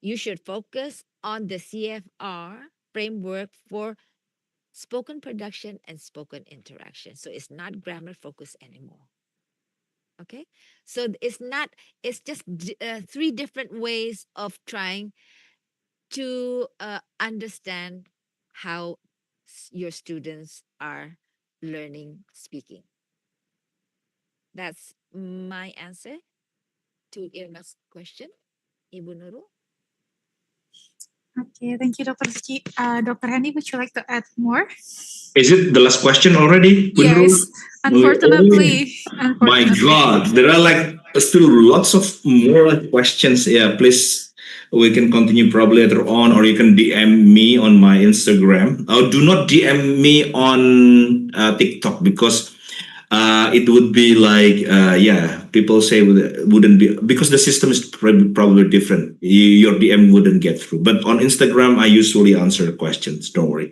Speaker 7: You should focus on the CFR framework for spoken production and spoken interaction. So it's not grammar focused anymore. Okay. So it's just three different ways of trying to understand how your students are learning speaking. That's my answer to Irma's question, Ibu Nurul.
Speaker 6: Okay, thank you, Dr. Suci. Dr. Hendi, would you like to add more?
Speaker 2: Is it the last question already?
Speaker 6: Yes, unfortunately.
Speaker 2: My God, there are like still lots of more questions. Yeah, please, we can continue probably later on, or you can DM me on my Instagram. Do not DM me on TikTok because it would be like people say wouldn't be, because the system is probably different. Your DM wouldn't get through, but on Instagram I usually answer questions, don't worry.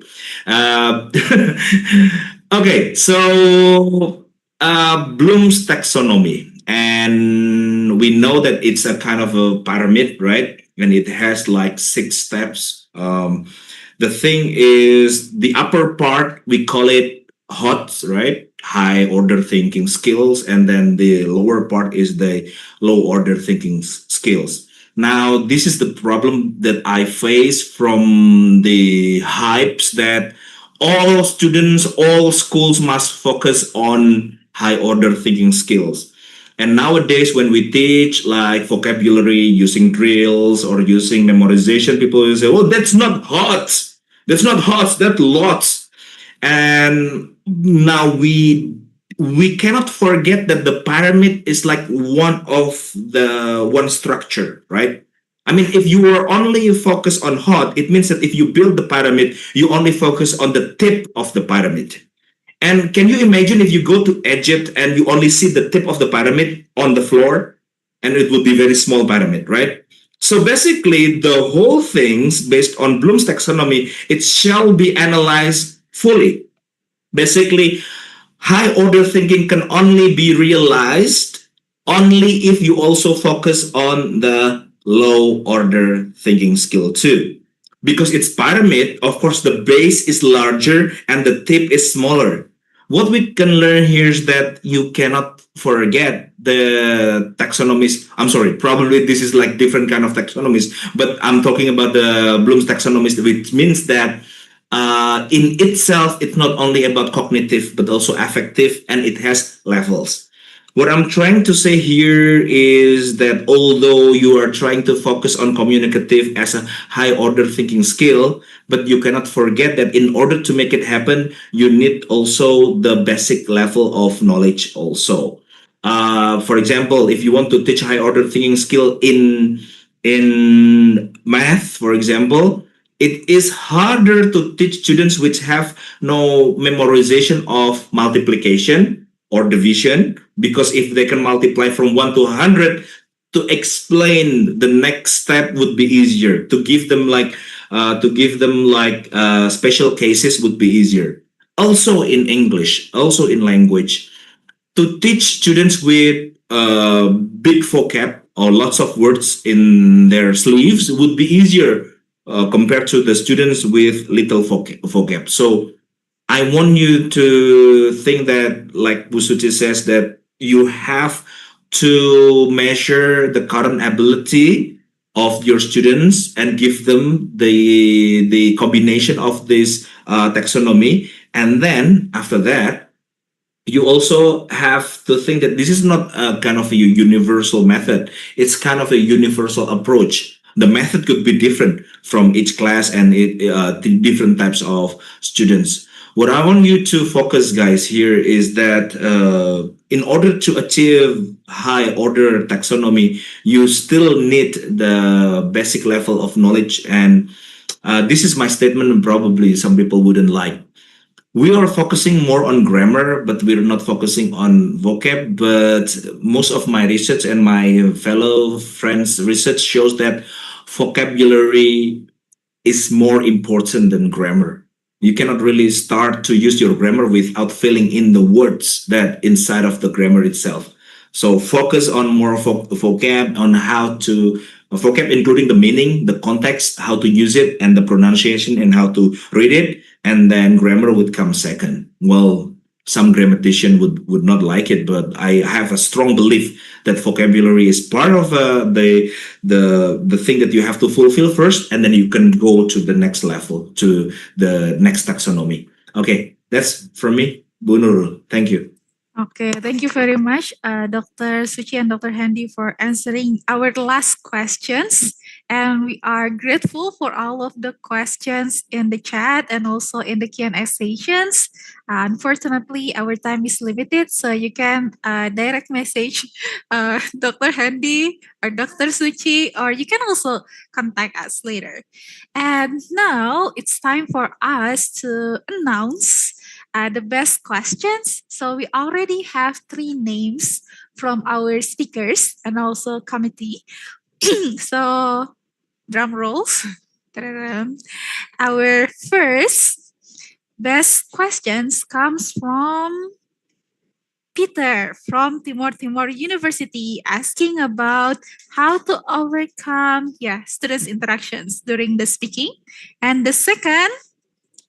Speaker 2: Okay, so Bloom's taxonomy, and we know that it's a kind of a pyramid, right? And it has like 6 steps. The thing is, the upper part we call it HOTS, right? High order thinking skills, and then the lower part is the low order thinking skills. Now, this is the problem that I face from the hypes that all students, all schools must focus on high order thinking skills. And nowadays, when we teach like vocabulary using drills or using memorization, people will say, "Oh, that's not HOTS. That's not HOTS. That's LOTS." And now we cannot forget that the pyramid is like one structure, right? I mean, if you were only focused on hot, it means that if you build the pyramid, you only focus on the tip of the pyramid. And can you imagine if you go to Egypt and you only see the tip of the pyramid on the floor, and it would be very small pyramid, right? So basically, the whole things based on Bloom's taxonomy, it shall be analyzed fully. Basically, high order thinking can only be realized only if you also focus on the low order thinking skill too. Because it's pyramid, of course, the base is larger and the tip is smaller. What we can learn here is that you cannot forget the taxonomies. I'm sorry, probably this is like different kind of taxonomies, but I'm talking about the Bloom's taxonomies, which means that in itself, it's not only about cognitive, but also affective, and it has levels. What I'm trying to say here is that although you are trying to focus on communicative as a high order thinking skill, but you cannot forget that in order to make it happen, you need also the basic level of knowledge also. For example, if you want to teach high order thinking skill in math, for example, it is harder to teach students which have no memorization of multiplication or division, because if they can multiply from 1 to 100, to explain the next step would be easier. To give them like special cases would be easier. Also in English, also in language, to teach students with big vocab or lots of words in their sleeves would be easier compared to the students with little vocab. So I want you to think that, like Bu Suci says, that you have to measure the current ability of your students and give them the combination of this taxonomy. And then after that, you also have to think that this is not a kind of a universal method. It's kind of a universal approach. The method could be different from each class and the different types of students. What I want you to focus, guys, here is that in order to achieve high order taxonomy, you still need the basic level of knowledge. And this is my statement, and probably some people wouldn't like. We are focusing more on grammar, but we're not focusing on vocab. But most of my research and my fellow friends' research shows that vocabulary is more important than grammar. You cannot really start to use your grammar without filling in the words that inside of the grammar itself. So focus on more vocab, on how to vocab, including the meaning, the context, how to use it, and the pronunciation, and how to read it. And then grammar would come second. Well, some grammatician would not like it, but I have a strong belief that vocabulary is part of the thing that you have to fulfill first, and then you can go to the next level, to the next taxonomy. Okay, that's from me, Bu Nurul. Thank you.
Speaker 6: Okay, thank you very much, Dr. Suci and Dr. Hendi, for answering our last questions. And we are grateful for all of the questions in the chat and also in the Q&A sessions. Unfortunately, our time is limited, so you can direct message Dr. Hendi or Dr. Suci, or you can also contact us later. And now it's time for us to announce the best questions. So we already have 3 names from our speakers and also committee. So drum rolls. Ta-da-dam. Our first best questions comes from Peter from Timor University, asking about how to overcome students interactions during the speaking. And the second,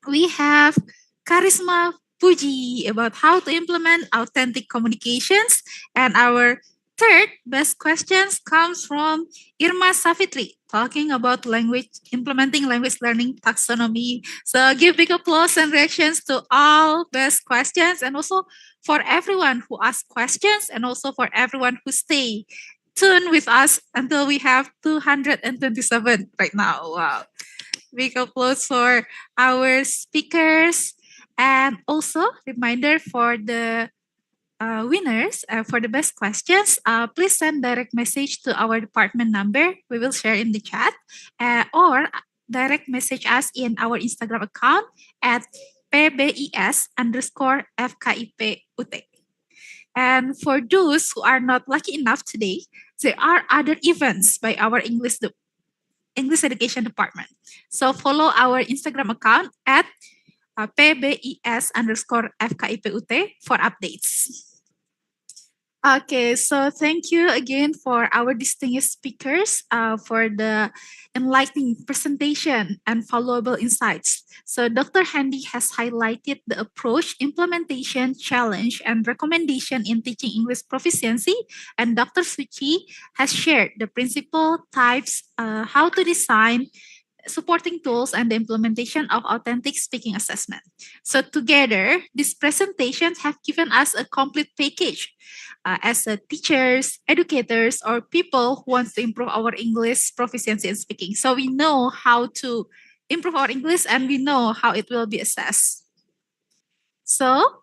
Speaker 6: we have Karisma Puji about how to implement authentic communications. And our third best questions comes from Irma Savitri, talking about implementing language learning taxonomy. So give big applause and reactions to all best questions, and also for everyone who asked questions, and also for everyone who stay tuned with us until we have 227 right now. Wow. Big applause for our speakers. And also, reminder for the winners for the best questions, please send direct message to our department number. We will share in the chat, or direct message us in our Instagram account at pbis_fkiput. And for those who are not lucky enough today, there are other events by our English Education Department. So follow our Instagram account at pbis_fkiput for updates. Okay, so thank you again for our distinguished speakers for the enlightening presentation and valuable insights. So Dr. Hendi has highlighted the approach, implementation, challenge, and recommendation in teaching English proficiency, and Dr. Suci has shared the principal types, how to design supporting tools, and the implementation of authentic speaking assessment. So together, these presentations have given us a complete package as teachers, educators, or people who want to improve our English proficiency in speaking. So we know how to improve our English, and we know how it will be assessed. So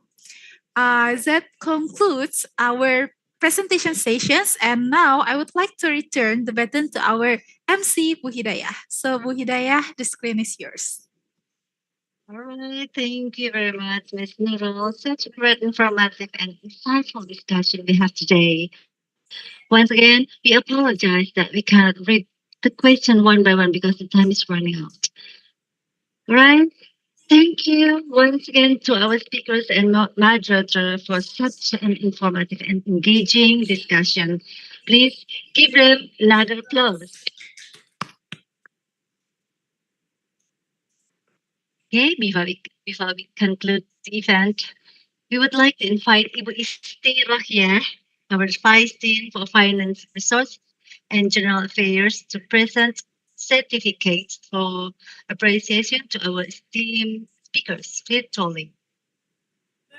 Speaker 6: that concludes our presentation sessions. And now I would like to return the baton to our MC, Bu Hidayah. So Bu Hidayah, the screen is yours.
Speaker 1: All right, thank you very much, Ms. Nurul. Such a great, informative, and insightful discussion we have today. Once again, we apologize that we cannot read the question one by one because the time is running out. All right, thank you once again to our speakers and moderator for such an informative and engaging discussion. Please give them another applause. Okay, before we conclude the event, we would like to invite Ibu Isti Rohya our Vice Dean for Finance Resource and General Affairs to present certificates for appreciation to our esteemed speakers virtually.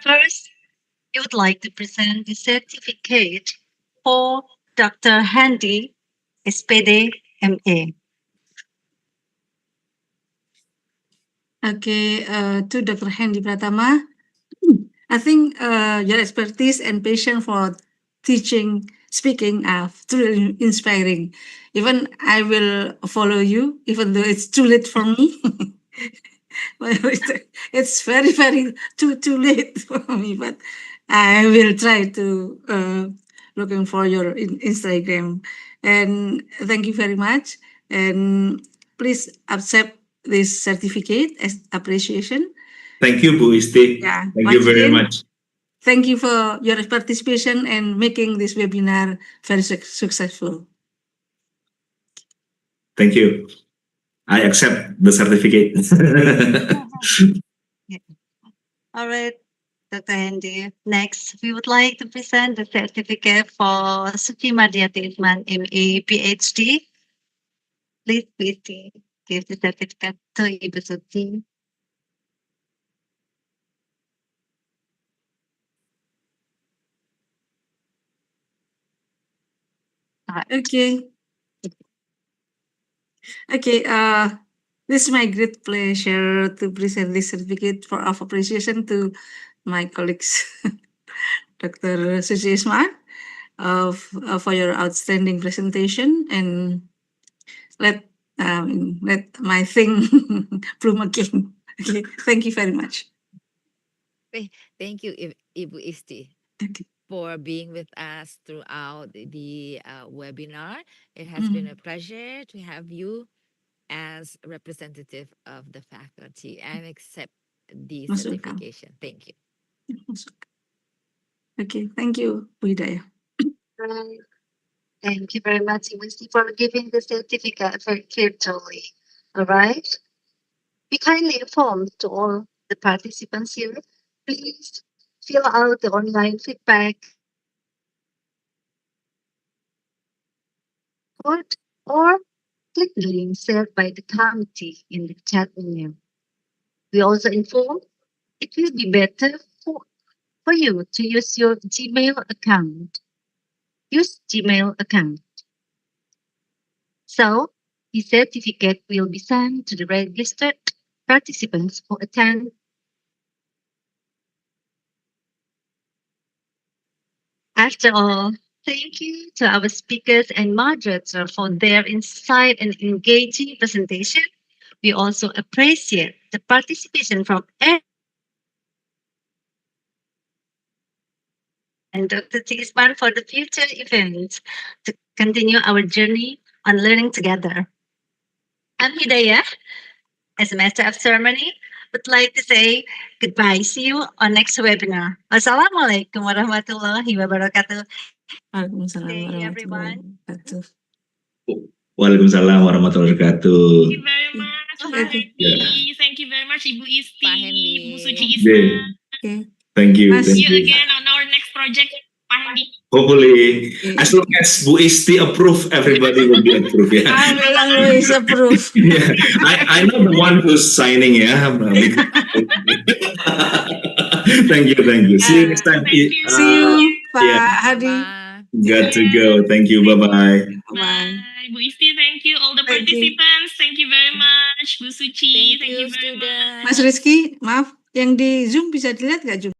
Speaker 1: First, we would like to present the certificate for Dr. Hendi, S.Pd. M.A.
Speaker 5: Okay, to Dr. Hendi Pratama, I think your expertise and passion for teaching, speaking are truly inspiring. Even I will follow you, even though it's too late for me. Well, it's very, very too late for me, but I will try to looking for your Instagram. And thank you very much. And please accept this certificate as appreciation.
Speaker 2: Thank you, Bu Isti.
Speaker 5: Yeah,
Speaker 2: Thank you
Speaker 5: once
Speaker 2: very
Speaker 5: again,
Speaker 2: much.
Speaker 5: thank you for your participation and making this webinar very successful.
Speaker 2: Thank you. I accept the certificate.
Speaker 1: All right, Dr. Hendi. Next, we would like to present the certificate for Suci Madiarti Isman, M.A. Ph.D. Please, give the certificate to Ibu Suci.
Speaker 5: Okay. Okay. This is my great pleasure to present this certificate for of appreciation to my colleagues, Dr. Suci Isman, for your outstanding presentation, and let let my thing bloom again. Okay. Thank you very much.
Speaker 7: Thank you, Ibu Isti,
Speaker 5: Okay.
Speaker 7: for being with us throughout the webinar. It has been a pleasure to have you as representative of the faculty and accept the
Speaker 5: Most welcome.
Speaker 7: certification. Thank you.
Speaker 5: Most welcome. Okay. Thank you, Bu Hidayah.
Speaker 1: Right. Thank you very much, Ibu Suci, for giving the certificate virtually. All right. We kindly inform to all the participants here, please fill out the online feedback code or click the link shared by the committee in the chat window. We also inform it will be better for you to use your Gmail account. Use Gmail account. So the certificate will be sent to the registered participants who attend. After all, thank you to our speakers and moderator for their insight and engaging presentation. We also appreciate the participation from and Dr. Isman for the future events to continue our journey on learning together. I'm Hidayah, as a Master of Ceremony, would like to say goodbye. See you on next webinar. Wassalamualaikum warahmatullahi wabarakatuh.
Speaker 5: Waalaikumsalam
Speaker 1: Hey,
Speaker 5: warahmatullahi
Speaker 1: everyone.
Speaker 5: wabarakatuh.
Speaker 2: Waalaikumsalam warahmatullahi wabarakatuh.
Speaker 4: Thank you very much, Bu
Speaker 5: Okay.
Speaker 4: Hendi. Thank you very much, Ibu Isti,
Speaker 7: Pak Hendi.
Speaker 4: Bu Suci
Speaker 2: Yeah.
Speaker 4: Isman.
Speaker 5: Okay.
Speaker 2: Thank you.
Speaker 5: Mas-
Speaker 4: See
Speaker 2: Thank
Speaker 4: you
Speaker 2: you.
Speaker 4: again on our next project, Pak Hendi.
Speaker 2: Hopefully,
Speaker 5: Okay.
Speaker 2: as long as Bu Isti approve, everybody will be approved. Yeah.
Speaker 5: I will always approve.
Speaker 2: Yeah. I know the one who's signing. Yeah. Thank you. Thank you. See you next time.
Speaker 4: Thank you.
Speaker 5: See you,
Speaker 2: Yeah.
Speaker 5: Pak Hadi.
Speaker 7: Bye.
Speaker 2: Got to go. Thank you. Bye bye.
Speaker 5: Bye.
Speaker 4: Bye. Bu Isti, thank you. All the
Speaker 5: Thank you.
Speaker 4: participants, thank you very much. Bu Suci,
Speaker 7: Thank you,
Speaker 4: very much.
Speaker 7: students.
Speaker 5: Mas Rizky, maaf, yang di Zoom bisa dilihat nggak Zoom?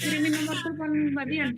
Speaker 10: Kirimin nomor telepon Mbak Dian.